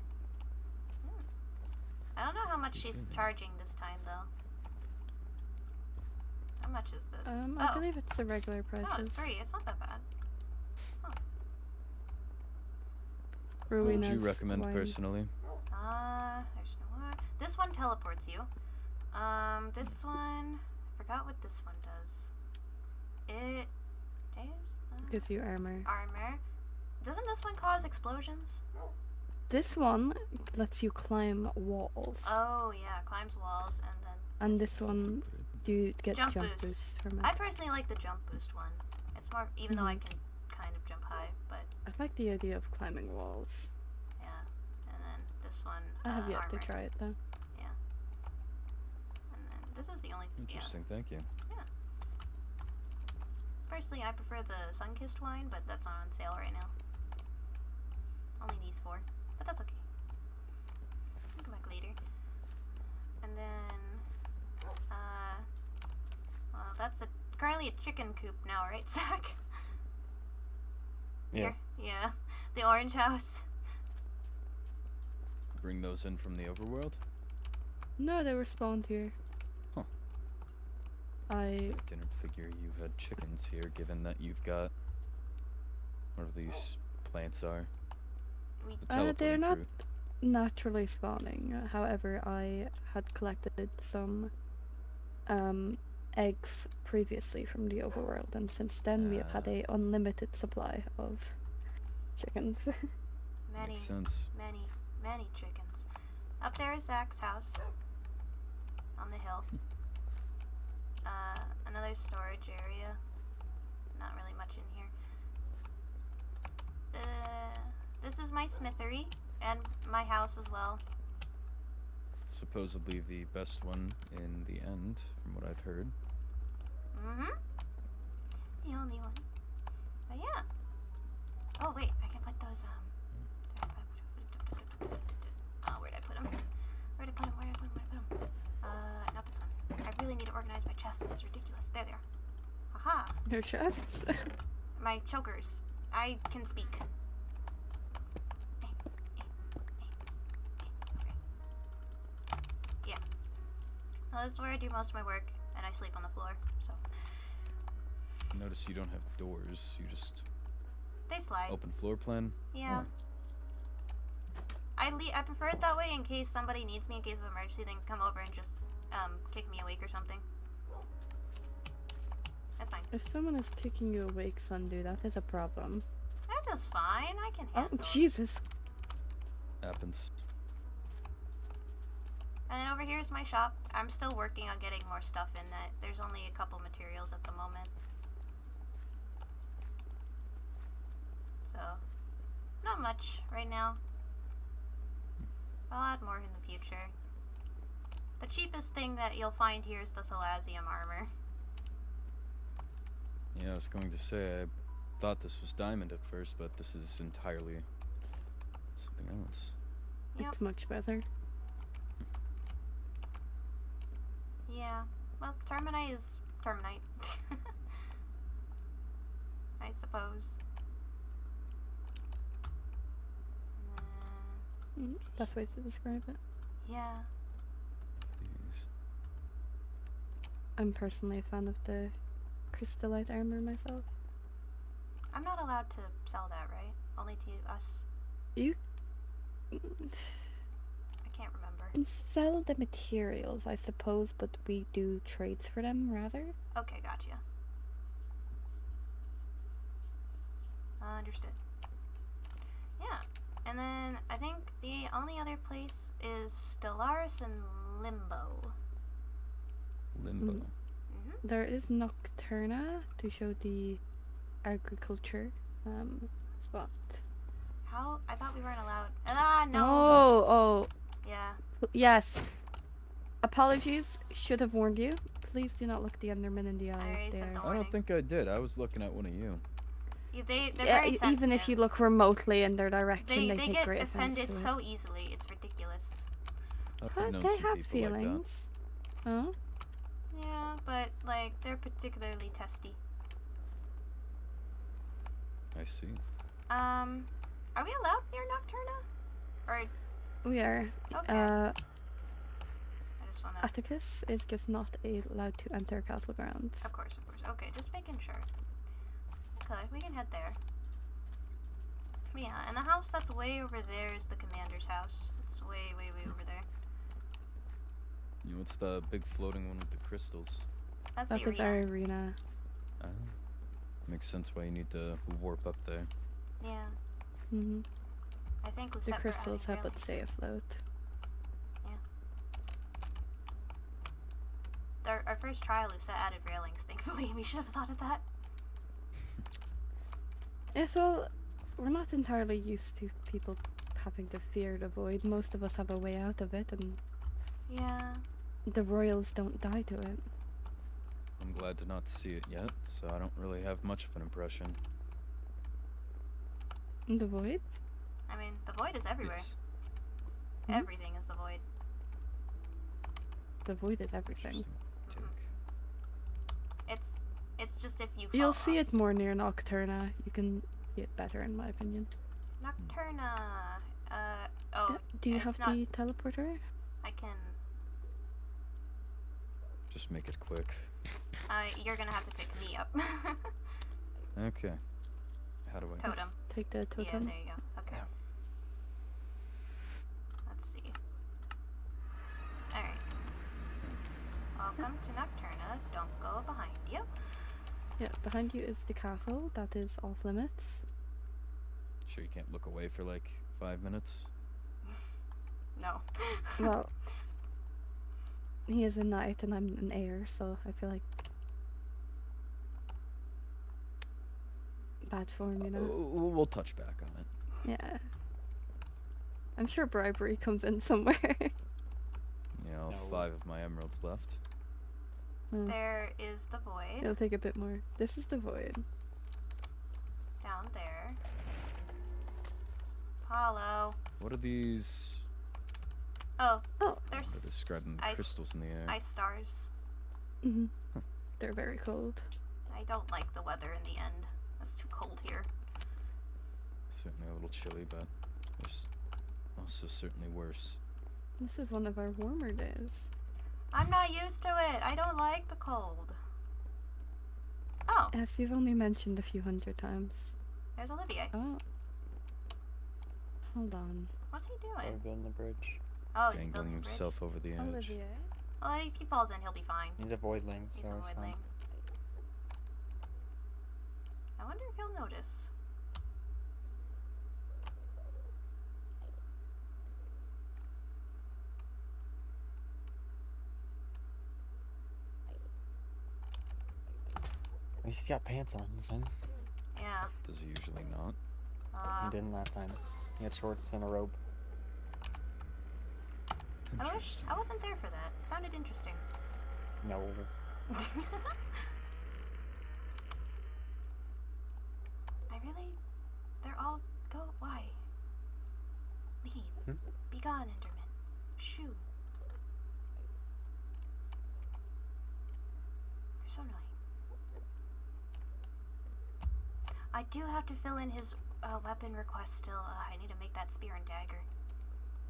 I don't know how much she's charging this time though. How much is this? I believe it's the regular prices. Oh, it's 3. It's not that bad. Huh. What would you Rowena's recommend wine. personally? There's no more. This one teleports you. This one, I forgot what this one does. It is Gives you armor. armor. Doesn't this one cause explosions? This one lets you climb walls. Oh yeah, climbs walls and then. And this one, you get Jump jump boost. boosts from it. I personally like the jump boost one. It's more, even though I can kind of jump high, but I like the idea of climbing walls. yeah. And then this one. I have yet armor. to try it though. Yeah. And then this is the only thing. Interesting, thank you. Yeah. Personally, I prefer the sun-kissed wine, but that's not on sale right now. Only these 4, but that's okay. I'll come back later. And then, well, that's currently a chicken coop now, right, Zack? Yeah. Yeah, the orange house. Bring those in from the overworld? No, they were spawned here. Huh. I Didn't figure you had chickens here, given that you've got whatever these plants are. We, The they're teleporting not fruit. naturally spawning. However, I had collected some eggs previously from the overworld, and since then we have had a unlimited supply of chickens. many, Makes sense. many chickens. Up there is Zack's house. On the hill. Another storage area. Not really much in here. This is my smithery and my house as well. Supposedly the best one in the end, from what I've heard. The only one. But yeah. Oh wait, I can put those where'd I put them? Where'd I put them? Not this one. I really need to organize my chests. This is ridiculous. There they are. Aha! Your chests? My chokers. I can speak. Yeah. Well, this is where I do most of my work, and I sleep on the floor, so. Notice you don't have doors, you just They slide. open floor plan. Yeah. Oh. I prefer it that way in case somebody needs me in case of emergency. They can come over and just kick me awake or something. That's fine. If someone is kicking you awake, Sundu, that is a problem. That's just fine. I can Oh, handle it. Jesus. Happens. And then over here is my shop. I'm still working on getting more stuff in that. There's only a couple materials at the moment. So, not much right now. I'll add more in the future. The cheapest thing that you'll find here is the Thalassium armor. Yeah, I was going to say, I thought this was diamond at first, but this is entirely something else. Yep. It's much better. Yeah. Well, Terminite is Terminite. I suppose. Best way to describe it. Yeah. These. I'm personally a fan of the crystallite armor myself. I'm not allowed to sell that, right? Only to us. You I can't remember. can sell the materials, I suppose, but we do trades for them rather. Okay, gotcha. Understood. Yeah. And then I think the only other place is Stellaris and Limbo. Limbo. there is Nocturna to show the agriculture spot. How? I thought we weren't allowed. Ah, no. Oh, Yeah. yes. Apologies, should have warned you. Please do not look the Enderman in the eyes. already They sent the are... I warning. don't think I did. I was looking at one of you. They're Yeah, very sensitive. even if you look remotely in their direction, they take get great offense offended to it. so easily. It's ridiculous. I've But known they some have people like that. feelings. Huh? Yeah, but like they're particularly testy. I see. Are we allowed near Nocturna? Or We are. okay. I just wanna. Atticus is just not allowed to enter castle grounds. Of course. Okay, just making sure. Okay, we can head there. Yeah, and the house that's way over there is the commander's house. It's way over there. You know, what's the big floating one with the crystals? That's That the is our arena. arena. Oh. Makes sense why you need to warp up there. Yeah, Hmm. I think The Lucette crystals help us stay afloat. Our first trial, Lucette added railings. Thankfully, we should have thought of that. Yeah, so we're not entirely used to people having to fear the void. Most of us have a way out of it, and Yeah. the royals don't die to it. I'm glad to not see it yet, so I don't really have much of an impression. The void? I mean, the void is everywhere. Yes. Everything is the void. The void is everything. Interesting take. It's just if you. You'll follow. see it more near Nocturna. You can see it better, in my opinion. Nocturna. Oh. Yeah, do you it's have not- the teleporter? I can. Just make it quick. You're gonna have to pick me up. Okay. How do I? Totem. Take the Yeah, totem. there you go. Okay. Yeah. Let's see. Alright. Welcome to Nocturna. Don't go behind you. Yeah, behind you is the castle. That is off limits. Sure you can't look away for like 5 minutes? No. Well, he is a knight and I'm an heir, so I feel like bad form, you know? We'll touch back on it. Yeah. I'm sure bribery comes in somewhere. Yeah, all No. 5 of my emeralds left. There is the void. It'll take a bit more. This is the void. Down there. Apollo. What are these? Oh, Oh. They're there's describing the ice- crystals in the air. ice stars. Hmm. They're very cold. I don't like the weather in the end. It's too cold here. Certainly a little chilly, but there's also certainly worse. This is one of our warmer days. I'm not used to it. I don't like the cold. Oh, As you've only mentioned a few hundred times. there's Olivier. Oh. Hold on. What's he doing? Over on the bridge. Oh, he's Dangling building a bridge. himself over the edge. Olivier? Well, if he falls in, he'll be fine. He's a voidling, He's so a it's fine. voidling. I wonder if he'll notice. At least he's got pants on, son. Yeah. Does he usually not? He didn't last time. He had shorts and a robe. I wish I wasn't there for that. It sounded interesting. No. They're all go. Why? Leave. Be gone, Enderman. Shoo. They're so annoying. I do have to fill in his weapon request still. I need to make that spear and dagger.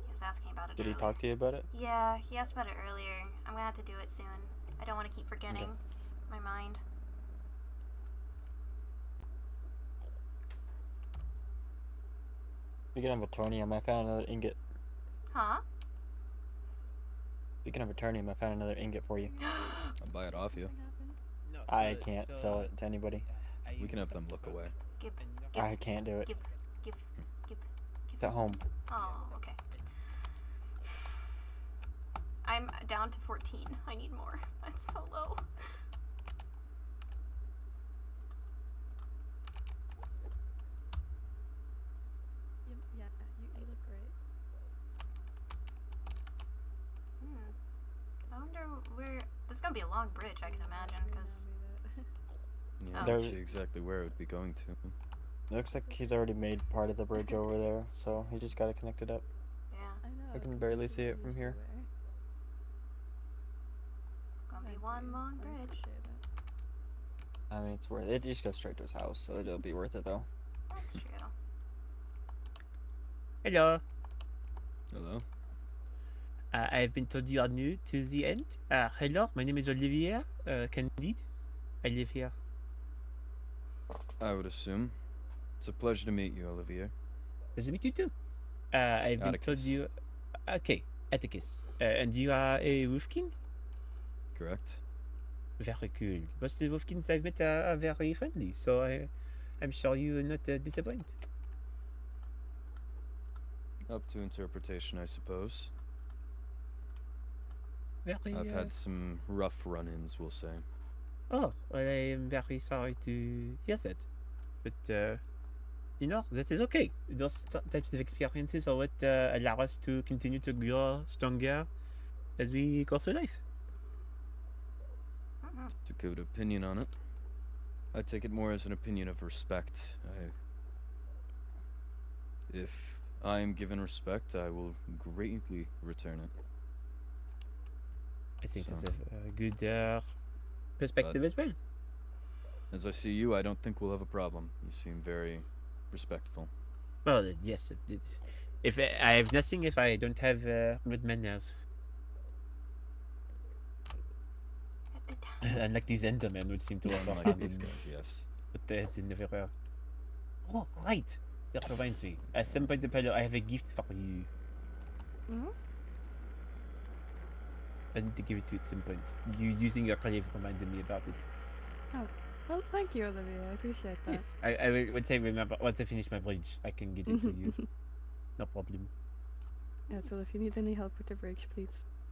He was asking about it Did he earlier. talk to you about it? Yeah, he asked about it earlier. I'm gonna have to do it soon. I don't want to keep forgetting my mind. Speaking of Eternium, I found another ingot. Huh? Speaking of Eternium, I found another ingot for you. I'll buy it off you. No, I can't sell it to anybody. We can have them look away. Give. I can't do it. Give. It's at home. Oh, okay. I'm down to 14. I need more. That's so low. It's gonna be a long bridge, I can imagine, because... Yeah, I There- don't see exactly where it would be going to. Looks like he's already made part of the bridge over there, so he just gotta connect it up. Yeah, I know. I can barely see it from here. gonna be one long bridge. I mean, it's worth it. It just goes straight to his house, so it'll be worth it though. That's true. Hello. Hello? I've been told you are new to the end. Hello, my name is Olivier Candide. I live here. I would assume. It's a pleasure to meet you, Olivier. Pleasure to meet you too. I've been told Atticus. you... Okay, Atticus. And you are a Wolfkin? Correct? Very cool. Most of the Wolfkins I've met are very friendly, so I'm sure you will not disappoint. Up to interpretation, I suppose. Very, I've had some rough run-ins, we'll say. Oh, well, I am very sorry to hear that. But, you know, that is okay. Those types of experiences are what allow us to continue to grow stronger as we go through life. It's a good opinion on it. I take it more as an opinion of respect. If I am given respect, I will greatly return it. I think So- that's a good perspective as well. As I see you, I don't think we'll have a problem. You seem very respectful. Well, yes. If I have nothing if I don't have good manners. Unlike these Endermen, which seem to have Unlike these guys, yes. But their heads in everywhere. Oh, right. That reminds me. At some point, Apollo, I have a gift for you. Mhm. I need to give it to you at some point. You using your cleve reminded me about it. Well, thank you, Olivia. I appreciate that. Yes. I would say remember once I finish my bridge, I can get it to you. No problem. Yeah, so if you need any help with the bridge, please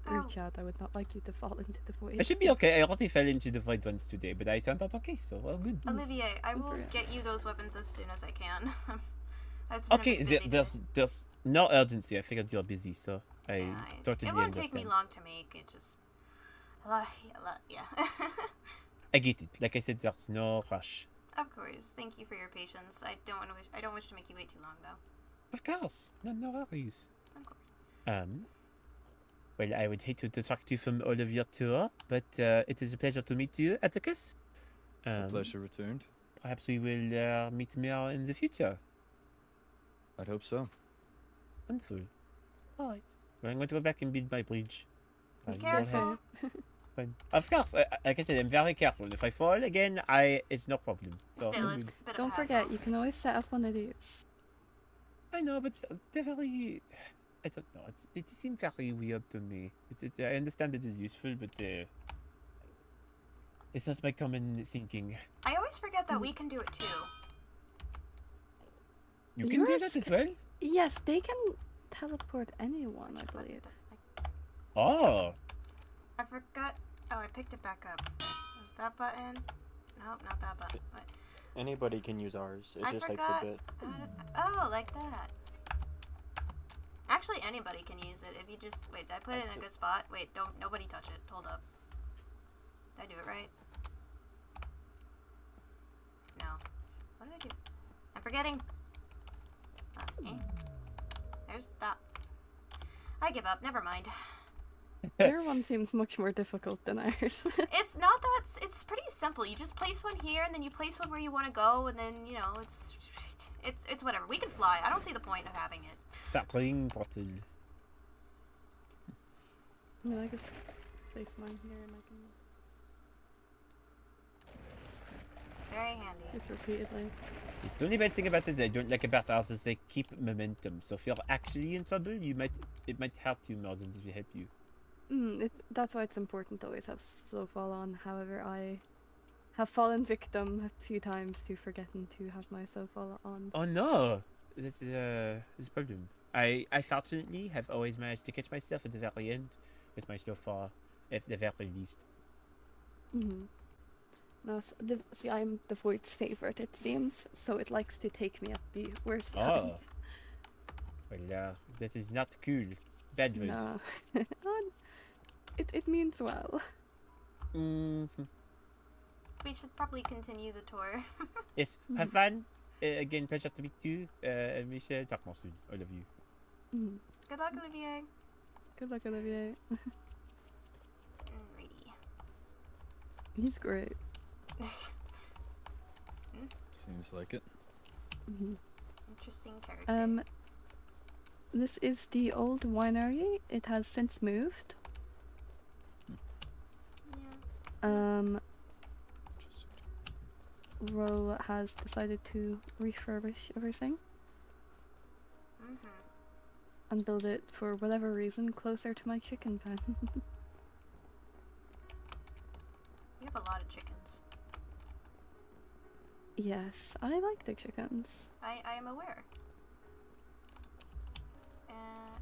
reach out. I would not like you to fall into the void. I should be okay. I already fell into the void once today, but I turned out okay, so all good. Olivier, I will for you. get you those weapons as soon as I can. It's been a Okay, bit busy today. there's no urgency. I figured you're busy, so I Yeah, totally it won't understand. take me long to make. It just, yeah. I get it. Like I said, there's no rush. Of course. Thank you for your patience. I don't wish to make you wait too long, though. Of course, no worries. Of course. Well, I would hate to detract you from all of your tour, but it is a pleasure to meet you, Atticus. A pleasure returned. Perhaps we will meet more in the future. I'd hope so. Wonderful. All right. Well, I'm going to go back and build my bridge. Be You all have careful. fun. Of course, like I said, I'm very careful. If I fall again, it's no problem. So, Still, all good. it's a bit Don't of a forget, hassle. you can always set up one of these. I know, but they're very... I don't know. It seems very weird to me. I understand it is useful, but it's not my common thinking. I always forget that we can do it too. You can do Yours that as well? Yes, they can teleport anyone, I believe. Oh! I forgot. Oh, I picked it back up. Was that button? Nope, not that button. What? Anybody can use ours. It I just forgot. takes a bit. Oh, like that. Actually, anybody can use it if you just wait. Did I put it in a good spot? Wait, don't nobody touch it. Hold up. Did I do it right? No. What did I do? I'm forgetting. There's that. I give up. Never mind. Their one seems much more difficult than ours. It's not that. It's pretty simple. You just place one here, and then you place one where you want to go, and then it's whatever. We can fly. I don't see the point of having it. That ring bottle. I mean, I guess place mine here and I can Very handy. just repeatedly. It's the only bad thing about it that I don't like about ours is they keep momentum. So if you're actually in trouble, it might hurt you more than it will help you. That's why it's important to always have slow fall on. However, I have fallen victim a few times to forgetting to have my slow fall on. Oh no! That's a problem. I fortunately have always managed to catch myself at the very end with my slow fall, at the very least. No, see, I'm the void's favorite, it seems, so it likes to take me at the worst Oh. time. Well, that is not cool. Bad word. No. It means well. We should probably continue the tour. Yes, have fun. Again, pleasure to meet you. And we shall talk more soon. I love you. Good luck, Olivier. Good luck, Olivier. Alrighty. He's great. Seems like it. Interesting character. This is the old winery. It has since moved. Yeah. Ro has decided to refurbish everything and build it, for whatever reason, closer to my chicken pen. You have a lot of chickens. Yes, I like the chickens. I am aware.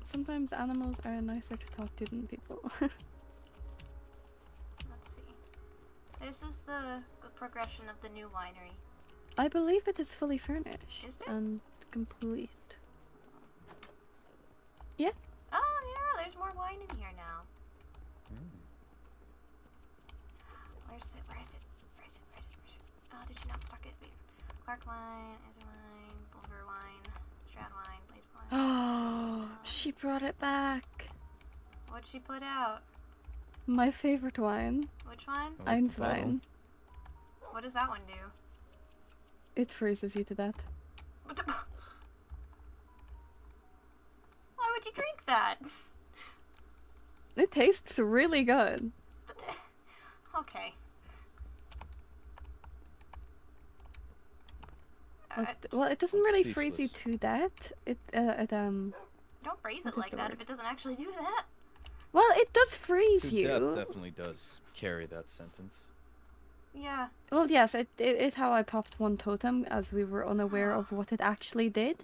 Sometimes animals are nicer to talk to than people. Let's see. This is the progression of the new winery. I believe it is fully furnished Is it? and complete. Oh yeah, there's more wine in here now. Where is it? Oh, did she not stock it? Wait. Clark wine, Ezra wine, Bulger wine, Strad wine, Blaze wine. Oh, she brought it back. What'd she put out? My favorite wine. Which one? I like the bottle. Einstein. What does that one do? It freezes you to death. What the- Why would you drink that? It tastes really good. Okay. Well, it doesn't really Speechless. freeze you to death. Don't phrase What it is like the that word? if it doesn't actually do that. Well, it does freeze To you. death definitely does carry that sentence. Yeah. Well, yes, it is how I popped one totem, as we were unaware of what it actually did.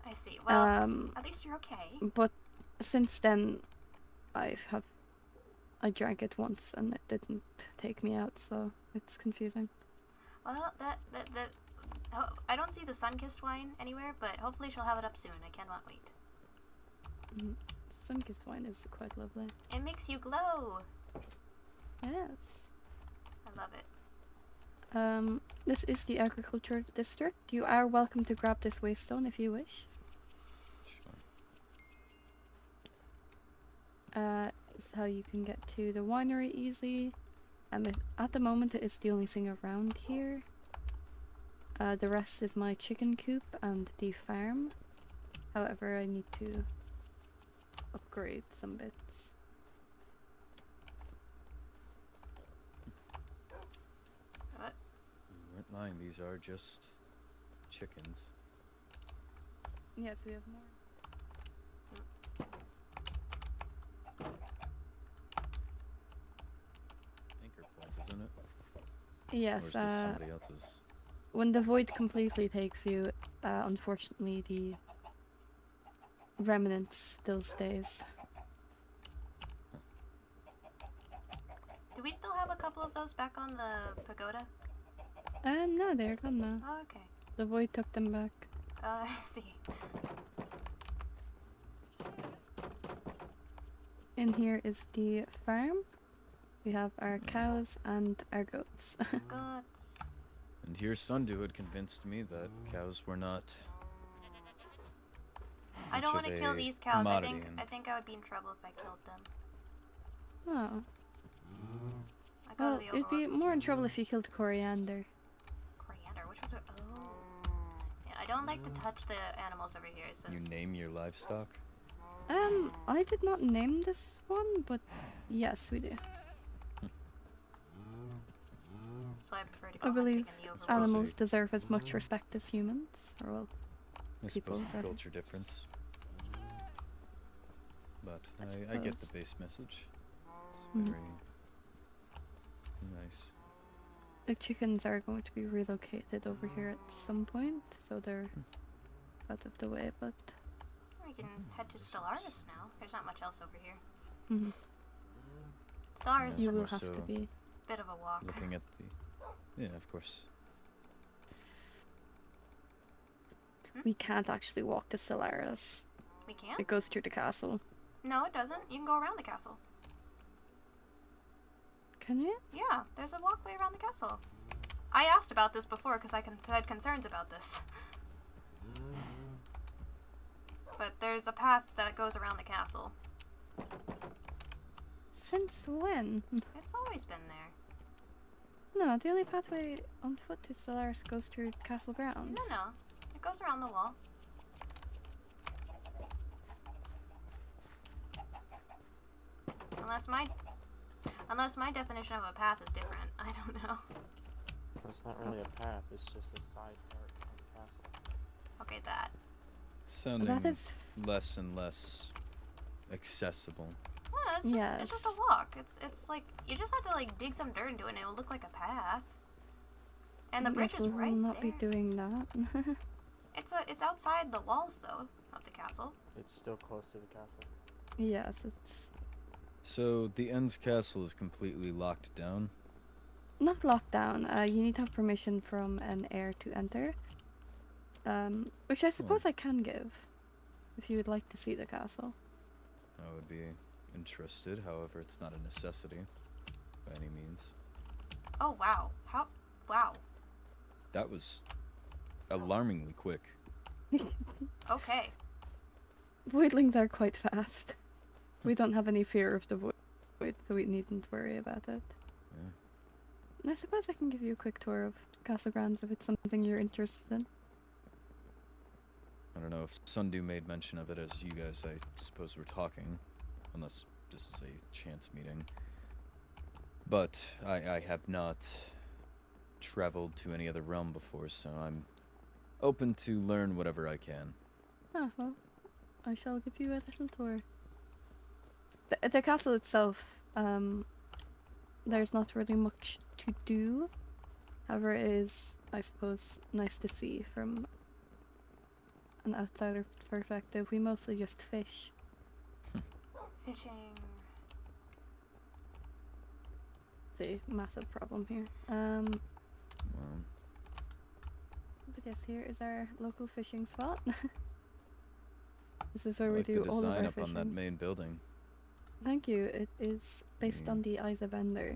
I see. Well, at least you're okay. But since then, I drank it once and it didn't take me out, so it's confusing. Well, I don't see the sun-kissed wine anywhere, but hopefully she'll have it up soon. I cannot wait. Sun-kissed wine is quite lovely. It makes you glow. Yes. I love it. This is the agriculture district. You are welcome to grab this waystone if you wish. Sure. This is how you can get to the winery easy. At the moment it is the only thing around here. The rest is my chicken coop and the farm. However, I need to upgrade some bits. What? You weren't lying, these are just chickens. Yes, we have more. Anchor points, isn't it? Yes, Or is this somebody else's? when the void completely takes you, unfortunately the remnant still stays. Do we still have a couple of those back on the pagoda? No, they're gone now. Oh, okay. The void took them back. I see. In here is the farm. We have our cows and our goats. Gods. And here Sundu had convinced me that cows were not I don't much want to of kill a these cows. commodity I think I would be in trouble if I killed them. Oh. I go Well, to the you'd be Overworld. more in trouble if you killed Coriander. Coriander. Which ones are? Oh. Yeah, I don't like to touch the animals over here. You Since name your livestock? I did not name this one, but yes, we do. so I prefer to I go believe hunting in the Overworld. Suppose animals deserve as much respect as humans. Or well, I People, suppose it's a sorry. culture difference. But I get the suppose. base message. It's Mhm. very nice. the chickens are going to be relocated over here at some point, so they're out of the way, but We can head to Stellaris now. There's not much else over here. mhm. Stellaris You is will a have to so- be. bit of a walk. Looking at the... Yeah, of course. We can't actually walk to Stellaris. We can't? It goes through the castle. No, it doesn't. You can go around the castle. Can you? Yeah, there's a walkway around the castle. I asked about this before because I had concerns about this. But there's a path that goes around the castle. Since when? It's always been there. No, the only pathway on foot to Stellaris goes through castle grounds. No. It goes around the wall. Unless my definition of a path is different. I don't know. It's not really a path, it's just a side part of the castle. Okay, that. Sounding That is- less and less accessible. Yeah, it's just a walk. It's like you just have to like dig some dirt into it and it'll look like a path. And the bridge Yes, is we right will not there. be doing that. It's outside the walls though of the castle. It's still close to the castle. Yes, it's So the End's castle is completely locked down. not locked down. You need to have permission from an heir to enter. Which I suppose I can give, if you would like to see the castle. I would be interested, however, it's not a necessity by any means. Oh wow. Wow. That was alarmingly quick. Okay. Voidlings are quite fast. We don't have any fear of the void, so we needn't worry about it. Yeah. And I suppose I can give you a quick tour of Castle Grounds if it's something you're interested in. I don't know if Sundew made mention of it as you guys, I suppose, were talking, unless this is a chance meeting. But I have not traveled to any other realm before, so I'm open to learn whatever I can. Ah, well, I shall give you a little tour. The castle itself, there's not really much to do. However, it is, I suppose, nice to see from an outsider perspective. We mostly just fish. Fishing. It's a massive problem here. Well, But yes, here is our local fishing spot. This is where I we like do the all of design our up fishing. on that main building. Thank you. It is based on the Eyes of Ender.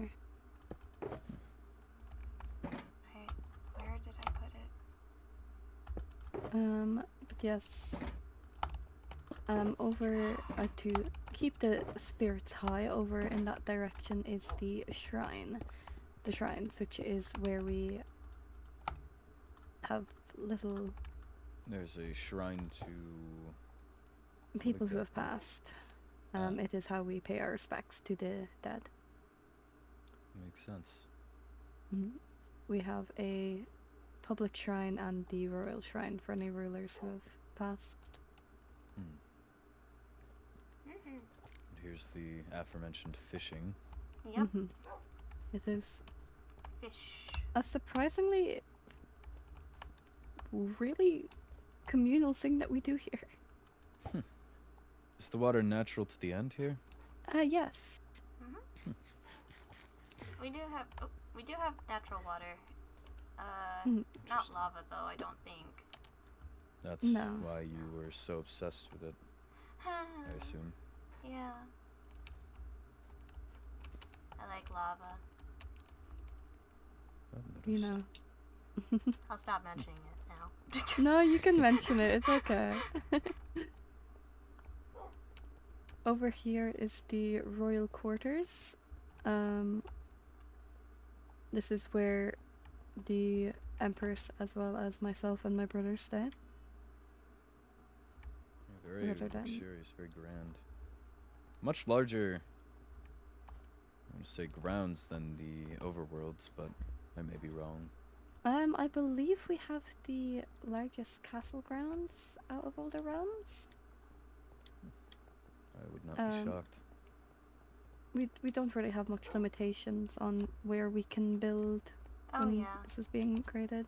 Where did I put it? But yes. Over to keep the spirits high, over in that direction is the shrine. The shrines, which is where we have little There's a shrine to... people who have exactly? passed. It is how we pay our respects to the dead. Makes sense. We have a public shrine and the royal shrine for any rulers who have passed. Mm-hmm. And here's the aforementioned fishing. Yep. It is Fish. a surprisingly really communal thing that we do here. Is the water natural to the end here? Yes. We do have natural water. Not lava though, I don't think. That's No. why you were so obsessed with it, I assume. Yeah. I like lava. I've You noticed. know. I'll stop mentioning it now. No, you can mention it. It's okay. Over here is the royal quarters. This is where the empress, as well as myself and my brother, stay. Very Rather than- luxurious, very grand. Much larger, I want to say, grounds than the Overworlds, but I may be wrong. I believe we have the largest castle grounds out of all the realms. I would not be shocked. We don't really have much limitations on where we can build Oh when yeah. this was being created.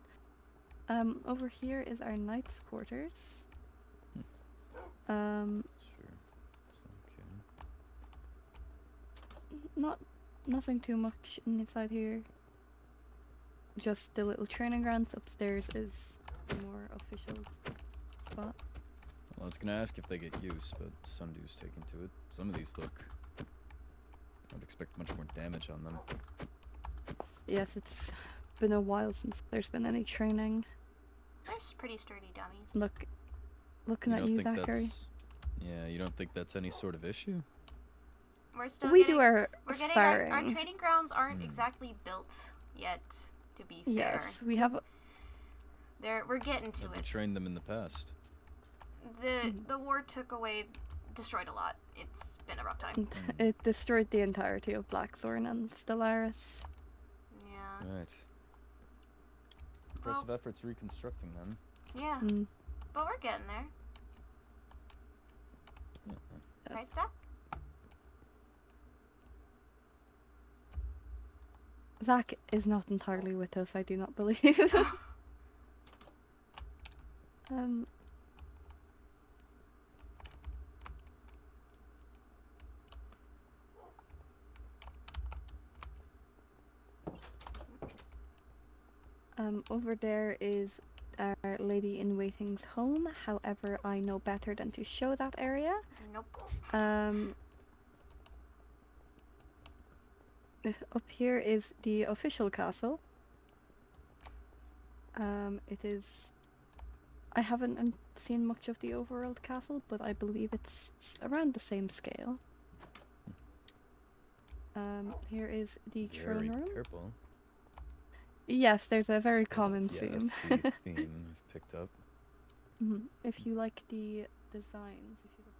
Over here is our knight's quarters. Sure. It's okay. Nothing too much inside here. Just the little training grounds. Upstairs is the more official spot. Well, I was gonna ask if they get use, but Sundew's taken to it. Some of these look I would expect much more damage on them. Yes, it's been a while since there's been any training. They're pretty sturdy dummies. Looking at don't you, think Zachary. that's- Yeah, you don't think that's any sort of issue? We're still We getting, do our we're getting sparring. our training grounds aren't Hmm. exactly built yet, to be fair. Yes, we have. We're getting to Have you it. trained them in the past? The war destroyed a lot. It's been a rough time. It destroyed the entirety of Blackthorn and Stellaris. Yeah. Right. Impressive efforts reconstructing them. Yeah. Mm. But we're getting there. Yeah. Right, Zach? Zack is not entirely with us, I do not believe. um. Over there is our Lady in Waiting's home. However, I know better than to show that area. Nope. Up here is the official castle. It is. I haven't seen much of the Overworld castle, but I believe it's around the same scale. Here is the Very throne room. purple. Yes, there's a very Suppose- common yeah, theme. That's the theme I've picked up. If you like the designs, if you look.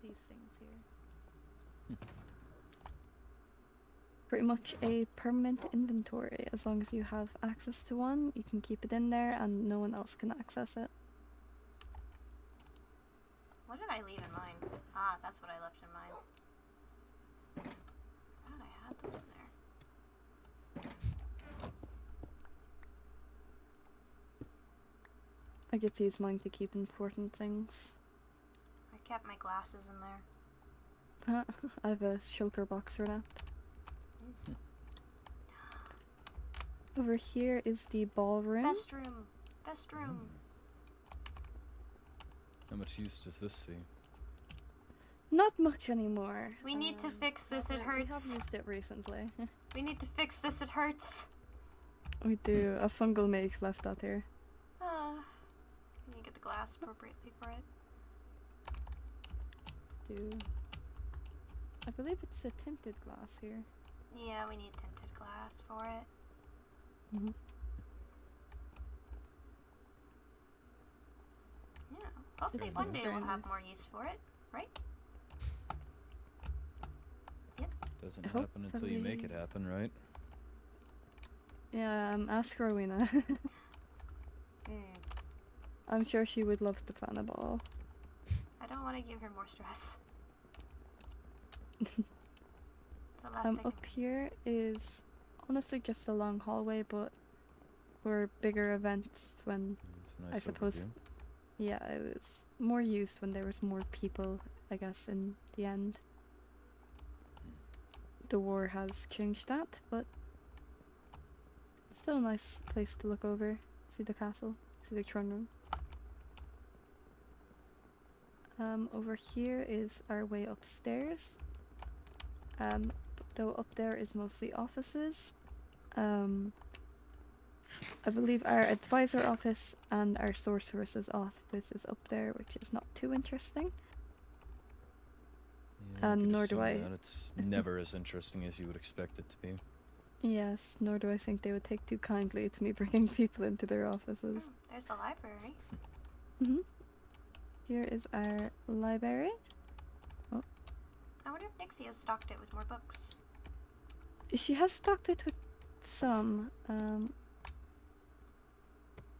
These things here. Pretty much a permanent inventory. As long as you have access to one, you can keep it in there and no one else can access it. What did I leave in mine? Ah, that's what I left in mine. God, I had those in there. I get to use mine to keep important things. I kept my glasses in there. I have a shulker box for that. Over here is the ballroom. Best room. Best room. How much use does this see? Not much anymore. We need to fix this, it We have hurts. used it recently. We need to fix this, it hurts. We do. A fungal mage left that here. Can you get the glass appropriately for it? I believe it's a tinted glass here. Yeah, we need tinted glass for it. Yeah, hopefully It one looks day very we'll have nice. more use for it, right? Yes? Doesn't happen until you make it happen, right? Yeah, ask Rowena. I'm sure she would love to plan a ball. I don't want to give her more stress. It's the last thing. Up here is honestly just a long hallway, but for bigger events when It's a nice I suppose. overview. Yeah, it was more used when there was more people, I guess, in the end. The war has changed that, but it's still a nice place to look over. See the castle, see the throne room. Over here is our way upstairs. Though up there is mostly offices. I believe our advisor office and our sorceress's office is up there, which is not too interesting. Yeah, I could nor do assume I- that. It's never as interesting as you would expect it to be. Yes, nor do I think they would take too kindly to me bringing people into their offices. There's the library. Here is our library. I wonder if Nixie has stocked it with more books. She has stocked it with some.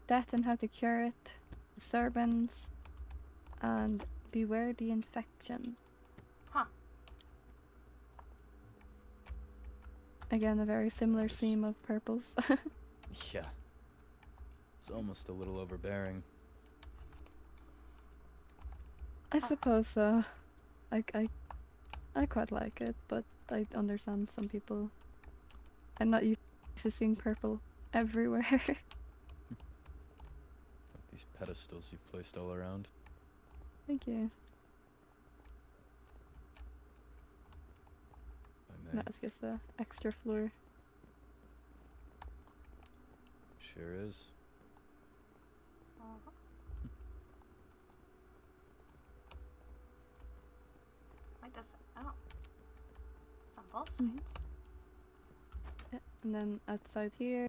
Death and How to Cure It, Disturbance, and Beware the Infection. Huh. Again, a very similar theme of purples. Yeah. It's almost a little overbearing. I suppose so. I quite like it, but I understand some people. I'm not used to seeing purple everywhere. These pedestals you've placed all around. Thank you. If I may. That's just a extra floor. Sure is. Wait, this. Oh. It's on both sides. Yeah, and then outside here,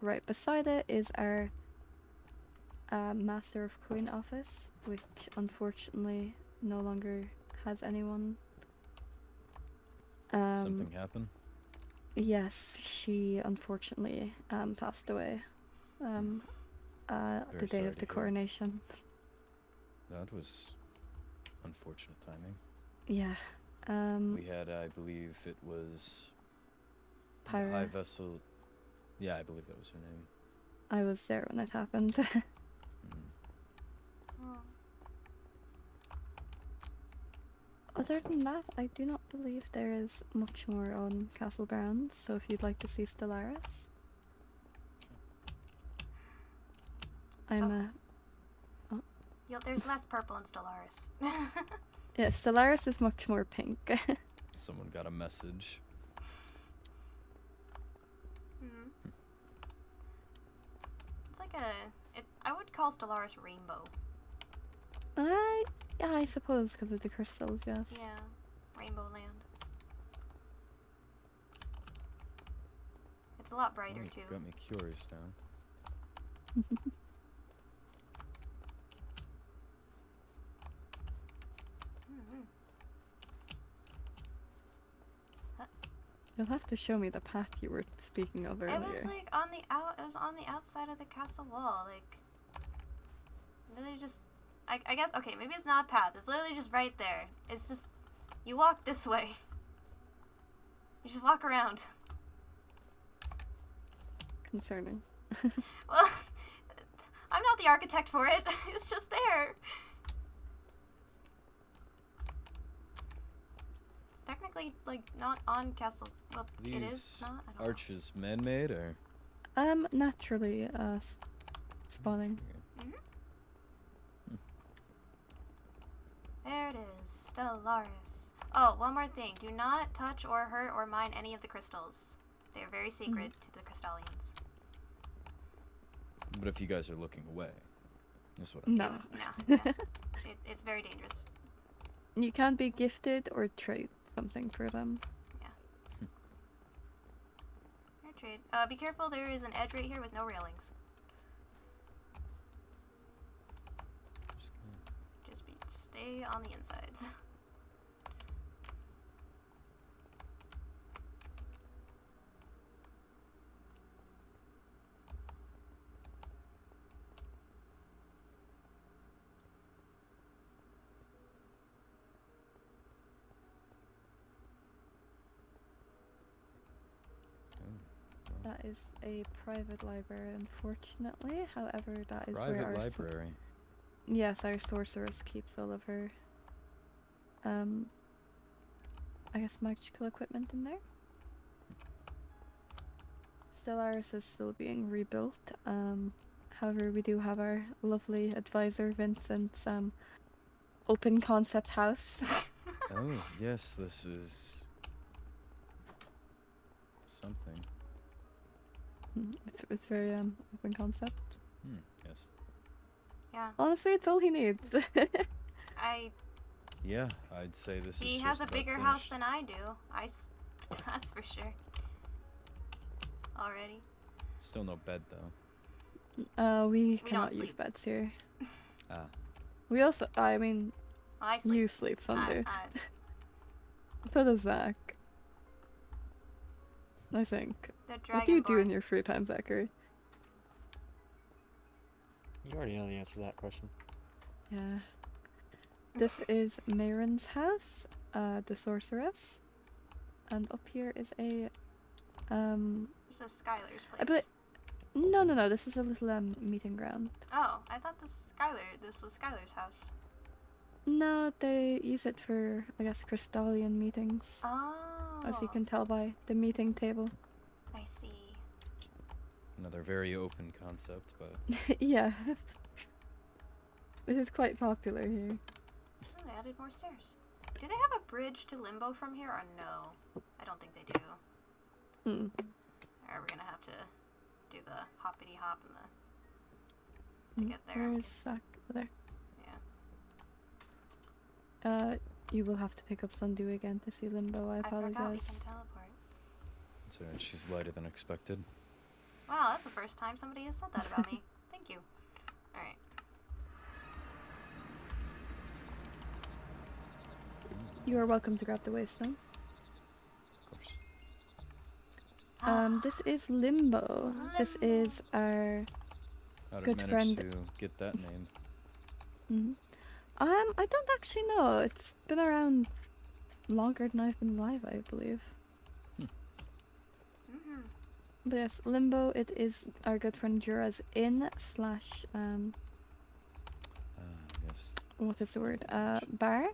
right beside it, is our Master of Coin office, which unfortunately no longer has anyone. Something happened? Yes, she unfortunately passed away the Very day sorry of to the hear. coronation. That was unfortunate timing. Yeah. We had, I believe it was the High Pyra. Vessel. Yeah, I believe that was her name. I was there when it happened. Oh. Other than that, I do not believe there is much more on Castle grounds, so if you'd like to see Stellaris. There's less purple in Stellaris. Yeah, Stellaris is much more pink. Someone got a message. It's like I would call Stellaris rainbow. Yeah, I suppose because of the crystals, yes. Yeah, Rainbow Land. It's a lot brighter Oh, too. got me curious now. You'll have to show me the path you were speaking of earlier. It was like on the It was on the outside of the castle wall. Like, really just. I guess. Okay, maybe it's not a path. It's literally just right there. It's just. You walk this way. You just walk around. Concerning. Well, I'm not the architect for it. It's just there. It's technically like not on castle. Well, it is not. I don't know. Arches man-made or? Naturally, spawning. There it is, Stellaris. Oh, one more thing. Do not touch or hurt or mine any of the crystals. They are very sacred to the Crystalians. But if you guys are looking away, that's what. No. No. It's very dangerous. You can't be gifted or trade something for them. Fair trade. Be careful. There is an edge right here with no railings. Just stay on the insides. That is a private library, unfortunately. However, that is where Private our library. yes, our sorceress keeps all of her, I guess magical equipment in there. Stellaris is still being rebuilt. However, we do have our lovely advisor Vincent's open concept house. Oh yes, this is something. It's very open concept. Yes. Yeah. Honestly, it's all he needs. Yeah, I'd say this is. He just has a about bigger house finished. than I do. That's for sure. Already. Still no bed though. We don't cannot use sleep. beds here. Ah. We also, I mean, I sleep. you sleep under. I- So does Zack. I think. The What do you do in Dragonborn. your free time, Zachary? You already know the answer to that question. Yeah. This is Maeryn's house, the sorceress. And up here is a This is Skylar's I place. no, this is a little meeting ground. Oh, I thought this was Skylar's house. No, they use it for, I guess, Crystalian meetings. Oh. As you can tell by the meeting table. I see. Another very open concept, but Yeah. This is quite popular here. Oh, they added more stairs. Do they have a bridge to Limbo from here, or no? I don't think they do. Hmm. Or we're gonna have to do the hoppity hop and the to get there. Where's Zack? Oh, there. Yeah. You will have to pick up Sundew again to see Limbo. I I forgot we apologize. can teleport. so she's lighter than expected. Wow, that's the first time somebody has said that about me. Thank you. Alright. You are welcome to grab the waystone. Of course. This is Limbo. This is our How did good it manage friend. to get that name? I don't actually know. It's been around longer than I've been alive, I believe. Mm-hmm. But yes, Limbo, it is our good friend Jura's inn slash Yes. what is the word? Bar.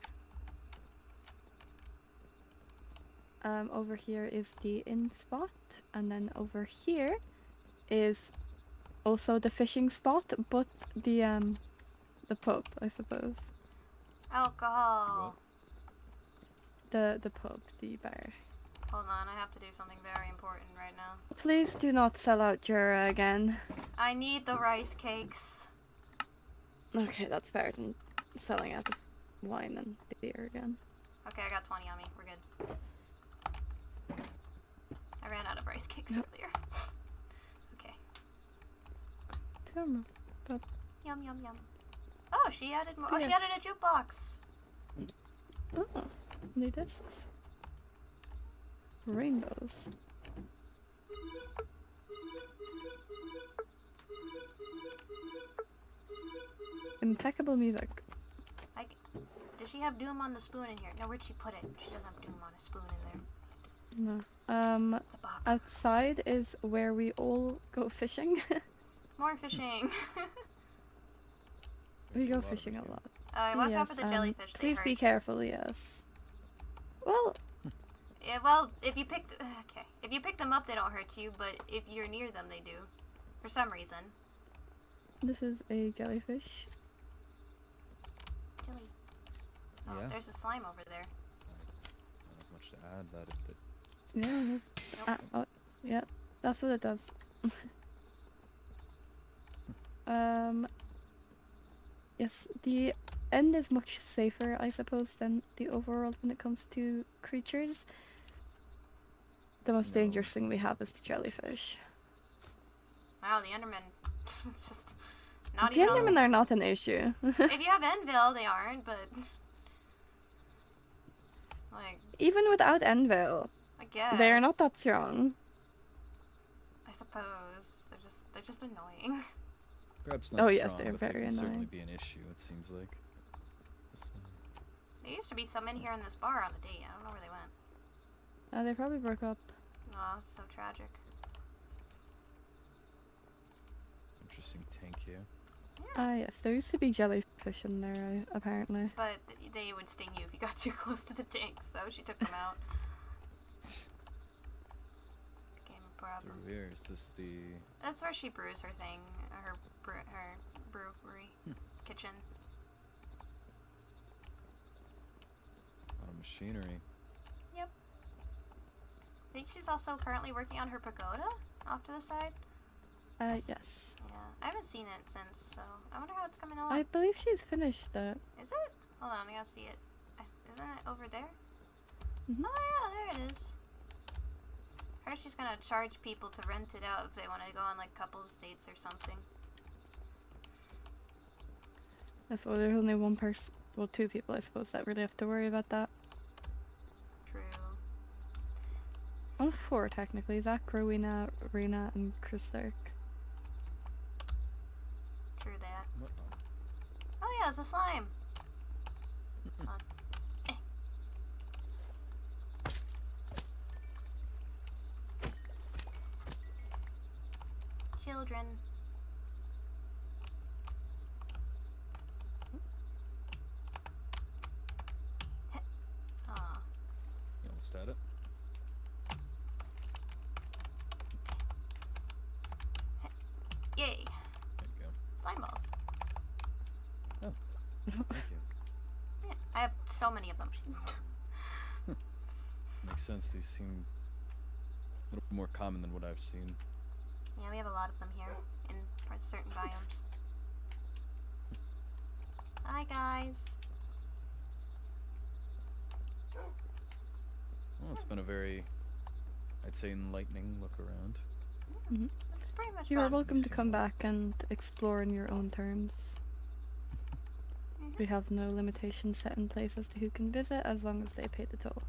Over here is the inn spot, and then over here is also the fishing spot, but the pub, I suppose. Alcohol. The pub, the bar. Hold on, I have to do something very important right now. Please do not sell out Jura again. I need the rice cakes. Okay, that's better than selling out the wine and beer again. Okay, I got 20 on me. We're good. I ran out of rice cakes earlier. Okay. Yum, yum, yum. Oh, she added more. Oh, she Yes. added a jukebox. Oh, new discs. Rainbows. Impeccable music. Like, does she have Doom on the spoon in here? No, where'd she put it? She doesn't have Doom on a spoon in there. No. It's a box. Outside is where we all go fishing. More fishing. We There's a go lot of fishing it a here. lot. Watch out for the jellyfish. They Please be hurt. careful, yes. Well, Yeah, well, if you pick if you pick them up, they don't hurt you. But if you're near them, they do. For some reason. this is a jellyfish. Jelly. Oh, Yeah. there's a slime over there. I don't have much to add. That it Yeah. Oh, yeah, that's what it does. Yes, the end is much safer, I suppose, than the overworld when it comes to creatures. The most No. dangerous thing we have is the jellyfish. Wow, the Endermen. Just not The even. Endermen are not an issue. If you have Envil, they aren't. But like, Even without Envil, I guess they are not that strong. I suppose they're just annoying. perhaps not Oh, yes, strong, they're but they very can certainly annoying. be an issue. It seems like. So, There used to be some in here in this bar on the date. I don't know where they went. They probably broke up. Oh, it's so tragic. interesting tank here. Yes, there used to be jellyfish in there, apparently. But they would sting you if you got too close to the tank, so she took them out. Became a problem. Through here, is this the? That's where she brews her thing, her brewery, kitchen. A lot of machinery. Yep. I think she's also currently working on her pagoda off to the side. Yes. Yeah, I haven't seen it since, so I wonder how it's coming along. I believe she's finished it. Is it? Hold on, I gotta see it. Isn't it over there? Mhm. Oh yeah, there it is. Heard she's gonna charge people to rent it out if they want to go on like couples dates or something. That's why there's only one person, well, two people, I suppose, that really have to worry about that. True. of 4 technically. Zack, Rowena, Rena, and Christark. True that. Oh yeah, it's a slime. Hold on. Children. Aw. You almost had it. Yay. There you go. Slime balls. Oh, thank you. Yeah, I have so many of them. Makes sense. These seem a little more common than what I've seen. Yeah, we have a lot of them here in certain biomes. Hi guys. Well, it's been a very, I'd say, enlightening look around. Mm-hmm. It's pretty much You are fun. welcome to come back and explore in your own terms. We have no limitations set in place as to who can visit as long as they pay the toll.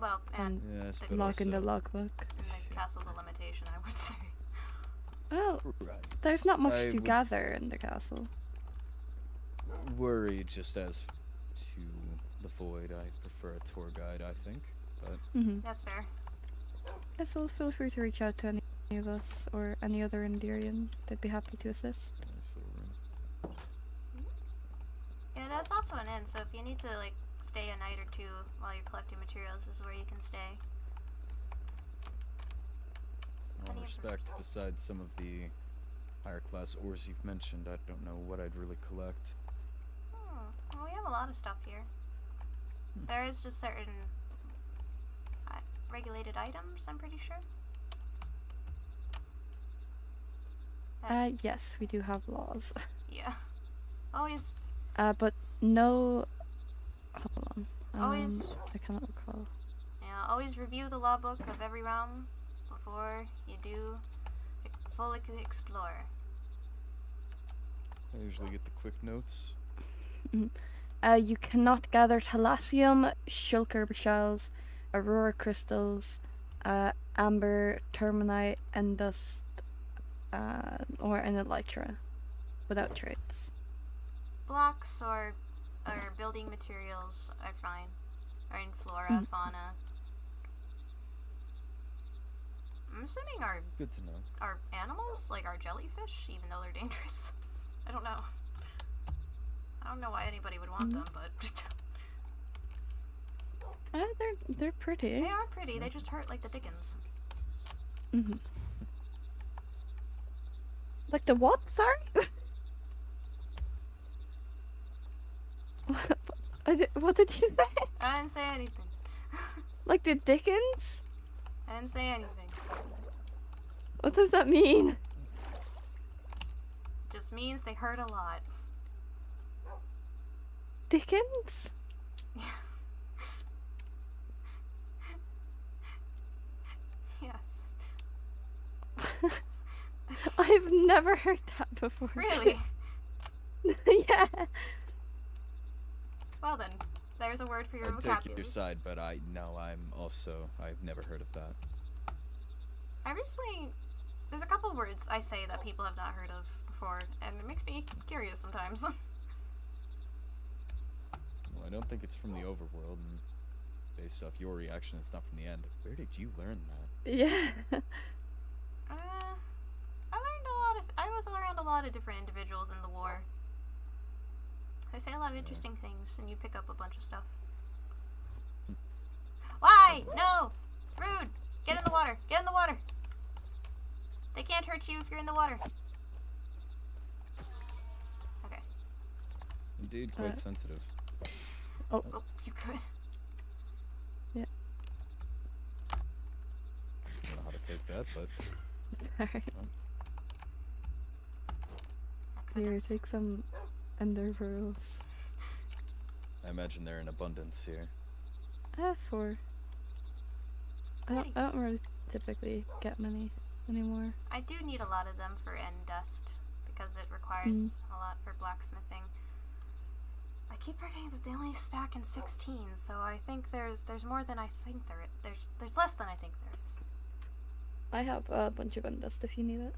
Well, and Yes, the but Log in the also- logbook. the castle's a limitation, I would say. Well, Right. there's not much I to would- gather in the castle. Worry just as to the void. I prefer a tour guide, I think. But Mm-hmm. That's fair. Yes, well, feel free to reach out to any of us or any other Enderian. They'd be happy to assist. nice little room. Yeah, that's also an inn, so if you need to, like, stay a night or two while you're collecting materials, this is where you can stay. In all Plenty of respect, besides some of the higher class ores you've mentioned, I don't know what I'd really collect. Well, we have a lot of stuff here. There is just certain regulated items, I'm pretty sure. Yes, we do have laws. Yeah. Always, But no... Hold on. Always- I cannot recall. always review the law book of every realm before you do fully explore. I usually get the quick notes. You cannot gather Thalassium, Shulker shells, Aurora crystals, Amber, Terminite, Endust, or an Elytra without trades. Blocks or building materials are fine. Or in flora, fauna. I'm assuming Good to know. our animals, like our jellyfish, even though they're dangerous. I don't know. I don't know why anybody would want them, but They're pretty. they are pretty. They just hurt like the dickens. Mm-hmm. Like the what? Sorry? What did you say? I didn't say anything. Like the Dickens? I didn't say anything. What does that mean? Just means they hurt a lot. Dickens? Yes. I've never heard that before. Really? Yeah. Well then, there's a word for your I'd take vocabulary. your side, but I've never heard of that. I recently, there's a couple words I say that people have not heard of before, and it makes me curious sometimes. Well, I don't think it's from the overworld, and based off your reaction, it's not from the end. Where did you learn that? Yeah. I was around a lot of different individuals in the war. They say a lot of interesting things, and you pick up a bunch of stuff. Why? No! Rude! Get in the water! Get in the water! They can't hurt you if you're in the water. Okay. Indeed, quite sensitive. Oh. Oh, you could. Yeah. I don't know how to take that, but Alright. Here, Accidents. take some ender pearls. I imagine they're in abundance here. 4. I don't really typically get many anymore. I do need a lot of them for end dust, because it requires a lot for blacksmithing. I keep forgetting that they only stack in 16, so I think there's more than I think there is. There's less than I think there is. I have a bunch of undust if you need it.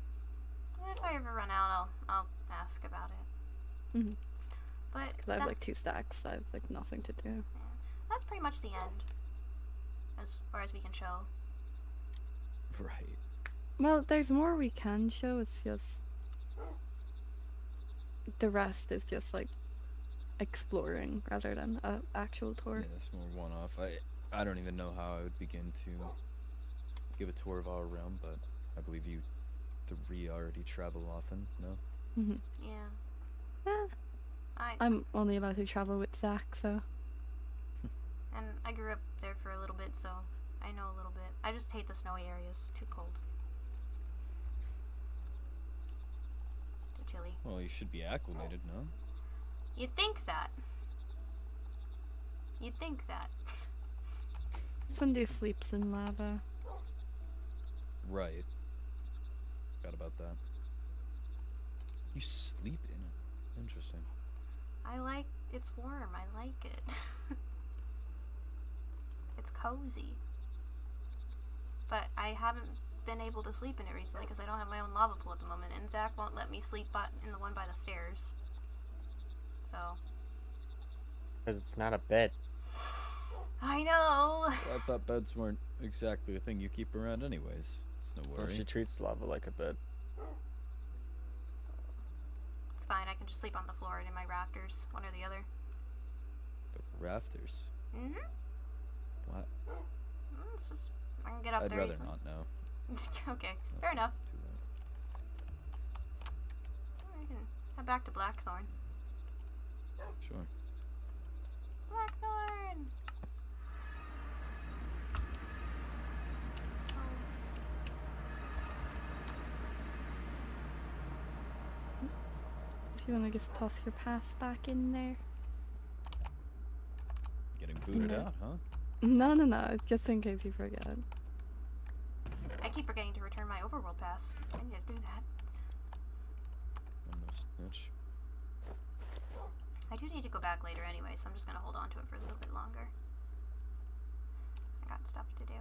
If I ever run out, I'll ask about it. Mhm. But Because I have like 2 stacks, so I have like nothing to do. yeah, that's pretty much the end, as far as we can show. Right. Well, there's more we can show, it's just... The rest is just like exploring rather than an actual tour. Yeah, it's more one-off. I don't even know how I would begin to give a tour of our realm, but I believe you three already travel often, no? Mm-hmm. Yeah. I'm only allowed to travel with Zack, so... And I grew up there for a little bit, so I know a little bit. I just hate the snowy areas. Too cold. Too chilly. Well, you should be acclimated, no? You'd think that. You'd think that. Sunday sleeps in lava. Right. Forgot about that. You sleep in it. Interesting. It's warm. I like it. It's cozy. But I haven't been able to sleep in it recently because I don't have my own lava pool at the moment, and Zack won't let me sleep in the one by the stairs. So. Because it's not a bed. I know! Well, I thought beds weren't exactly a thing you keep around anyways. It's no Well, worry. she treats lava like a bed. It's fine, I can just sleep on the floor and in my rafters, one or the other. The rafters? Mm-hmm. What? It's just, I can get up I'd there rather easily. not know. Okay, fair enough. Too late. I can head back to Blackthorn. Sure. Blackthorn! If you want to just toss your pass back in there. Getting booted No. out, huh? No, it's just in case you forget. I keep forgetting to return my Overworld pass. I need to do that. Almost snitch. I do need to go back later anyway, so I'm just gonna hold on to it for a little bit longer. I got stuff to do.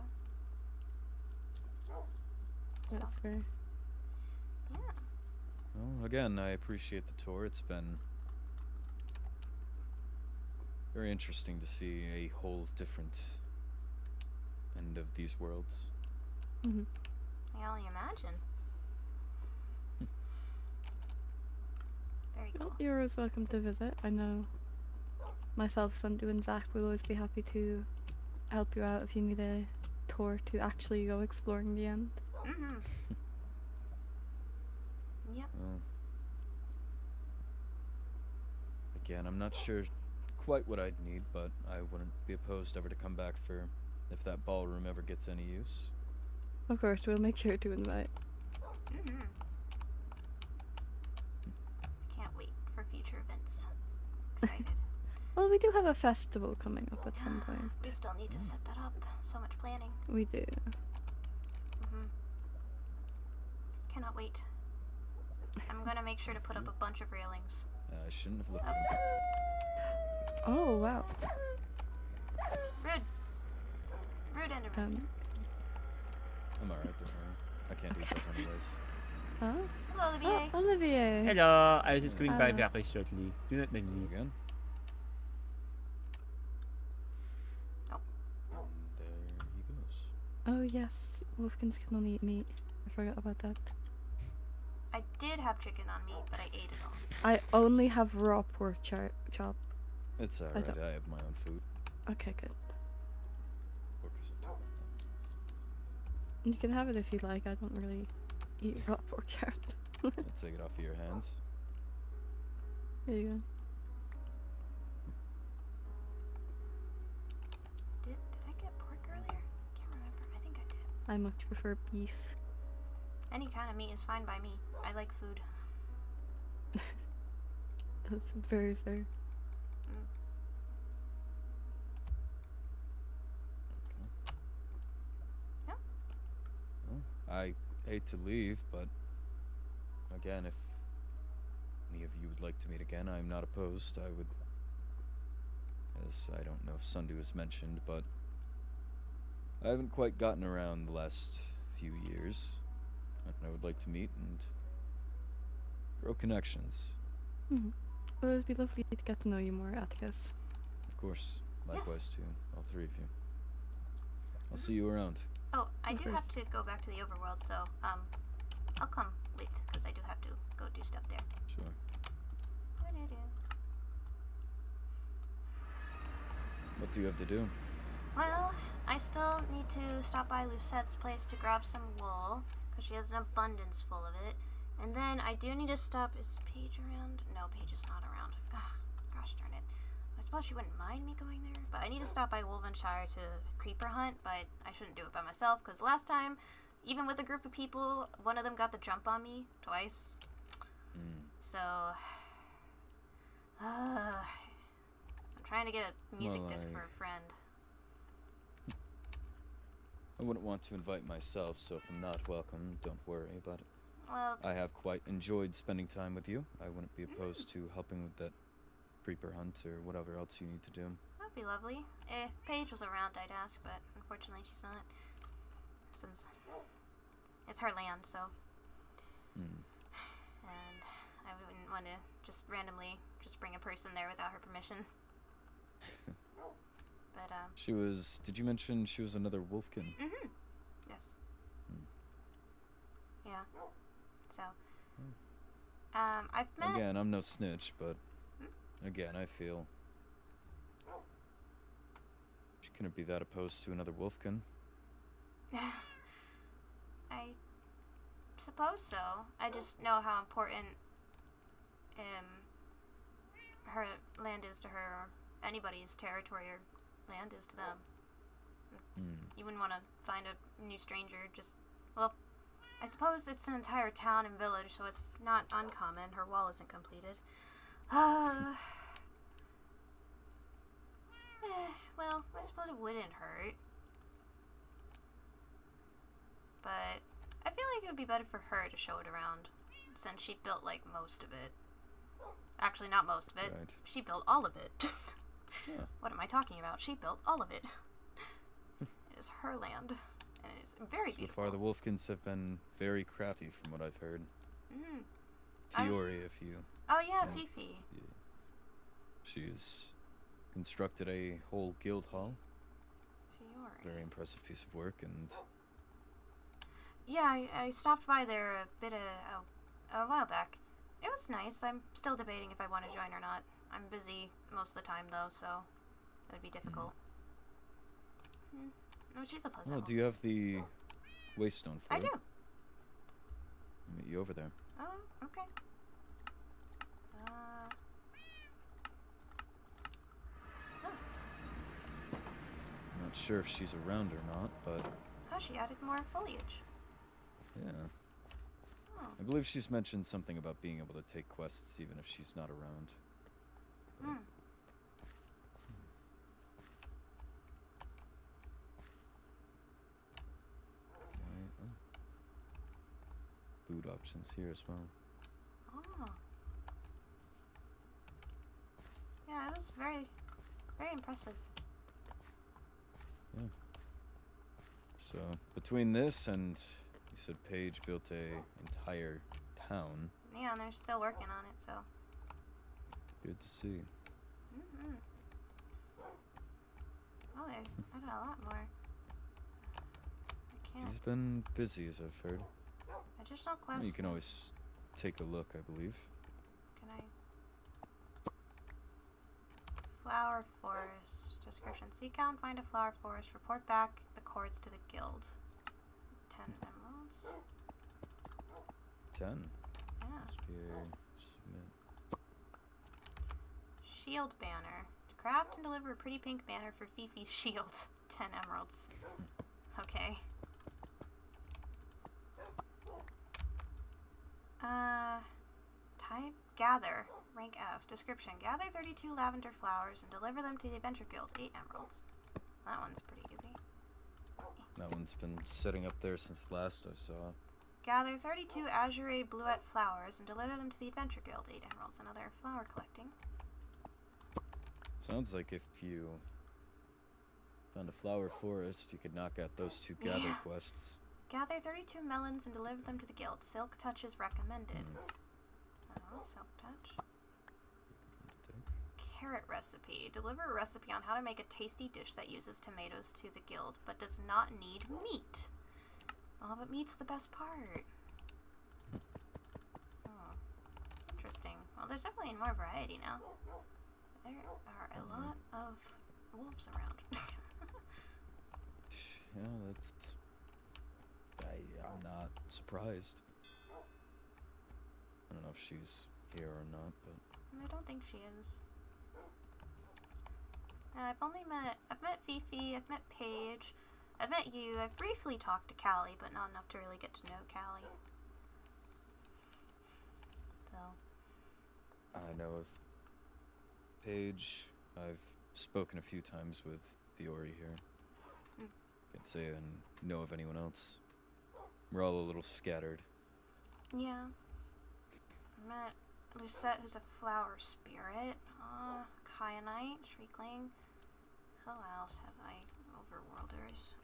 So, That's fair. yeah. Well, again, I appreciate the tour. It's been very interesting to see a whole different end of these worlds. Mm-hmm. I can only imagine. Very cool. Well, you're always welcome to visit. I know myself, Sandu, and Zack will always be happy to help you out if you need a tour to actually go exploring the end. Mm-hmm. Yep. Well, again, I'm not sure quite what I'd need, but I wouldn't be opposed ever to come back for if that ballroom ever gets any use. Of course, we'll make sure to invite. Mm-hmm. Can't wait for future events. Excited. Well, we do have a festival coming up at some point. We still need to set that up. So much planning. We do. Mm-hmm. Cannot wait. I'm gonna make sure to put up a bunch of railings. I shouldn't have looked Up. at him. Oh, wow. Rude. Rude Enderman. I'm alright, don't worry. I can't eat that anyways. Huh? Hello, Olivier. Oh, Olivier. Hello, I was just coming by Hello. very shortly. Do not mind me. Again. Oh. And there he goes. Oh, yes. Wolfkins can only eat meat. I forgot about that. I did have chicken on me, but I ate it all. I only have raw pork chop. It's alright, don't- I have my own food. Okay, good. Pork isn't too bad. You can have it if you like. I don't really eat raw pork chop. I'll take it off of your hands. There you go. Did I get pork earlier? Can't remember. I think I did. I much prefer beef. Any kind of meat is fine by me. I like food. That's very fair. Yeah. Well, I hate to leave, but again, if any of you would like to meet again, I'm not opposed. I would as I don't know if Sundew was mentioned, but I haven't quite gotten around the last few years, and I would like to meet and grow connections. Mm-hmm. Well, it'd be lovely to get to know you more, Atticus. Of course, likewise Yes. to all three of you. I'll see you around. Oh, I Of do course. have to go back to the overworld, so I'll come with because I do have to go do stuff there. Sure. What do you have to do? Well, I still need to stop by Lucette's place to grab some wool because she has an abundance full of it. And then I do need to stop. Is Paige around? No, Paige is not around. Ugh, gosh darn it. I suppose she wouldn't mind me going there, but I need to stop by Wolvenshire to creeper hunt, but I shouldn't do it by myself because last time, even with a group of people, one of them got the jump on me twice. So, I'm trying to get a music Well, disc for a friend. I wouldn't want to invite myself, so if I'm not welcome, don't worry about it. Well, I have quite enjoyed spending time with you. I wouldn't be opposed to helping with that creeper hunt or whatever else you need to do. that'd be lovely. If Paige was around, I'd ask, but unfortunately she's not. Since it's her land, so. And I wouldn't want to just randomly just bring a person there without her permission. But, She was... Did you mention she was another wolfkin? yes. Yeah. So, Hmm. I've met... Again, I'm no snitch, but... Again, I feel... She couldn't be that opposed to another wolfkin. I suppose so. I just know how important her land is to her, or anybody's territory or land is to them. You wouldn't want to find a new stranger just... Well, I suppose it's an entire town and village, so it's not uncommon. Her wall isn't completed. Well, I suppose it wouldn't hurt. But I feel like it would be better for her to show it around, since she built, like, most of it. Actually, not most of it. Right. She built all of it. Yeah. What am I talking about? She built all of it. It is her land, and it is very So beautiful. far, the wolfkins have been very crafty, from what I've heard. I- Fiore, if you... Oh yeah, Yeah. Fifi. She's constructed a whole guild hall. Fiore. Very impressive piece of work, and... Yeah, I stopped by there a while back. It was nice. I'm still debating if I want to join or not. I'm busy most of the time, though, so it would be difficult. No, she's a pleasant Oh, do you have the waystone for I it? do. I'll meet you over there. Oh, okay. I'm not sure if she's around or not, but Oh, she added more foliage. yeah. Oh. I believe she's mentioned something about being able to take quests even if she's not around. Food options here as well. Oh. Yeah, it was very, very impressive. Yeah. So between this and you said Paige built a entire town. Yeah, and they're still working on it, so. Good to see. Oh, they added a lot more. I can't. She's been busy, as I've heard. Additional Well, quests. you can always take a look, I believe. Can I? Flower forest. Description. Seek out and find a flower forest. Report back the cords to the guild. 10 emeralds. 10. Yeah. Must be a submit. Shield banner. Craft and deliver a pretty pink banner for Fifi's shield. 10 emeralds. Okay. Type gather. Rank F. Description. Gather 32 lavender flowers and deliver them to the Adventure Guild. 8 emeralds. That one's pretty easy. That one's been sitting up there since last I saw. Gather 32 azure bluette flowers and deliver them to the Adventure Guild. 8 emeralds. Another flower collecting. Sounds like if you found a flower forest, you could knock out those 2 gather Yeah. quests. Gather 32 melons and deliver them to the guild. Silk touch is recommended. Oh, silk touch. Carrot recipe. Deliver a recipe on how to make a tasty dish that uses tomatoes to the guild, but does not need meat. Oh, but meat's the best part. Oh, interesting. Well, there's definitely more variety now. There are a lot of wolves around. Yeah, that's... I'm not surprised. I don't know if she's here or not, but... I don't think she is. I've met Fifi, I've met Paige, I've met you, I've briefly talked to Callie, but not enough to really get to know Callie. So. I know of Paige. I've spoken a few times with Fiori here. Can't say I know of anyone else. We're all a little scattered. Yeah. I met Lucette, who's a flower spirit. Kyanite, Shriekling. Who else have I? Overworlders.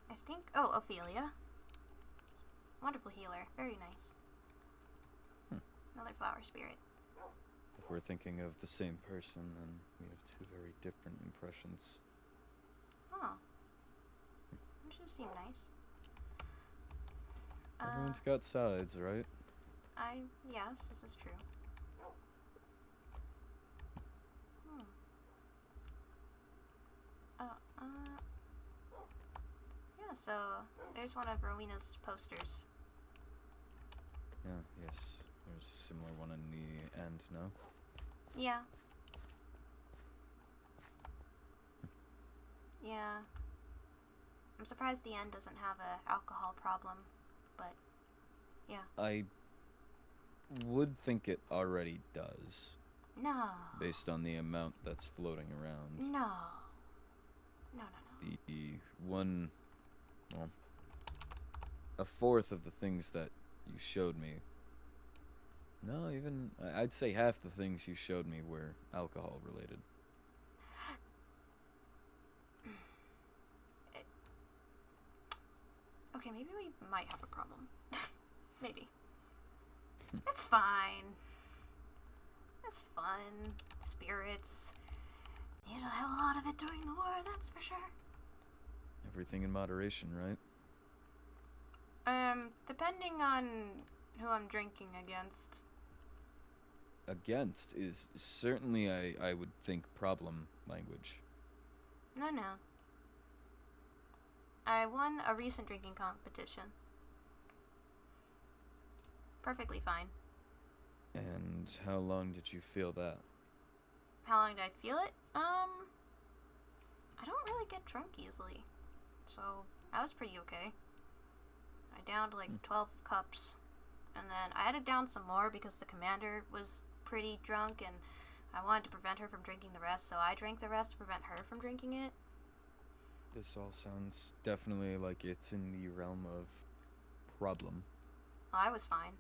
I think. Oh, Ophelia. Wonderful healer. Very nice. Another flower spirit. If we're thinking of the same person, then we have 2 very different impressions. Oh. That should seem nice. Everyone's got sides, right? Yes, this is true. Yeah, so there's one of Rowena's posters. Yeah, yes. There's a similar one in the end, no? Yeah. Yeah. I'm surprised the end doesn't have a alcohol problem, but yeah. I would think it already does. No. Based on the amount that's floating around. No. No. The one, well, a fourth of the things that you showed me. No, even, I'd say half the things you showed me were alcohol related. Okay, maybe we might have a problem. Maybe. It's fine. It's fun. Spirits. You don't have a lot of it during the war, that's for sure. Everything in moderation, right? Depending on who I'm drinking against. Against is certainly, I would think, problem language. No. I won a recent drinking competition. Perfectly fine. And how long did you feel that? How long did I feel it? I don't really get drunk easily. So, I was pretty okay. I downed like 12 cups. And then I had to down some more because the commander was pretty drunk and I wanted to prevent her from drinking the rest, so I drank the rest to prevent her from drinking it. This all sounds definitely like it's in the realm of problem. Well, I was fine.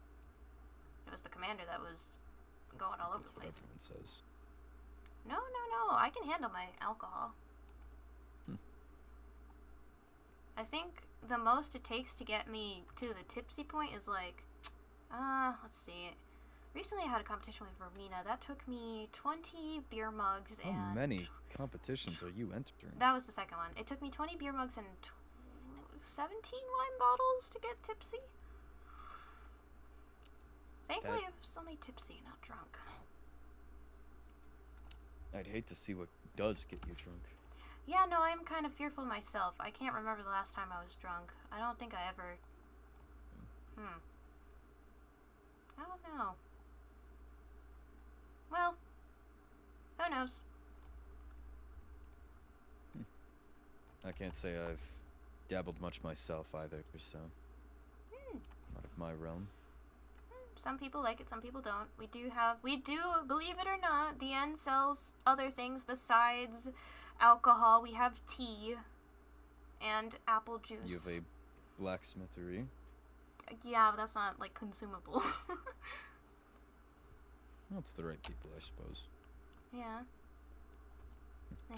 It was the commander that was going all over the place. Everyone says. No. I can handle my alcohol. I think the most it takes to get me to the tipsy point is like, let's see. Recently I had a competition with Rowena. That took me 20 beer mugs and... How many competitions are you entering? That was the second one. It took me 20 beer mugs and 17 wine bottles to get tipsy. Thankfully I was only tipsy, not drunk. I'd hate to see what does get you drunk. Yeah, no, I'm kind of fearful myself. I can't remember the last time I was drunk. I don't think I ever... I don't know. Well, who knows? I can't say I've dabbled much myself either, so... Not of my realm. Some people like it, some people don't. We do, believe it or not, the end sells other things besides alcohol. We have tea and apple juice. You have a blacksmithery. Yeah, but that's not, like, consumable. Well, it's the right people, I suppose. Yeah. Yeah.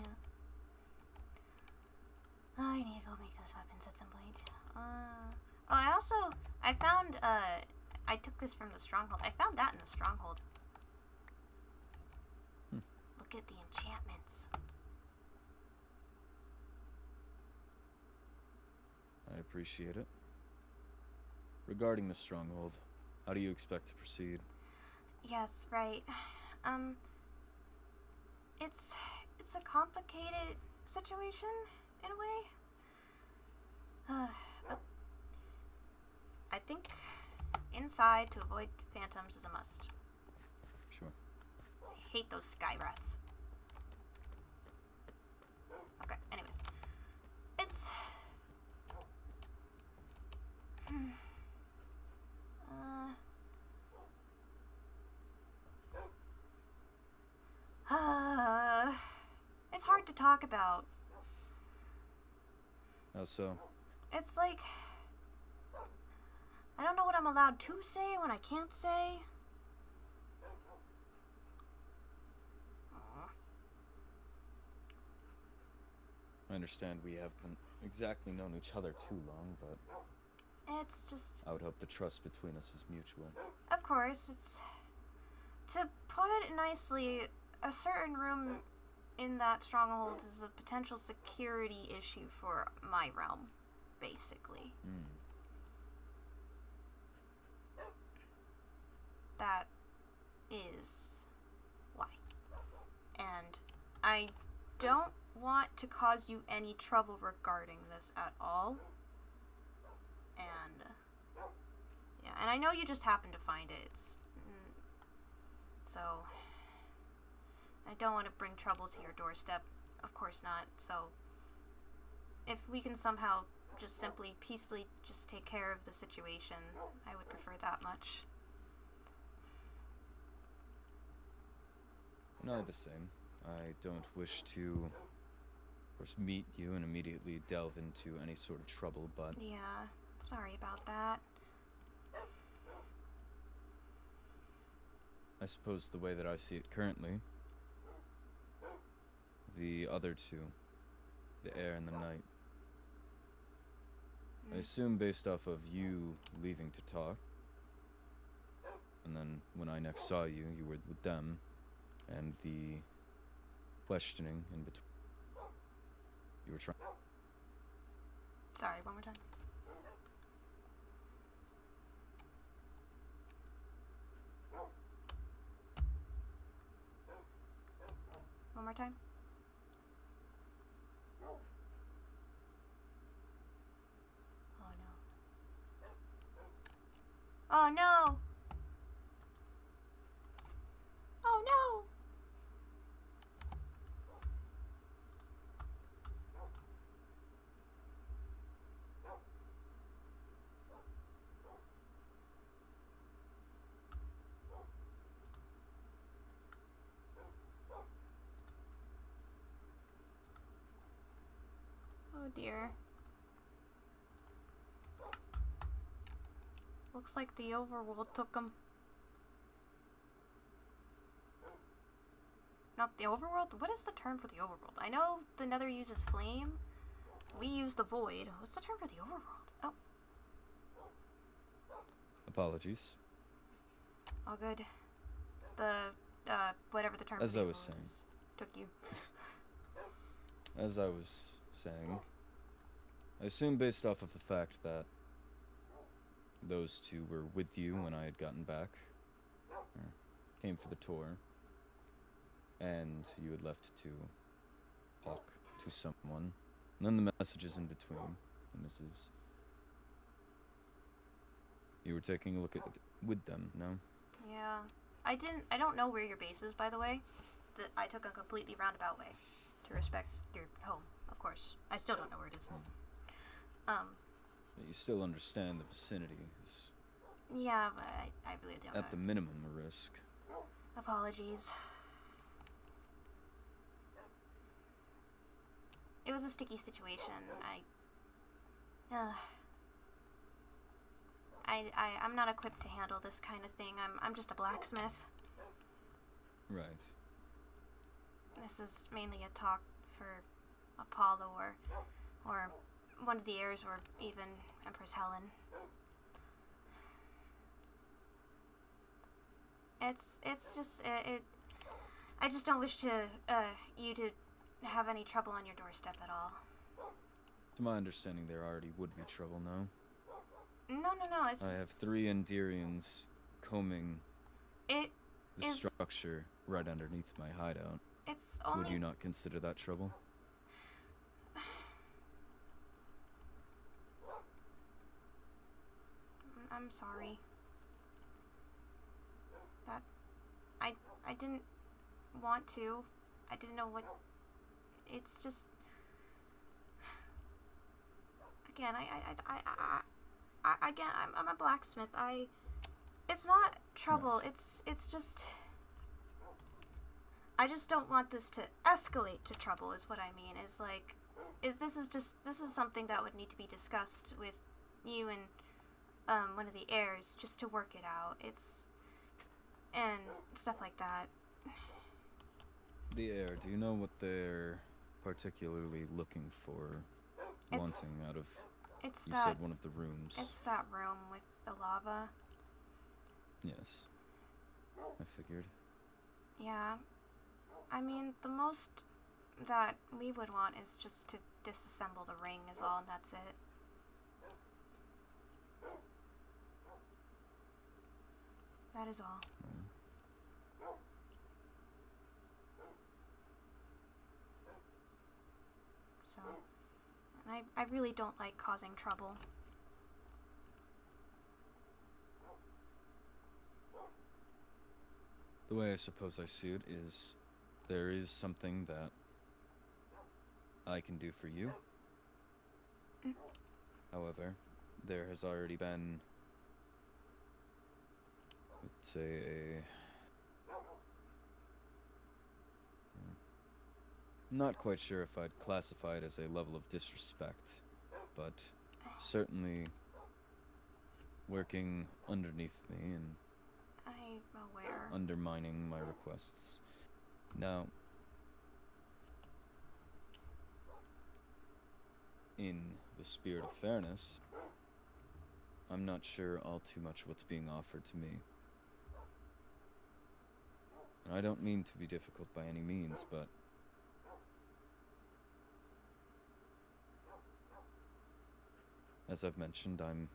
Oh, I need to go make those weapons at some point. I found, I took this from the stronghold. I found that in the stronghold. Look at the enchantments. I appreciate it. Regarding the stronghold, how do you expect to proceed? Yes, right. It's a complicated situation, in a way. I think inside to avoid phantoms is a must. Sure. I hate those sky rats. Okay, anyways. It's... It's hard to talk about. How so? It's like... I don't know what I'm allowed to say when I can't say. I understand we haven't exactly known each other too long, but It's just... I would hope the trust between us is mutual. Of course, it's... To put it nicely, a certain room in that stronghold is a potential security issue for my realm, basically. That is why. And I don't want to cause you any trouble regarding this at all. And yeah, and I know you just happened to find it. So I don't want to bring trouble to your doorstep. Of course not. So if we can somehow just simply peacefully just take care of the situation, I would prefer that much. No, the same. I don't wish to, of course, meet you and immediately delve into any sort of trouble, but... Yeah, sorry about that. I suppose the way that I see it currently, the other two, the air and the night, I assume based off of you leaving to talk, and then when I next saw you, you were with them, and the questioning in between, you were trying... Sorry, one more time. One more time. Oh no. Oh no! Oh no! Oh dear. Looks like the overworld took him. Not the overworld? What is the term for the overworld? I know the Nether uses flame. We use the void. What's the term for the overworld? Oh. Apologies. All good. The, whatever the term As for the I was overworld saying. is, took you. As I was saying, I assume based off of the fact that those two were with you when I had gotten back, or came for the tour, and you had left to talk to someone, and then the messages in between, the missives. You were taking a look at with them, no? Yeah. I don't know where your base is, by the way. I took a completely roundabout way to respect your home, of course. I still don't know where it is. But you still understand the vicinity is Yeah, but I really don't at the minimum a risk. Apologies. It was a sticky situation. I'm not equipped to handle this kind of thing. I'm just a blacksmith. Right. This is mainly a talk for Apollo or one of the heirs, or even Empress Helen. It's just I just don't wish to you to have any trouble on your doorstep at all. To my understanding, there already would be trouble, no? No, it's I just... have 3 Enderians combing It the is... structure right underneath my hideout. It's only... Would you not consider that trouble? I'm sorry. That... I didn't want to. I didn't know what... It's just... Again, again, I'm a blacksmith. It's not trouble. Right. It's just... I just don't want this to escalate to trouble, is what I mean. This is something that would need to be discussed with you and one of the heirs, just to work it out. And stuff like that. The heir, do you know what they're particularly looking for? Wanting out of... It's you that... said one of the rooms. It's that room with the lava. Yes. I figured. Yeah. I mean, the most that we would want is just to disassemble the ring is all, and that's it. That is all. So, and I really don't like causing trouble. The way I suppose I see it is, there is something that I can do for you. However, there has already been, let's say, I'm not quite sure if I'd classify it as a level of disrespect, but certainly working underneath me and I'm aware. undermining my requests. Now, in the spirit of fairness, I'm not sure all too much what's being offered to me. And I don't mean to be difficult by any means, but as I've mentioned, I'm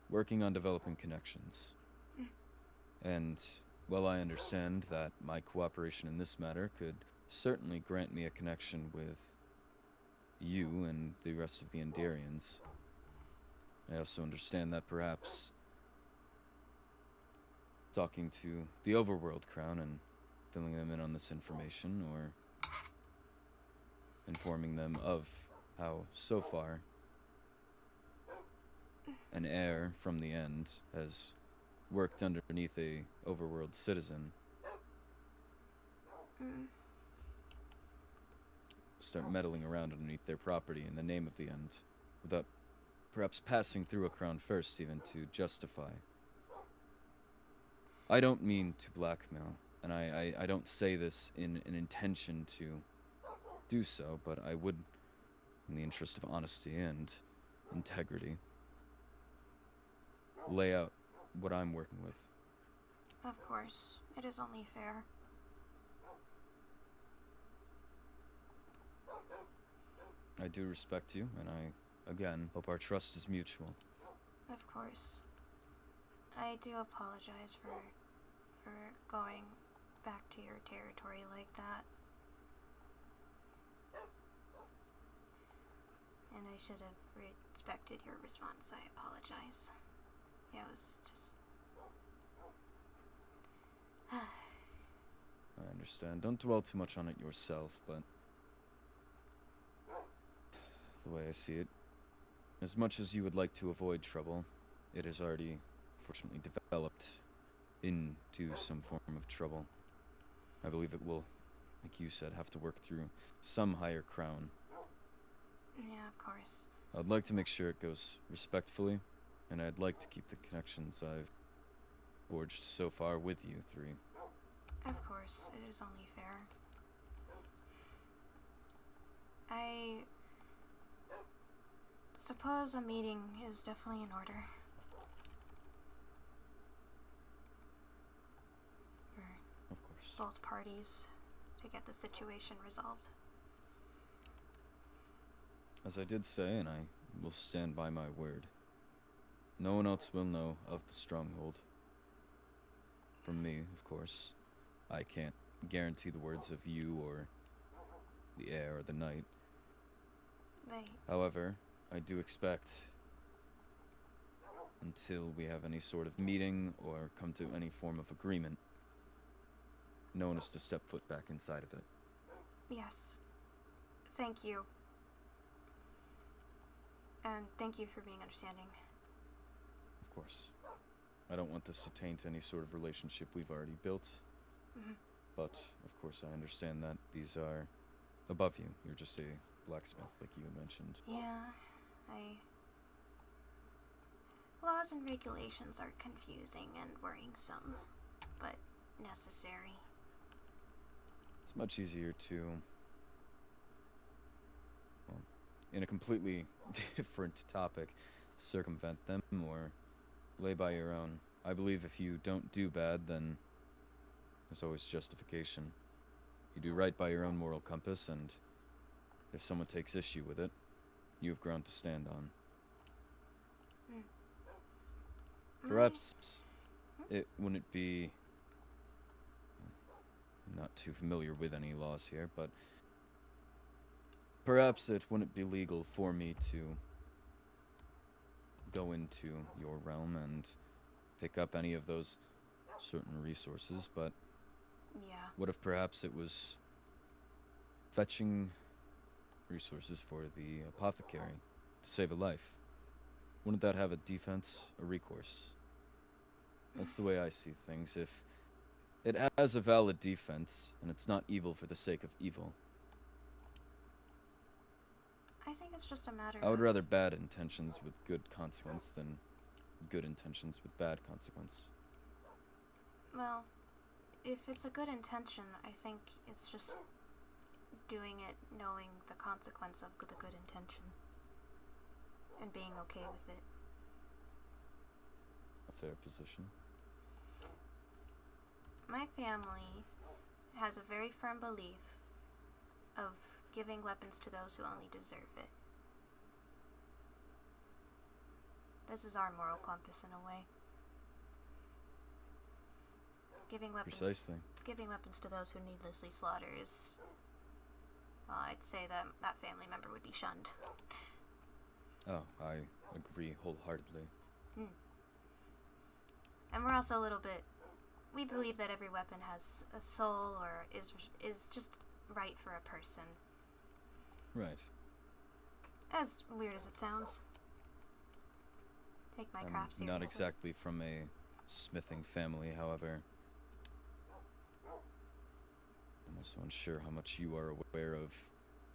working on developing connections. And while I understand that my cooperation in this matter could certainly grant me a connection with you and the rest of the Enderians, I also understand that perhaps talking to the Overworld Crown and filling them in on this information, or informing them of how, so far, an heir from the End has worked underneath a Overworld citizen, start meddling around underneath their property in the name of the End, without perhaps passing through a crown first even to justify. I don't mean to blackmail, and I don't say this in an intention to do so, but I would, in the interest of honesty and integrity, lay out what I'm working with. Of course, it is only fair. I do respect you, and I, again, hope our trust is mutual. Of course. I do apologize for going back to your territory like that. And I should have respected your response. I apologize. It was just... I understand. Don't dwell too much on it yourself, but the way I see it, as much as you would like to avoid trouble, it has already, fortunately, developed into some form of trouble. I believe it will, like you said, have to work through some higher crown. Yeah, of course. I'd like to make sure it goes respectfully, and I'd like to keep the connections I've forged so far with you three. Of course, it is only fair. I suppose a meeting is definitely in order. For Of course. both parties to get the situation resolved. As I did say, and I will stand by my word, no one else will know of the stronghold. From me, of course. I can't guarantee the words of you or the air or the night. However, I do expect, until we have any sort of meeting or come to any form of agreement, no one is to step foot back inside of it. Yes. Thank you. And thank you for being understanding. Of course. I don't want this to taint any sort of relationship we've already built. Mhm. But, of course, I understand that these are above you. You're just a blacksmith, like you had mentioned. Yeah, laws and regulations are confusing and worrisome, but necessary. It's much easier to, well, in a completely different topic, circumvent them or lay by your own. I believe if you don't do bad, then there's always justification. You do right by your own moral compass, and if someone takes issue with it, you have ground to stand on. Perhaps it wouldn't be... I'm not too familiar with any laws here, but perhaps it wouldn't be legal for me to go into your realm and pick up any of those certain resources, but Yeah. what if perhaps it was fetching resources for the apothecary to save a life? Wouldn't that have a defense, a recourse? That's the way I see things. If it has a valid defense, and it's not evil for the sake of evil, I think it's just a matter I would of... rather bad intentions with good consequence than good intentions with bad consequence. Well, if it's a good intention, I think it's just doing it knowing the consequence of the good intention. And being okay with it. A fair position. My family has a very firm belief of giving weapons to those who only deserve it. This is our moral compass in a way. Giving weapons to those who needlessly slaughter is... Well, I'd say that that family member would be shunned. Oh, I agree wholeheartedly. And we're also a little bit... We believe that every weapon has a soul or is just right for a person. Right. As weird as it sounds. Take my craft seriously. Not exactly from a smithing family, however. I'm also unsure how much you are aware of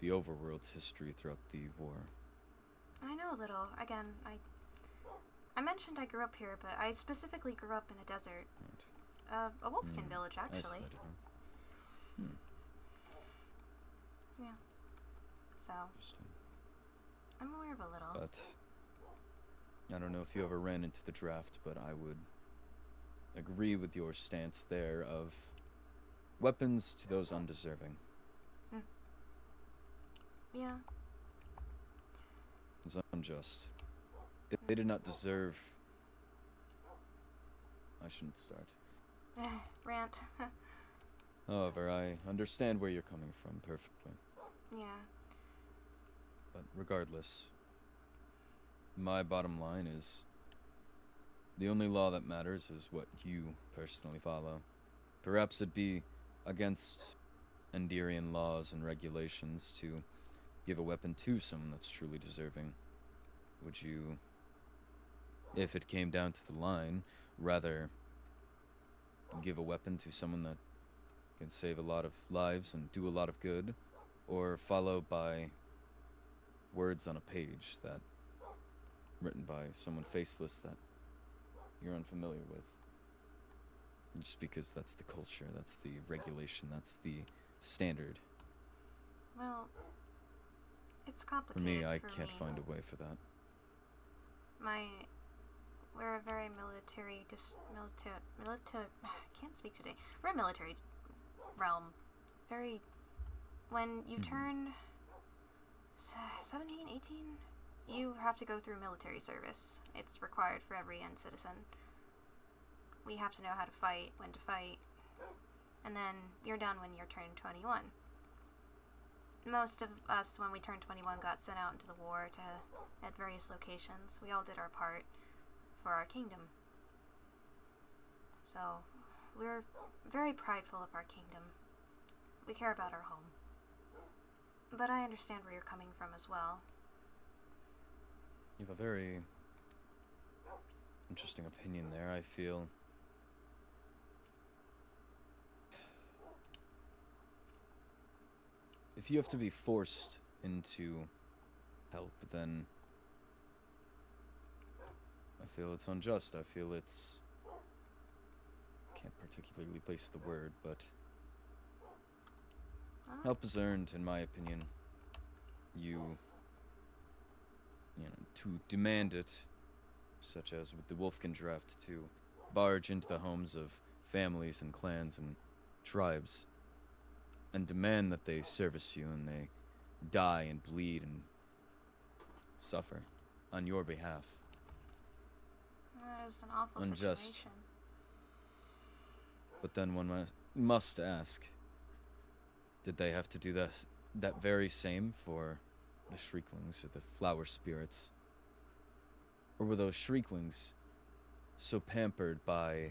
the Overworld's history throughout the war. I know a little. Again, I mentioned I grew up here, but I specifically grew up in a desert. Right. A wolfkin village, actually. Isolated. Yeah. So, Interesting. I'm aware of a little. But I don't know if you ever ran into the draft, but I would agree with your stance there of weapons to those undeserving. Yeah. It's unjust. If they did not deserve... I shouldn't start. Rant. However, I understand where you're coming from perfectly. Yeah. But regardless, my bottom line is the only law that matters is what you personally follow. Perhaps it'd be against Enderian laws and regulations to give a weapon to someone that's truly deserving. Would you, if it came down to the line, rather give a weapon to someone that can save a lot of lives and do a lot of good, or follow by words on a page that written by someone faceless that you're unfamiliar with? Just because that's the culture, that's the regulation, that's the standard. Well, it's For complicated me, I for can't me. find a way for that. We're a very I can't speak today. We're a military realm. Very, when you turn 17, 18, you have to go through military service. It's required for every end citizen. We have to know how to fight, when to fight, and then you're done when you're turned 21. Most of us, when we turned 21, got sent out into the war at various locations. We all did our part for our kingdom. So, we're very prideful of our kingdom. We care about our home. But I understand where you're coming from as well. You have a very interesting opinion there, I feel. If you have to be forced into help, then I feel it's unjust. I feel it's... can't particularly place the word, but help is earned, in my opinion. You know, to demand it, such as with the Wolfkin draft, to barge into the homes of families and clans and tribes and demand that they service you and they die and bleed and suffer on your behalf. That is an awful Unjust. situation. But then one must ask, did they have to do that very same for the Shrieklings or the flower spirits? Or were those Shrieklings so pampered by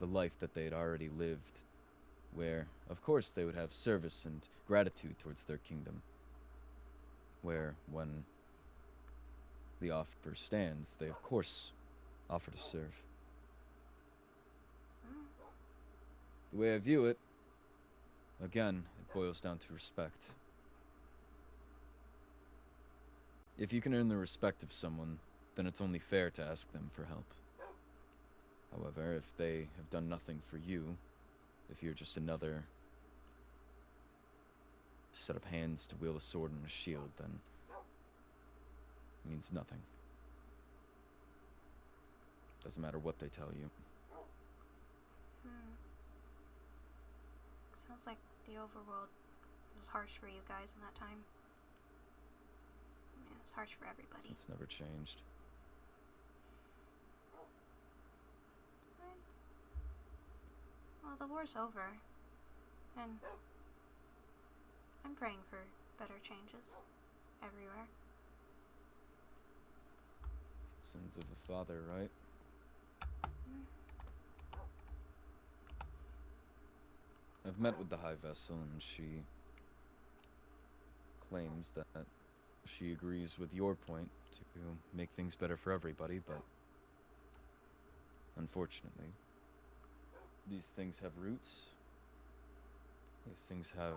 the life that they had already lived, where, of course, they would have service and gratitude towards their kingdom, where, when the offer stands, they, of course, offer to serve. The way I view it, again, it boils down to respect. If you can earn the respect of someone, then it's only fair to ask them for help. However, if they have done nothing for you, if you're just another set of hands to wield a sword and a shield, then it means nothing. Doesn't matter what they tell you. Sounds like the overworld was harsh for you guys in that time. Yeah, it's harsh for everybody. It's never changed. Well, the war's over, and I'm praying for better changes everywhere. Sins of the father, right? I've met with the High Vessel, and she claims that she agrees with your point to make things better for everybody, but unfortunately, these things have roots. These things have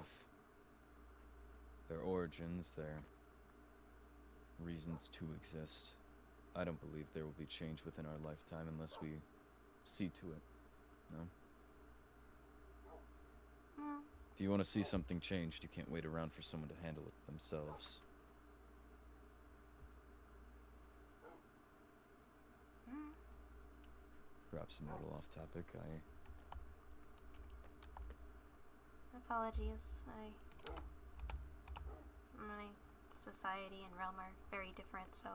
their origins, their reasons to exist. I don't believe there will be change within our lifetime unless we see to it. No? Well, If you want to see something changed, you can't wait around for someone to handle it themselves. Perhaps I'm a little off topic. apologies. My society and realm are very different, so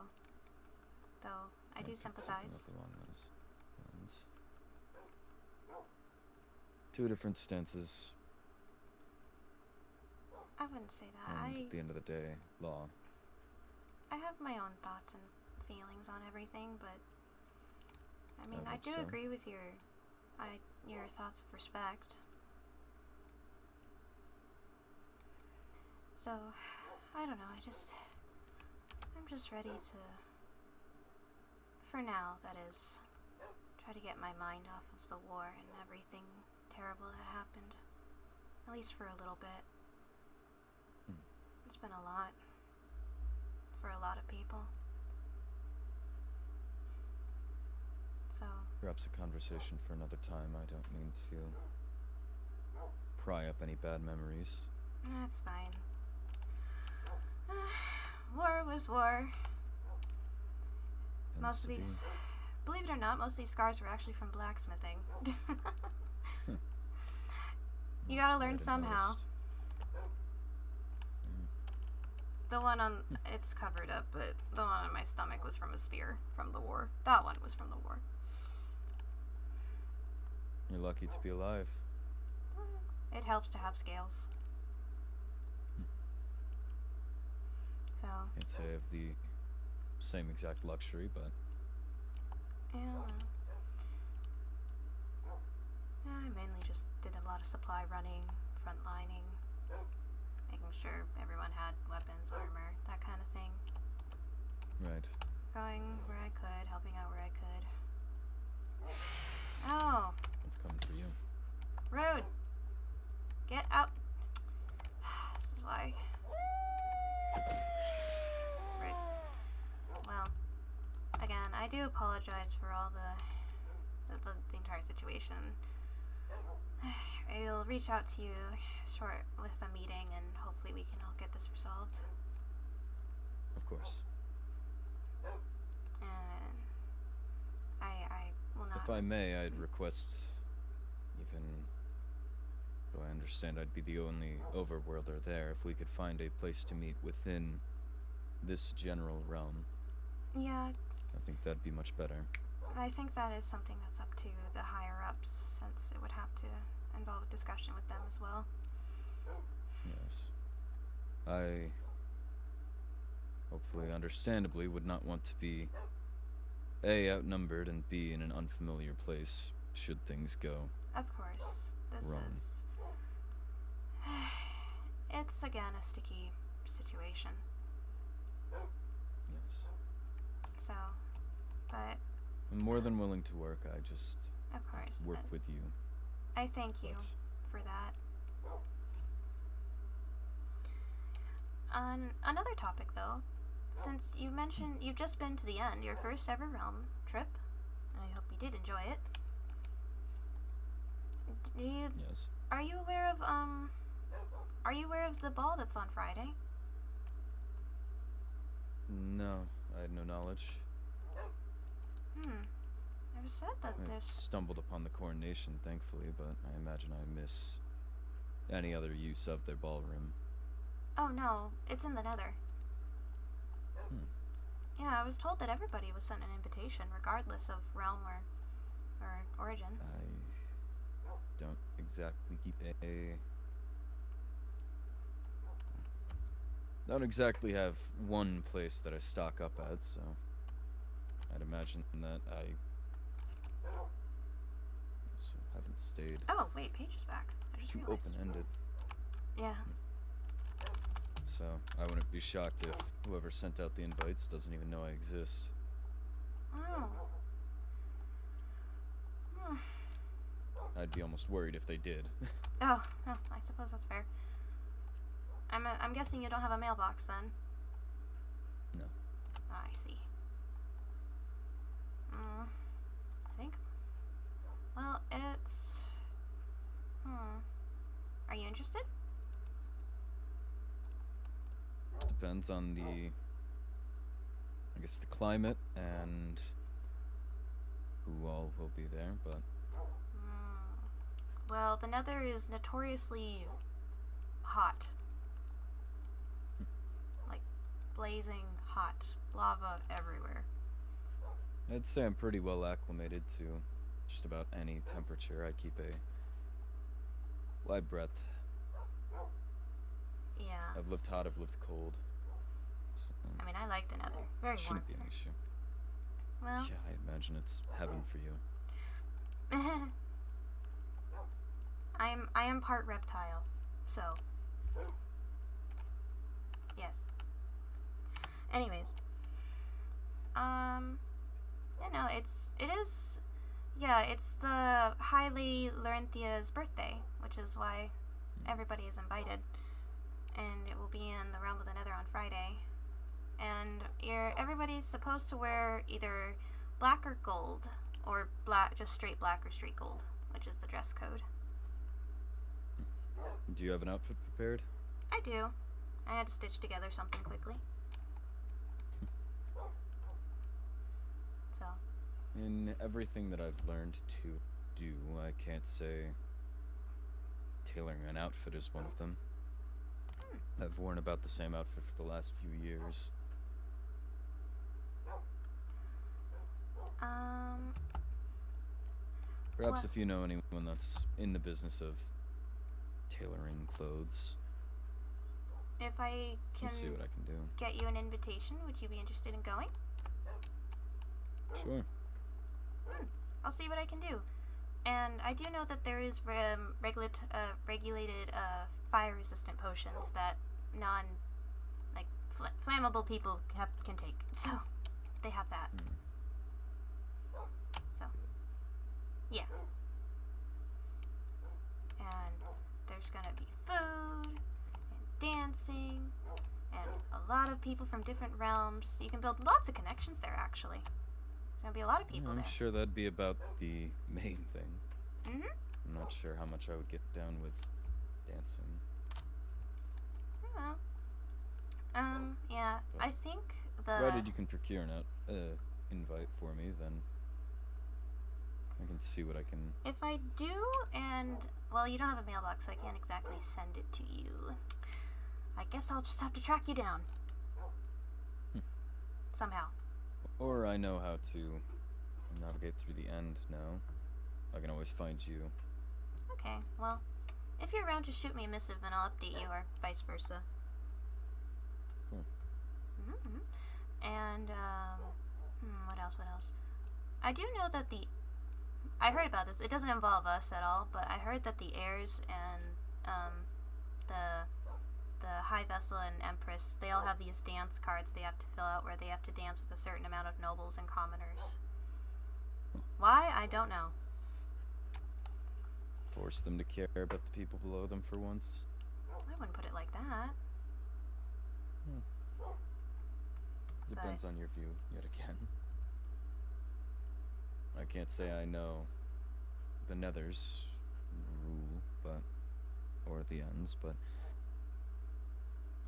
though I do sympathize. Along those lines. Two different stances, I wouldn't say that. and at the end of the day, law. I have my own thoughts and feelings on everything, but I mean, I hope do so. agree with your thoughts of respect. So, I don't know, I'm just ready to, for now, that is, try to get my mind off of the war and everything terrible that happened. At least for a little bit. It's been a lot. For a lot of people. So So, Perhaps a conversation for another time. I don't mean to pry up any bad memories. that's fine. War was war. Tends Most to of be. these, believe it or not, most of these scars were actually from blacksmithing. You gotta I learn didn't somehow. notice. The one on, it's covered up, but the one on my stomach was from a spear from the war. That one was from the war. You're lucky to be alive. It helps to have scales. So, Can't say I have the same exact luxury, but yeah. I mainly just did a lot of supply running, frontlining, making sure everyone had weapons, armor, that kind of thing. right. Going where I could, helping out where I could. Oh, What's coming for you? rude! Get out! This is why. Rude. Well, again, I do apologize for all the entire situation. I'll reach out to you short with a meeting, and hopefully we can all get this resolved. Of course. And I will not. If I may, I'd request, even though I understand I'd be the only overworlder there, if we could find a place to meet within this general realm. Yeah, it's, I think that'd be much better. I think that is something that's up to the higher ups, since it would have to involve a discussion with them as well. Yes. I, hopefully understandably, would not want to be A, outnumbered, and B, in an unfamiliar place, should things go. Of course, this Wrong. is. It's again a sticky situation. Yes. So, but I'm more than willing to work, I just of course, work with you. I thank you but- for that. On another topic, though, since you mentioned you've just been to the end, your first ever realm trip, and I hope you did enjoy it. Do you, Yes. are you aware of the ball that's on Friday? No, I had no knowledge. I've said that I there's. stumbled upon the coronation, thankfully, but I imagine I miss any other use of their ballroom. Oh no, it's in the Nether. Yeah, I was told that everybody was sent an invitation, regardless of realm or origin. I don't exactly keep don't exactly have one place that I stock up at, so I'd imagine that I also haven't stayed Oh wait, page is back. I just too realized. open-ended. Yeah. So I wouldn't be shocked if whoever sent out the invites doesn't even know I exist. Oh. Hmm. I'd be almost worried if they did. Oh, I suppose that's fair. I'm guessing you don't have a mailbox then. No. Ah, I see. I think. Well, it's. Are you interested? Depends on the, I guess, the climate and who all will be there, but Well, the Nether is notoriously hot. Like, blazing hot. Lava everywhere. I'd say I'm pretty well acclimated to just about any temperature. I keep a wide breadth. Yeah. I've lived hot, I've lived cold. So, I mean, I like the Nether. Very warm. shouldn't be an issue. Well, Yeah, I imagine it's heaven for you. I am part reptile, so yes. Anyways, it's the Highly Lyranthia's birthday, which is why everybody is invited, and it will be in the Realm of the Nether on Friday. And everybody's supposed to wear either black or gold, or black, just straight black or straight gold, which is the dress code. Do you have an outfit prepared? I do. I had to stitch together something quickly. So. In everything that I've learned to do, I can't say tailoring an outfit is one of them. I've worn about the same outfit for the last few years. Perhaps if you know anyone that's in the business of tailoring clothes, if I can see what I can do. Get you an invitation, would you be interested in going? Sure. I'll see what I can do. And I do know that there is regulated fire-resistant potions that flammable people can take. So, they have that. So, yeah. And there's gonna be food, and dancing, and a lot of people from different realms. You can build lots of connections there, actually. There's gonna be a lot of people there. I'm sure that'd be about the main thing. Mm-hmm. I'm not sure how much I would get down with dancing. I don't know. Yeah, but I think provided you can procure an invite for me, then I can see what I can... If I do, and, well, you don't have a mailbox, so I can't exactly send it to you. I guess I'll just have to track you down. Somehow. Or I know how to navigate through the end now. I can always find you. Okay, well, if you're around, just shoot me a missive and I'll update you, or vice versa. And, what else? I do know that I heard about this. It doesn't involve us at all, but I heard that the heirs and, the High Vessel and Empress, they all have these dance cards they have to fill out where they have to dance with a certain amount of nobles and commoners. Why? I don't know. Force them to care about the people below them for once? I wouldn't put it like that. Depends on your view, yet again. I can't say I know the Nether's rule, or the ends, but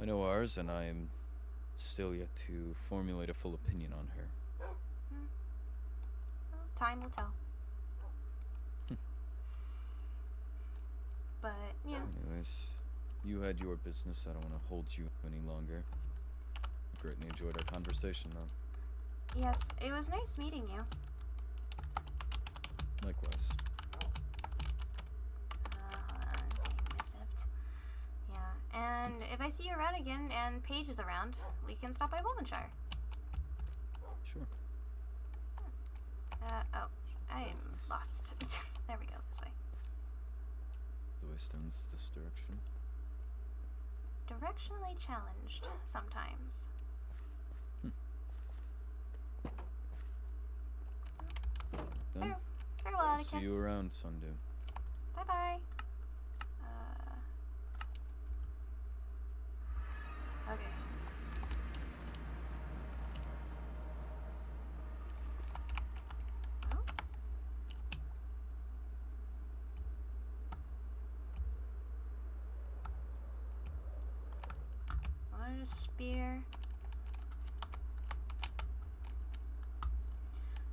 I know ours, and I am still yet to formulate a full opinion on her. Well, time will tell. But, yeah. Anyways, you had your business. I don't want to hold you any longer. Greatly enjoyed our conversation, though. Yes, it was nice meeting you. Likewise. Missived. Yeah, and if I see you around again and Paige is around, we can stop by Wolvenshire. Sure. Oh, I am lost. There we go, this way. The way stones this direction. Directionally challenged, sometimes. Done. Farewell, Atticus. See you around, Sundew. Bye-bye. Okay. Oh. Wanted a spear.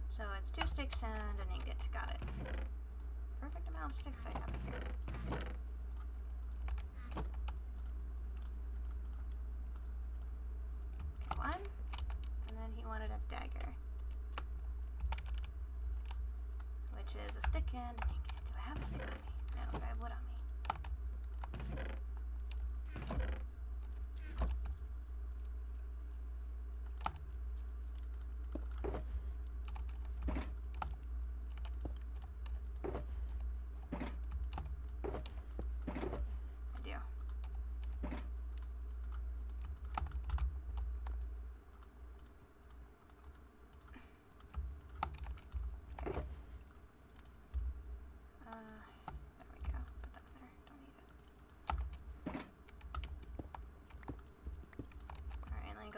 So it's 2 sticks and an ingot. Got it. Perfect amount of sticks I have in here. Okay, 1. And then he wanted a dagger. Which is a stick and an ingot. Do I have a stick on me? No, but I have wood on me.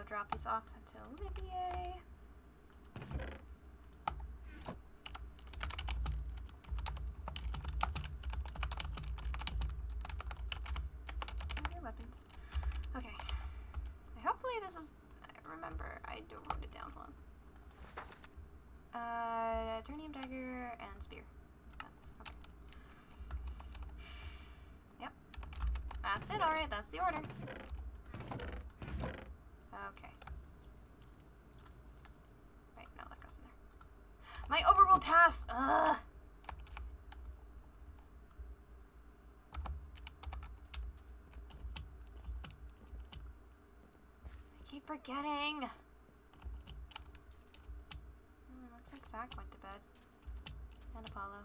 Drop these off to Olivier. swear. I wrote it down. Hold on. Turnium dagger and spear. Okay. Yep. That's it, alright. That's the order. Okay. Wait, no, that goes in there. My overworld pass! Ugh! I keep forgetting! Looks like Zack went to bed. And Apollo.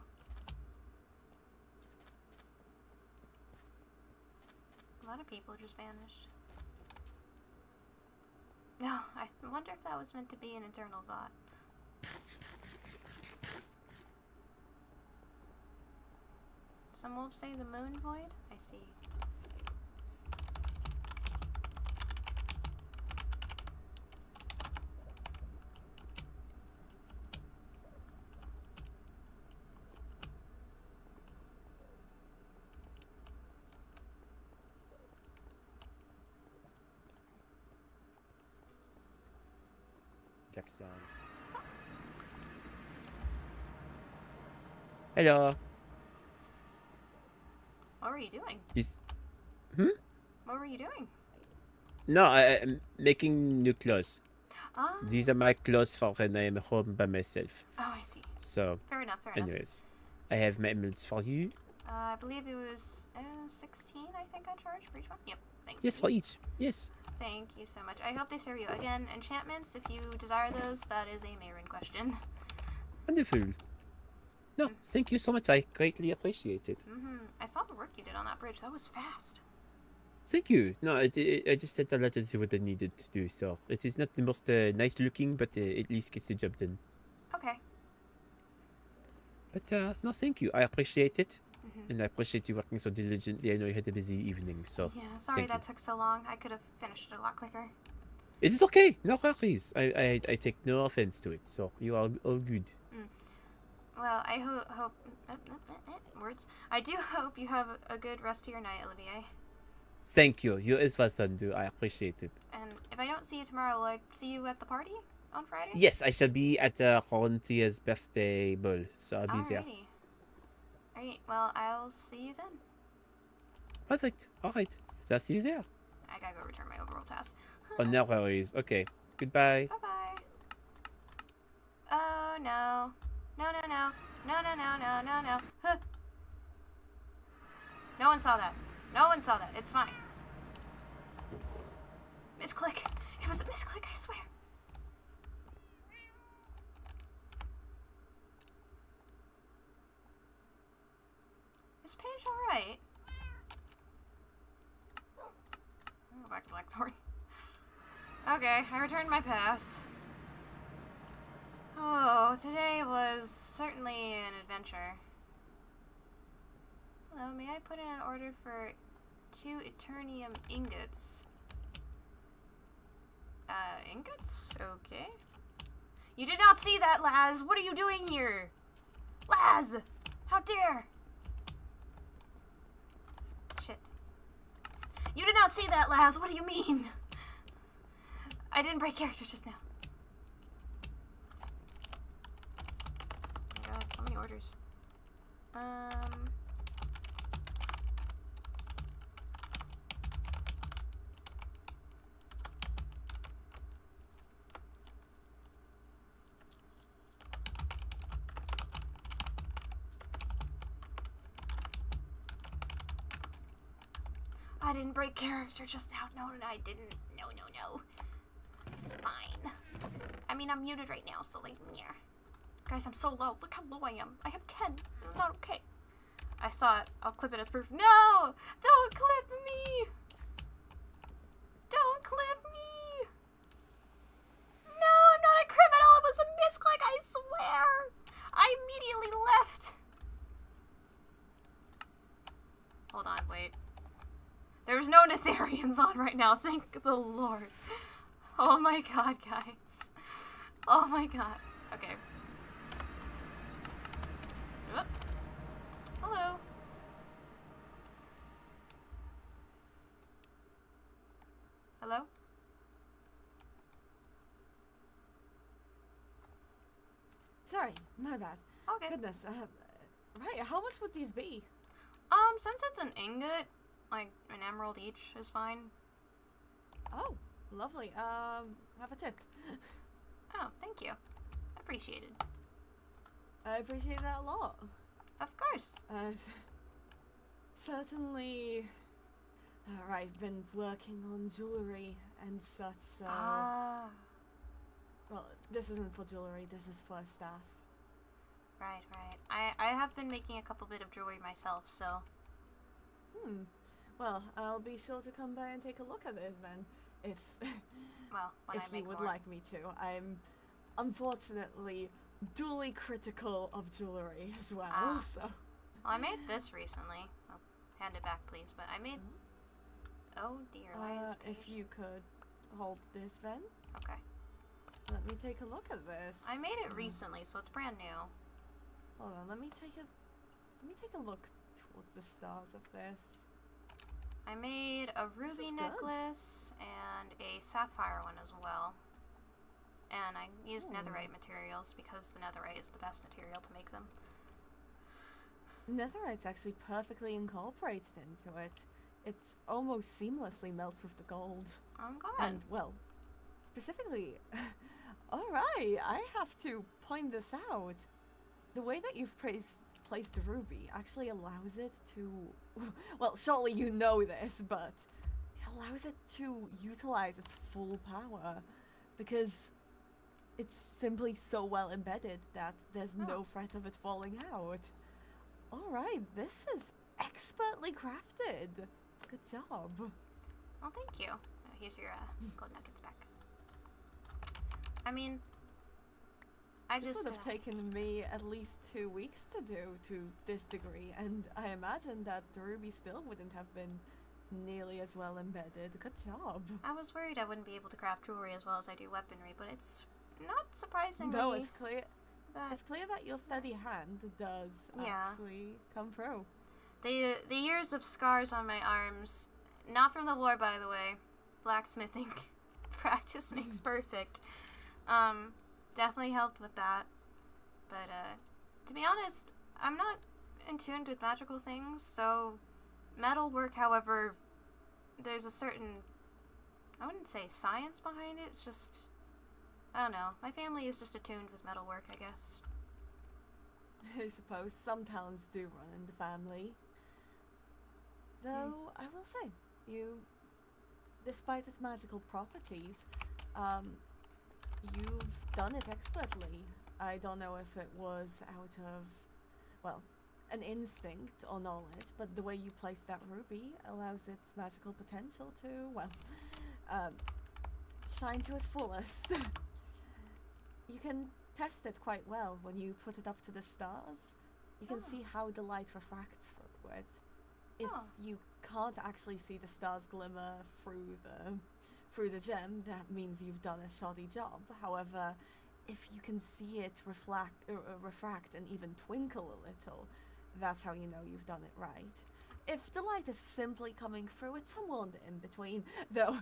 A lot of people just vanished. No, I wonder if that was meant to be an internal thought. Some will say the moon void? I see. Jackson. Hello. What were you doing? What were you doing? No, I'm making new clothes. Ah. These are my clothes for when I am home by myself. Oh, I see. So, Fair enough, fair enough. anyways, I have my emeralds for you. I believe it was 16, I think I charged for each one. Yep, thank you. Yes, for each. Yes. Thank you so much. I hope they serve you. Again, enchantments, if you desire those, that is a Maeryn question. Wonderful. No, thank you so much. I greatly appreciate it. I saw the work you did on that bridge. That was fast. Thank you. No, I just had a lot to do what I needed to do, so it is not the most nice looking, but at least gets the job done. Okay. But no, thank you. I appreciate it, and I appreciate you working so diligently. I know you had a busy evening, so Yeah, sorry that took so long. I could have finished it a lot quicker. it is okay. No worries. I take no offense to it, so you are all good. Well, I hope words. I do hope you have a good rest of your night, Olivier. Thank you. You as well, Sandu. I appreciate it. And if I don't see you tomorrow, will I see you at the party on Friday? Yes, I shall be at Hornthia's birthday ball, so I'll be there. Alright, well, I'll see you then. Perfect. All right. So I'll see you there. I gotta go return my overworld pass. Oh, no worries. Okay. Goodbye. Bye-bye. Oh, no. No, no, no. No, no, no, no, no, no. Huh. No one saw that. No one saw that. It's fine. Misclick. It was a misclick, I swear. Is Paige alright? I'll go back to Blackthorn. Okay, I returned my pass. Oh, today was certainly an adventure. Hello, may I put in an order for 2 Eternium ingots? Ingots? Okay. You did not see that, Laz! What are you doing here? Laz! How dare! Shit. You did not see that, Laz! What do you mean? I didn't break character just now. Oh my god, so many orders. I didn't break character just now. No, I didn't. No. It's fine. I mean, I'm muted right now, so like, yeah. Guys, I'm so low. Look how low I am. I have 10. It's not okay. I saw it. I'll clip it as proof. No! Don't clip me! Don't clip me! No, I'm not a criminal. It was a misclick, I swear. I immediately left. Hold on, wait. There's no Netherians on right now. Thank the Lord. Oh my god, guys. Oh my god. Okay. Oop. Hello. Hello? Sorry, my bad. Okay. Goodness. Right, how much would these be? Since it's an ingot, like an emerald each is fine. Oh, lovely. Have a tip. Oh, thank you. Appreciated. I appreciate that a lot. Of course. I've certainly I've been working on jewelry and such, so well, this isn't for jewelry, this is for staff. Right. I have been making a couple bit of jewelry myself, so. Well, I'll be sure to come by and take a look at it then, if Well, when if I you make would more. like me to. I'm unfortunately duly critical of jewelry as well, so. Well, I made this recently. Oh, hand it back, please. But I made. Oh dear, why is If you could hold this, then. Okay. Let me take a look at this. I made it recently, so it's brand new. Hold on, let me take a look towards the stars of this. I made a ruby is good. necklace and a sapphire one as well. And I used Ooh. netherite materials because the netherite is the best material to make them. Netherite's actually perfectly incorporated into it. It's almost seamlessly melts with the gold. I'm glad. And, well, specifically, alright, I have to point this out. The way that you've placed the ruby actually allows it to, well, surely you know this, but it allows it to utilize its full power because it's simply so well embedded that there's no threat of it falling out. Alright, this is expertly crafted. Good job. Well, thank you. Here's your gold nuggets back. I mean, I This just would have taken me at least 2 weeks to do to this degree, and I imagine that the ruby still wouldn't have been nearly as well embedded. Good job. I was worried I wouldn't be able to craft jewelry as well as I do weaponry, but it's not surprisingly. No, it's clear. that It's clear that your steady hand does actually come through. the years of scars on my arms, not from the war, by the way. Blacksmithing practice makes perfect. Definitely helped with that. But to be honest, I'm not in tune with magical things, so metal work, however, there's a certain, I wouldn't say science behind it, it's just, I don't know, my family is just attuned with metal work, I guess. I suppose some talents do run in the family. Though, I will say, you, despite its magical properties, you've done it expertly. I don't know if it was out of, well, an instinct or knowledge, but the way you place that ruby allows its magical potential to, well, shine to its fullest. You can test it quite well when you put it up to the stars. You can see how the light refracts through it. If you can't actually see the stars glimmer through the gem, that means you've done a shoddy job. However, if you can see it refract and even twinkle a little, that's how you know you've done it right. If the light is simply coming through, it's somewhat in between. Though,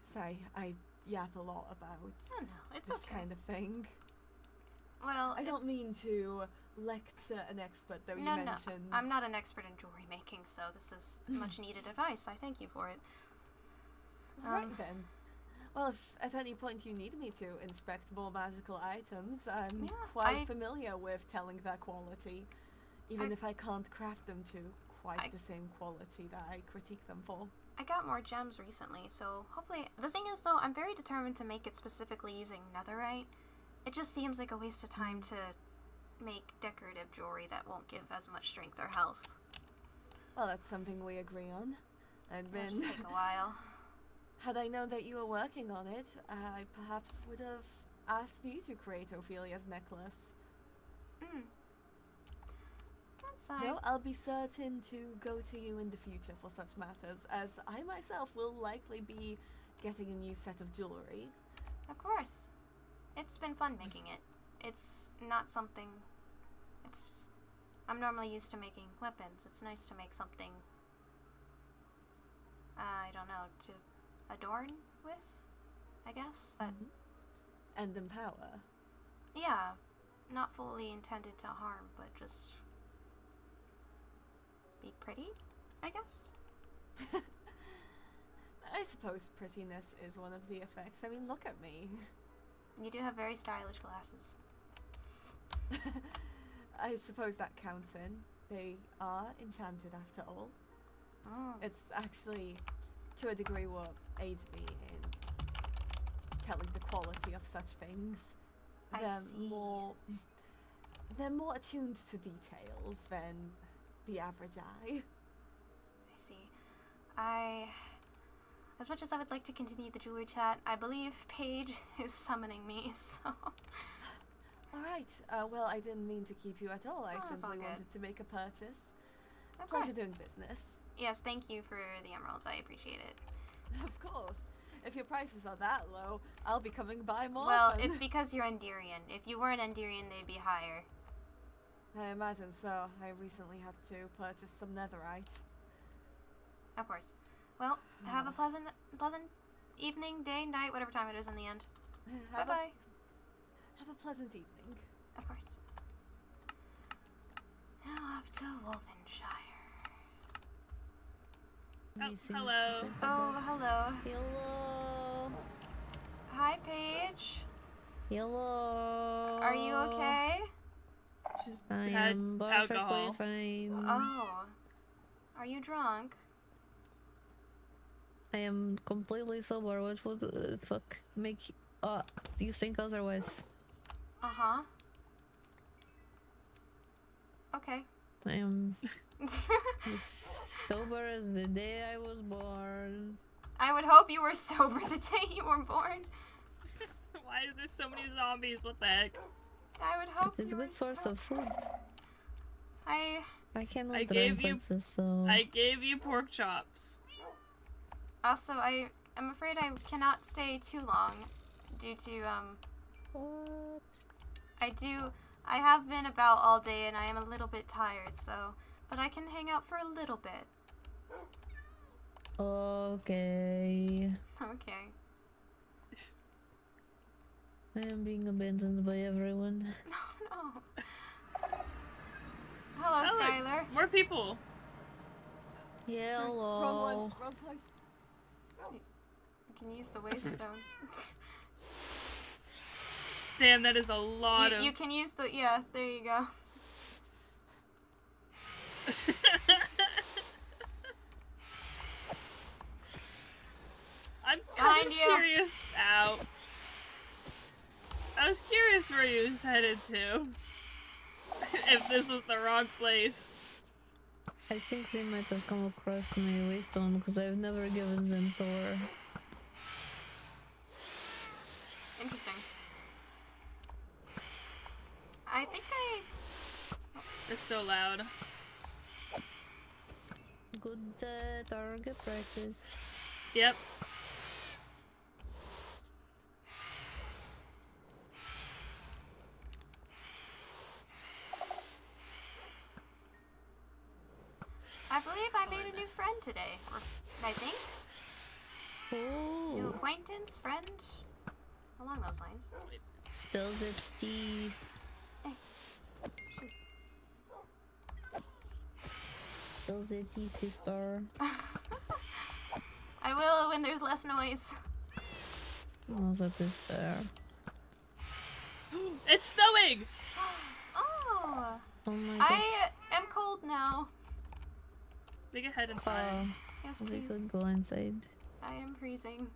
sorry, I yap a lot about It's this okay. kind of thing. Well, I don't mean to lecture an expert, though. No, You mentioned. I'm not an expert in jewelry making, so this is much needed advice. I thank you for it. Right then. Well, if at any point you need me to inspect more magical items, I'm quite familiar with telling their quality, even if I can't craft them to quite the same quality that I critique them for. I got more gems recently, so hopefully... The thing is, though, I'm very determined to make it specifically using netherite. It just seems like a waste of time to make decorative jewelry that won't give as much strength or health. Well, that's something we agree on. It'll just take a while. Had I known that you were working on it, I perhaps would have asked you to create Ophelia's necklace. No, I'll be certain to go to you in the future for such matters, as I myself will likely be getting a new set of jewelry. Of course. It's been fun making it. It's not something... It's just... I'm normally used to making weapons. It's nice to make something... I don't know, to adorn with, I guess? That... And empower. Yeah. not fully intended to harm, but just be pretty, I guess? I suppose prettiness is one of the effects. I mean, look at me. You do have very stylish glasses. I suppose that counts in. They are enchanted after all. Oh. It's actually, to a degree, what aids me in telling the quality of such things. I see. They're more attuned to details than the average eye. I see. As much as I would like to continue the jewelry chat, I believe Paige is summoning me, so... Alright, well, I didn't mean to keep you at all. I that's all simply good. wanted to make a purchase. Of Pleasure course. doing business. Yes, thank you for the emeralds. I appreciate it. Of course. If your prices are that low, I'll be coming by more Well, often. it's because you're Enderian. If you weren't Enderian, they'd be higher. I imagine so. I recently had to purchase some netherite. Of course. Well, have a pleasant evening, day, night, whatever time it is in the end. Bye-bye. Have a pleasant evening. Of course. Now up to Wolvenshire. Hello. Oh, hello. Hello. Hi, Paige. Hello. Are you okay? I had am perfectly alcohol. fine. Oh. Are you drunk? I am completely sober. What would the fuck make you think otherwise? Uh-huh. Okay. I am as sober as the day I was born. I would hope you were sober the day you were born. Why is there so many zombies? What the heck? I would hope It's a you were good source sober. of food. I I cannot I drink gave you- princess, so I gave you pork chops. also I'm afraid I cannot stay too long due to what? I have been about all day and I am a little bit tired, so but I can hang out for a little bit. Okay. Okay. I am being abandoned by everyone. No. Hello, Oh, look, Skylar. more people. Hello. Wrong one. Wrong place. You can use the wavestone. Damn, that is a lot of. You can use the there you go. I'm Behind kind of you. curious. Ow. I was curious where you was headed to. If this was the wrong place. I think they might have come across my waystone because I've never given them Thor. Interesting. I think They're so loud. Good target practice. Yep. I believe I made a new friend today. Or, I think. New Oh, acquaintance, friend, along those lines. spills the tea. Spills the tea, sister. I will when there's less noise. Oh, that is fair. It's snowing! Oh, Oh my god. I am cold now. We can head inside. Yes, We please. could go inside. I am freezing.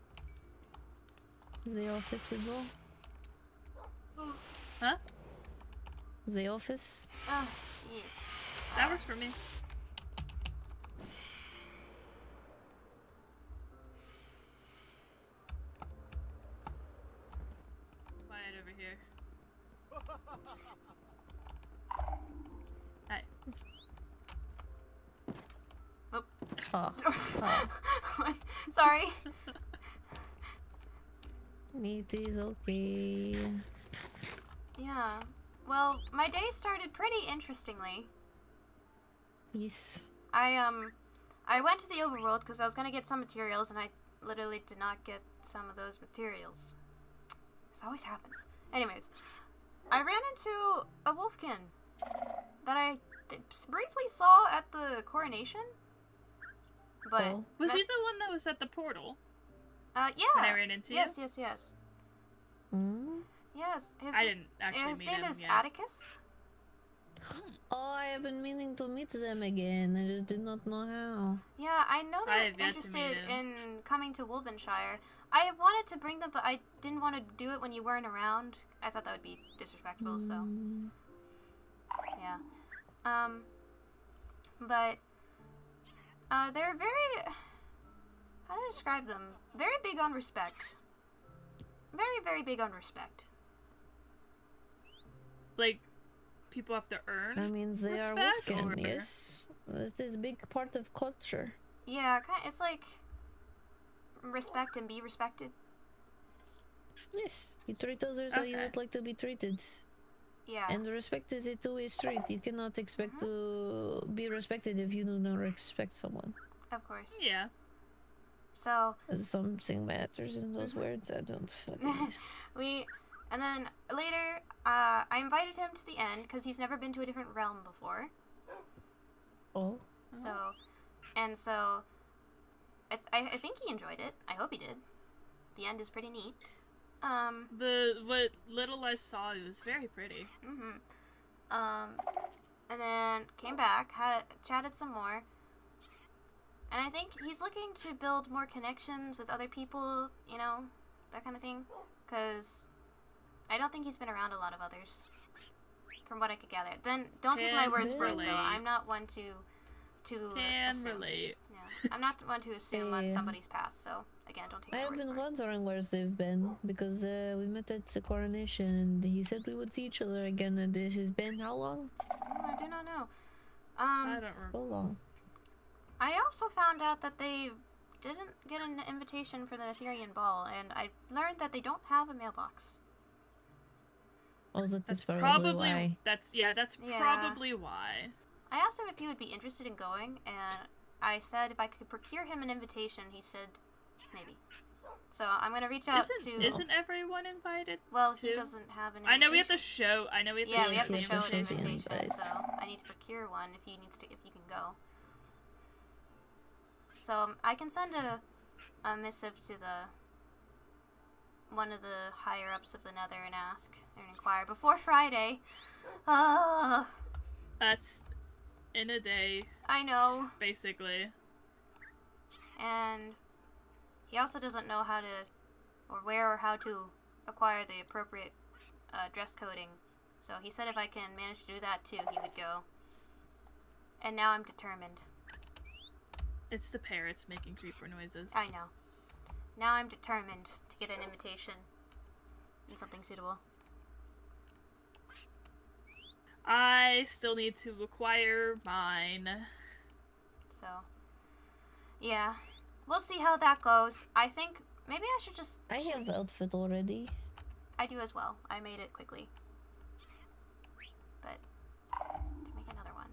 The office we go. Huh? The office. Yes. That works for me. Quiet over here. Hi. Sorry. It is okay. Yeah. Well, my day started pretty interestingly. Yes. I went to the Overworld because I was gonna get some materials, and I literally did not get some of those materials. This always happens. Anyways, I ran into a wolfkin that I briefly saw at the coronation. But Oh. Was he the one that was at the portal? yeah. When I ran into yes, you? yes, yes. Hmm? Yes, I didn't actually his meet name him is yet. Atticus. Oh, I have been meaning to meet them again. I just did not know how. Yeah, I know I they're have yet to interested meet him. in coming to Wolvenshire. I wanted to bring them, but I didn't want to do it when you weren't around. I thought that would be disrespectful, so Mm. yeah. But they're very, how do I describe them? Very big on respect. Very, very big on respect. Like, people have to earn That means they are respect, Wolfkin, or- yes. That is a big part of culture. Yeah, it's like respect and be respected. Yes, you treat others how you Okay. would like to be treated. Yeah. And respect is a two-way street. You cannot expect to be respected if you do not respect someone. Of course. Yeah. So Something matters in those words. I don't fucking... and then later, I invited him to the end because he's never been to a different realm before. Oh. So, I think he enjoyed it. I hope he did. The end is pretty neat. What little I saw, it was very pretty. And then came back, chatted some more. And I think he's looking to build more connections with other people, you know, that kind of thing. Because I don't think he's been around a lot of others, from what I could gather. Then don't take my Can words for it, though. relate. I'm not one to Can assume. relate. Yeah, I'm not one to assume on Yeah. somebody's past. So again, don't take I my have words been for it. wondering where they've been because we met at the coronation and he said we would see each other again. And this has been how long? Oh, I do not know. I don't So remember. long. I also found out that they didn't get an invitation for the Etherean ball, and I learned that they don't have a mailbox. Oh, that That's is probably probably why. that's Yeah. probably why. I asked him if he would be interested in going, and I said if I could procure him an invitation. He said maybe. So I'm gonna reach out Isn't everyone invited? Well, he too? doesn't have an invitation. I know we have to show. I know we have to. Yeah, show we have to the show an invitation. invitation. Invite. So I need to procure one if he can go. So I can send a missive to one of the higher ups of the Nether and ask and inquire before Friday. That's in a day, I know. basically. And he also doesn't know how to, or where or how to acquire the appropriate dress coding. So he said if I can manage to do that too, he would go. And now I'm determined. It's the parrots making creeper noises. I know. Now I'm determined to get an invitation and something suitable. I still need to acquire mine. So, yeah. We'll see how that goes. I think maybe I should just... I have outfit already. I do as well. I made it quickly. But, to make another one.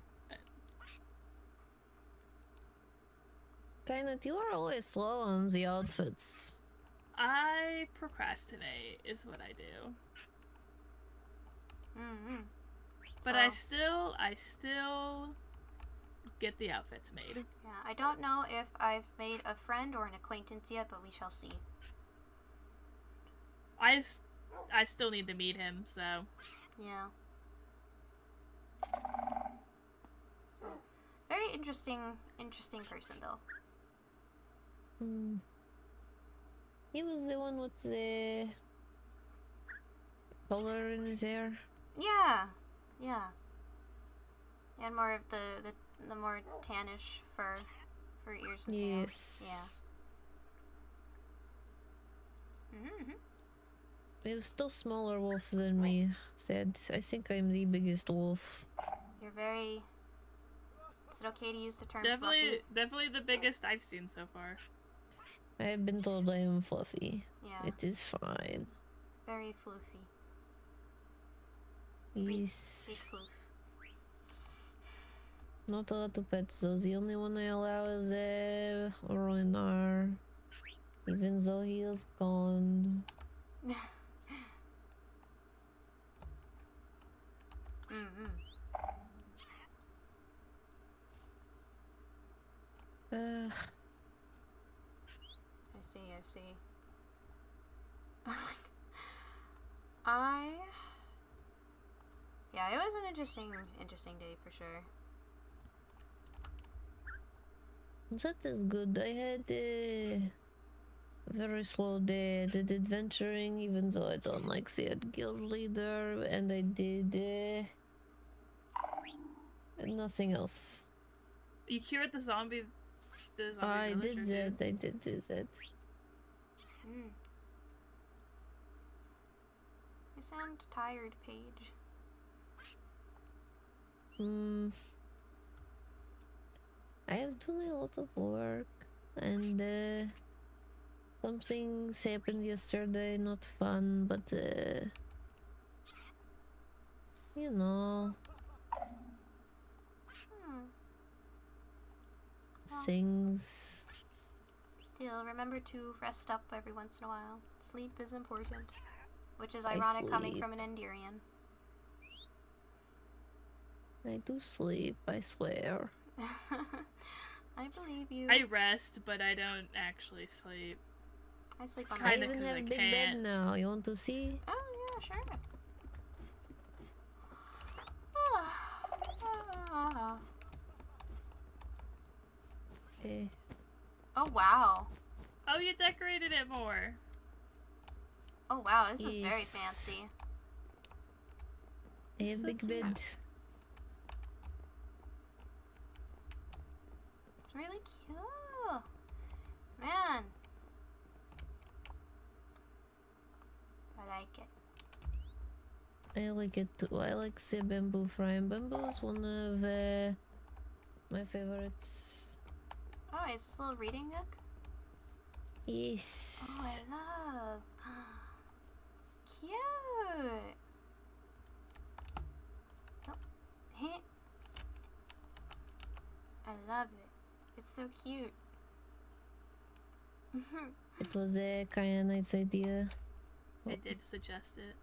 Kinda, you are always slow on the outfits. I procrastinate, is what I do. Mm-hmm. But I still get the outfits made. Yeah, I don't know if I've made a friend or an acquaintance yet, but we shall see. I still need to meet him, so. Yeah. Very interesting person, though. Hmm. He was the one with the color in his hair. Yeah. Yeah. And more of the more tannish fur for ears and tails. Yes. Yeah. Mm-hmm. He was still smaller wolf than me, said. I think I'm the biggest wolf. You're very... Is it okay to use the term Definitely fluffy? the biggest I've seen so far. I have been told I am fluffy. Yeah. It is fine. Very floofy. Big Yes. floof. Not a lot of pets though. The only one I allow is Roinar. Even though he is gone. I see. Yeah, it was an interesting day for sure. That is good. I had a very slow day. I did adventuring, even though I don't like the guild leader, and I did nothing else. You cured the zombie. I did villager, that. I did do that. You sound tired, Paige. I have doing a lot of work, and some things happened yesterday. Not fun, but you know, things. Still, remember to rest up every once in a while. Sleep is important. Which is ironic coming from an Enderian. I do sleep, I swear. I believe you. I rest, but I don't actually sleep. I sleep on I even have a big bed now. You want to see? Oh, yeah, sure. Okay. Oh, wow. Oh, you decorated it more. Oh, wow, this is very fancy. I have a big bed. It's really cute. Man. I like it. I like it too. I like the bamboo frame. Bamboo is one of my favorites. Oh, is this a little reading nook? Yes. Oh, I love. Cute. Oh, heh. I love it. It's so cute. It was a kind of nice idea. I did suggest it.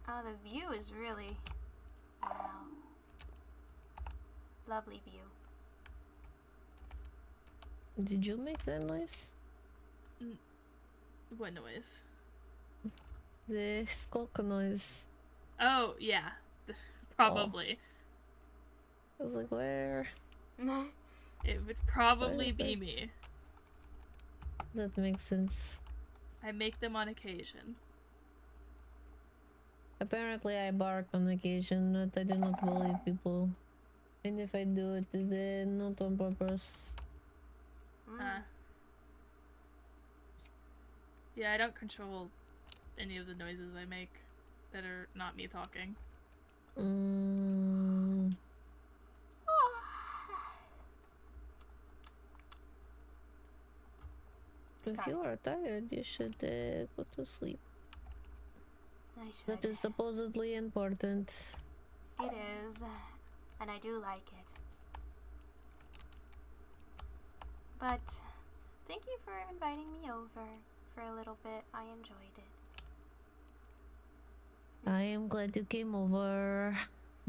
Oh, the view is really... Wow. Lovely view. Did you make that noise? What noise? The skulk noise. Oh, yeah. Probably. I was like, where? It would probably be me. That makes sense. I make them on occasion. Apparently I bark on occasion, but I do not believe people. And if I do, it is not on purpose. Yeah, I don't control any of the noises I make that are not me talking. If you are tired, you should go to sleep. I should. That is supposedly important. It is, and I do like it. But thank you for inviting me over for a little bit. I enjoyed it. I am glad you came over,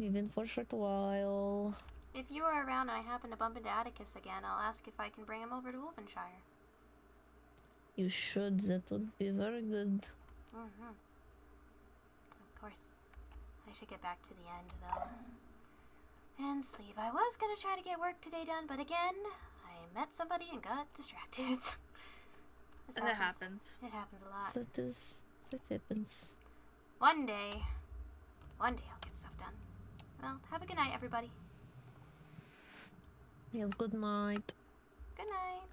even for a short while. If you are around and I happen to bump into Atticus again, I'll ask if I can bring him over to Wolvenshire. You should. That would be very good. Of course. I should get back to the end, though. And sleep. I was gonna try to get work today done, but again, I met somebody and got distracted. That happens. It happens a lot. That happens. One day I'll get stuff done. Well, have a good night, everybody. Yeah, good night. Good night.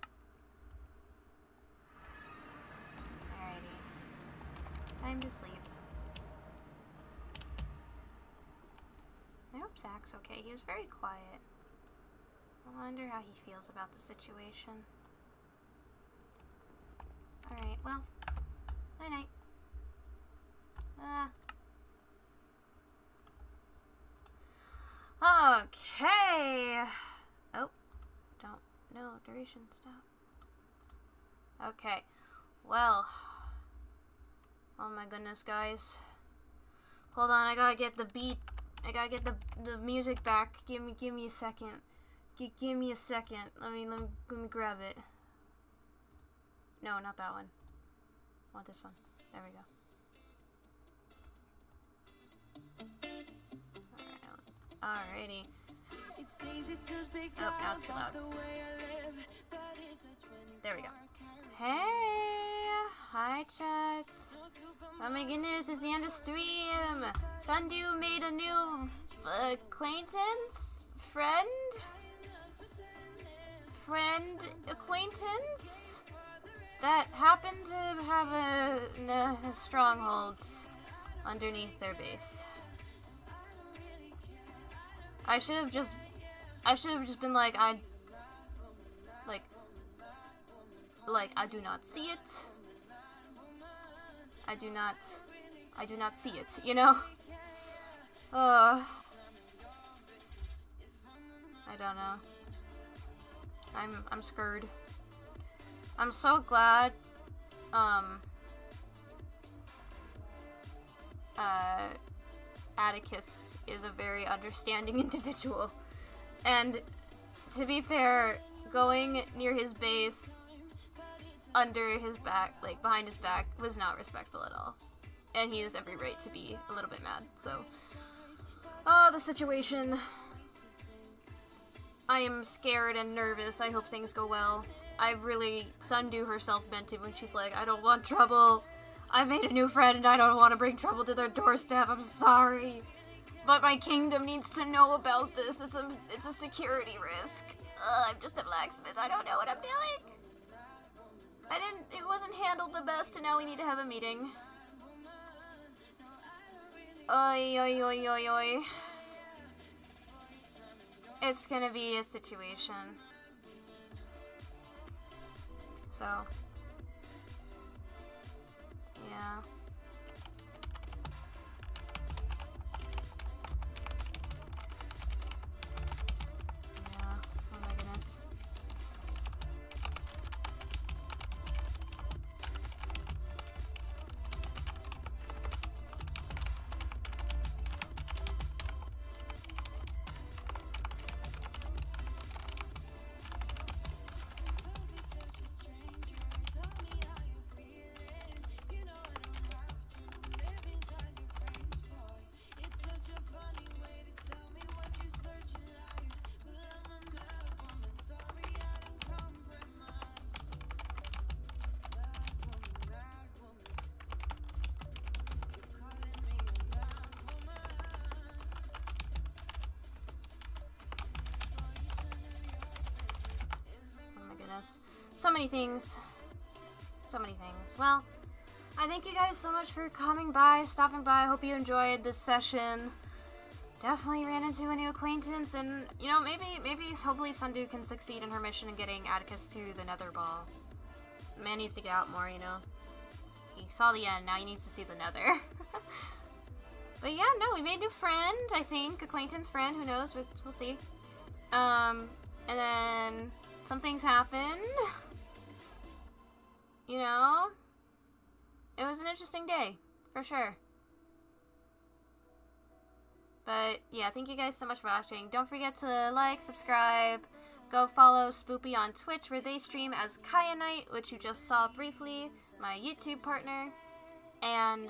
Alrighty. Time to sleep. I hope Zack's okay. He was very quiet. I wonder how he feels about the situation. Alright, well. Night-night. Okay. Oh. No, duration, stop. Okay. Well. Oh my goodness, guys. Hold on, I gotta get the beat. I gotta get the music back. Give me a second. Give me a second. Let me grab it. No, not that one. I want this one. There we go. Alrighty. Oh, now it's too loud. There we go. Hey! Hi, chat. Oh my goodness, it's the end of stream. Sundew made a new acquaintance? Acquaintance? That happened to have a stronghold underneath their base. I should have just been like, I do not see it. I do not see it, you know? I don't know. I'm scared. I'm so glad, Atticus is a very understanding individual. And to be fair, going near his base, under his back, like behind his back, was not respectful at all. And he has every right to be a little bit mad, so. Oh, the situation. I am scared and nervous. I hope things go well. Sundew herself meant it when she's like, I don't want trouble. I made a new friend and I don't want to bring trouble to their doorstep. I'm sorry. But my kingdom needs to know about this. It's a security risk. I'm just a blacksmith. I don't know what I'm doing. It wasn't handled the best, and now we need to have a meeting. Oi, oi, oi, oi, oi. It's gonna be a situation. So. Yeah. Oh my goodness. So many things. So many things. Well, I thank you guys so much for coming by, stopping by. I hope you enjoyed this session. Definitely ran into a new acquaintance, and, you know, maybe hopefully Sundew can succeed in her mission in getting Atticus to the Nether Ball. Man needs to get out more, you know. He saw the end, now he needs to see the Nether. But yeah, no, we made a new friend, I think. Acquaintance, friend, who knows, we'll see. And then some things happened. You know? It was an interesting day, for sure. But yeah, thank you guys so much for watching. Don't forget to like, subscribe, go follow Spoopy on Twitch, where they stream as Kyanite, which you just saw briefly, my YouTube partner. And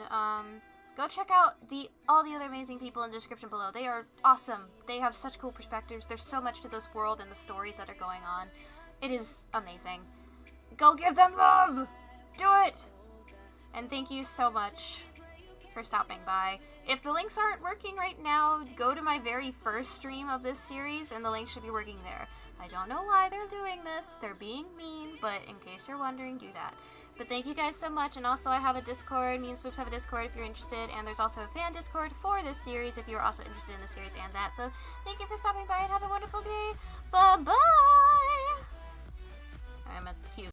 go check out all the other amazing people in the description below. They are awesome. They have such cool perspectives. There's so much to this world and the stories that are going on. It is amazing. Go give them love! Do it! And thank you so much for stopping by. If the links aren't working right now, go to my very first stream of this series and the link should be working there. I don't know why they're doing this. They're being mean, but in case you're wondering, do that. But thank you guys so much, and also I have a Discord. Me and Spoops have a Discord if you're interested, and there's also a fan Discord for this series if you're also interested in the series and that. So thank you for stopping by and have a wonderful day. Bye-bye! I'm a cute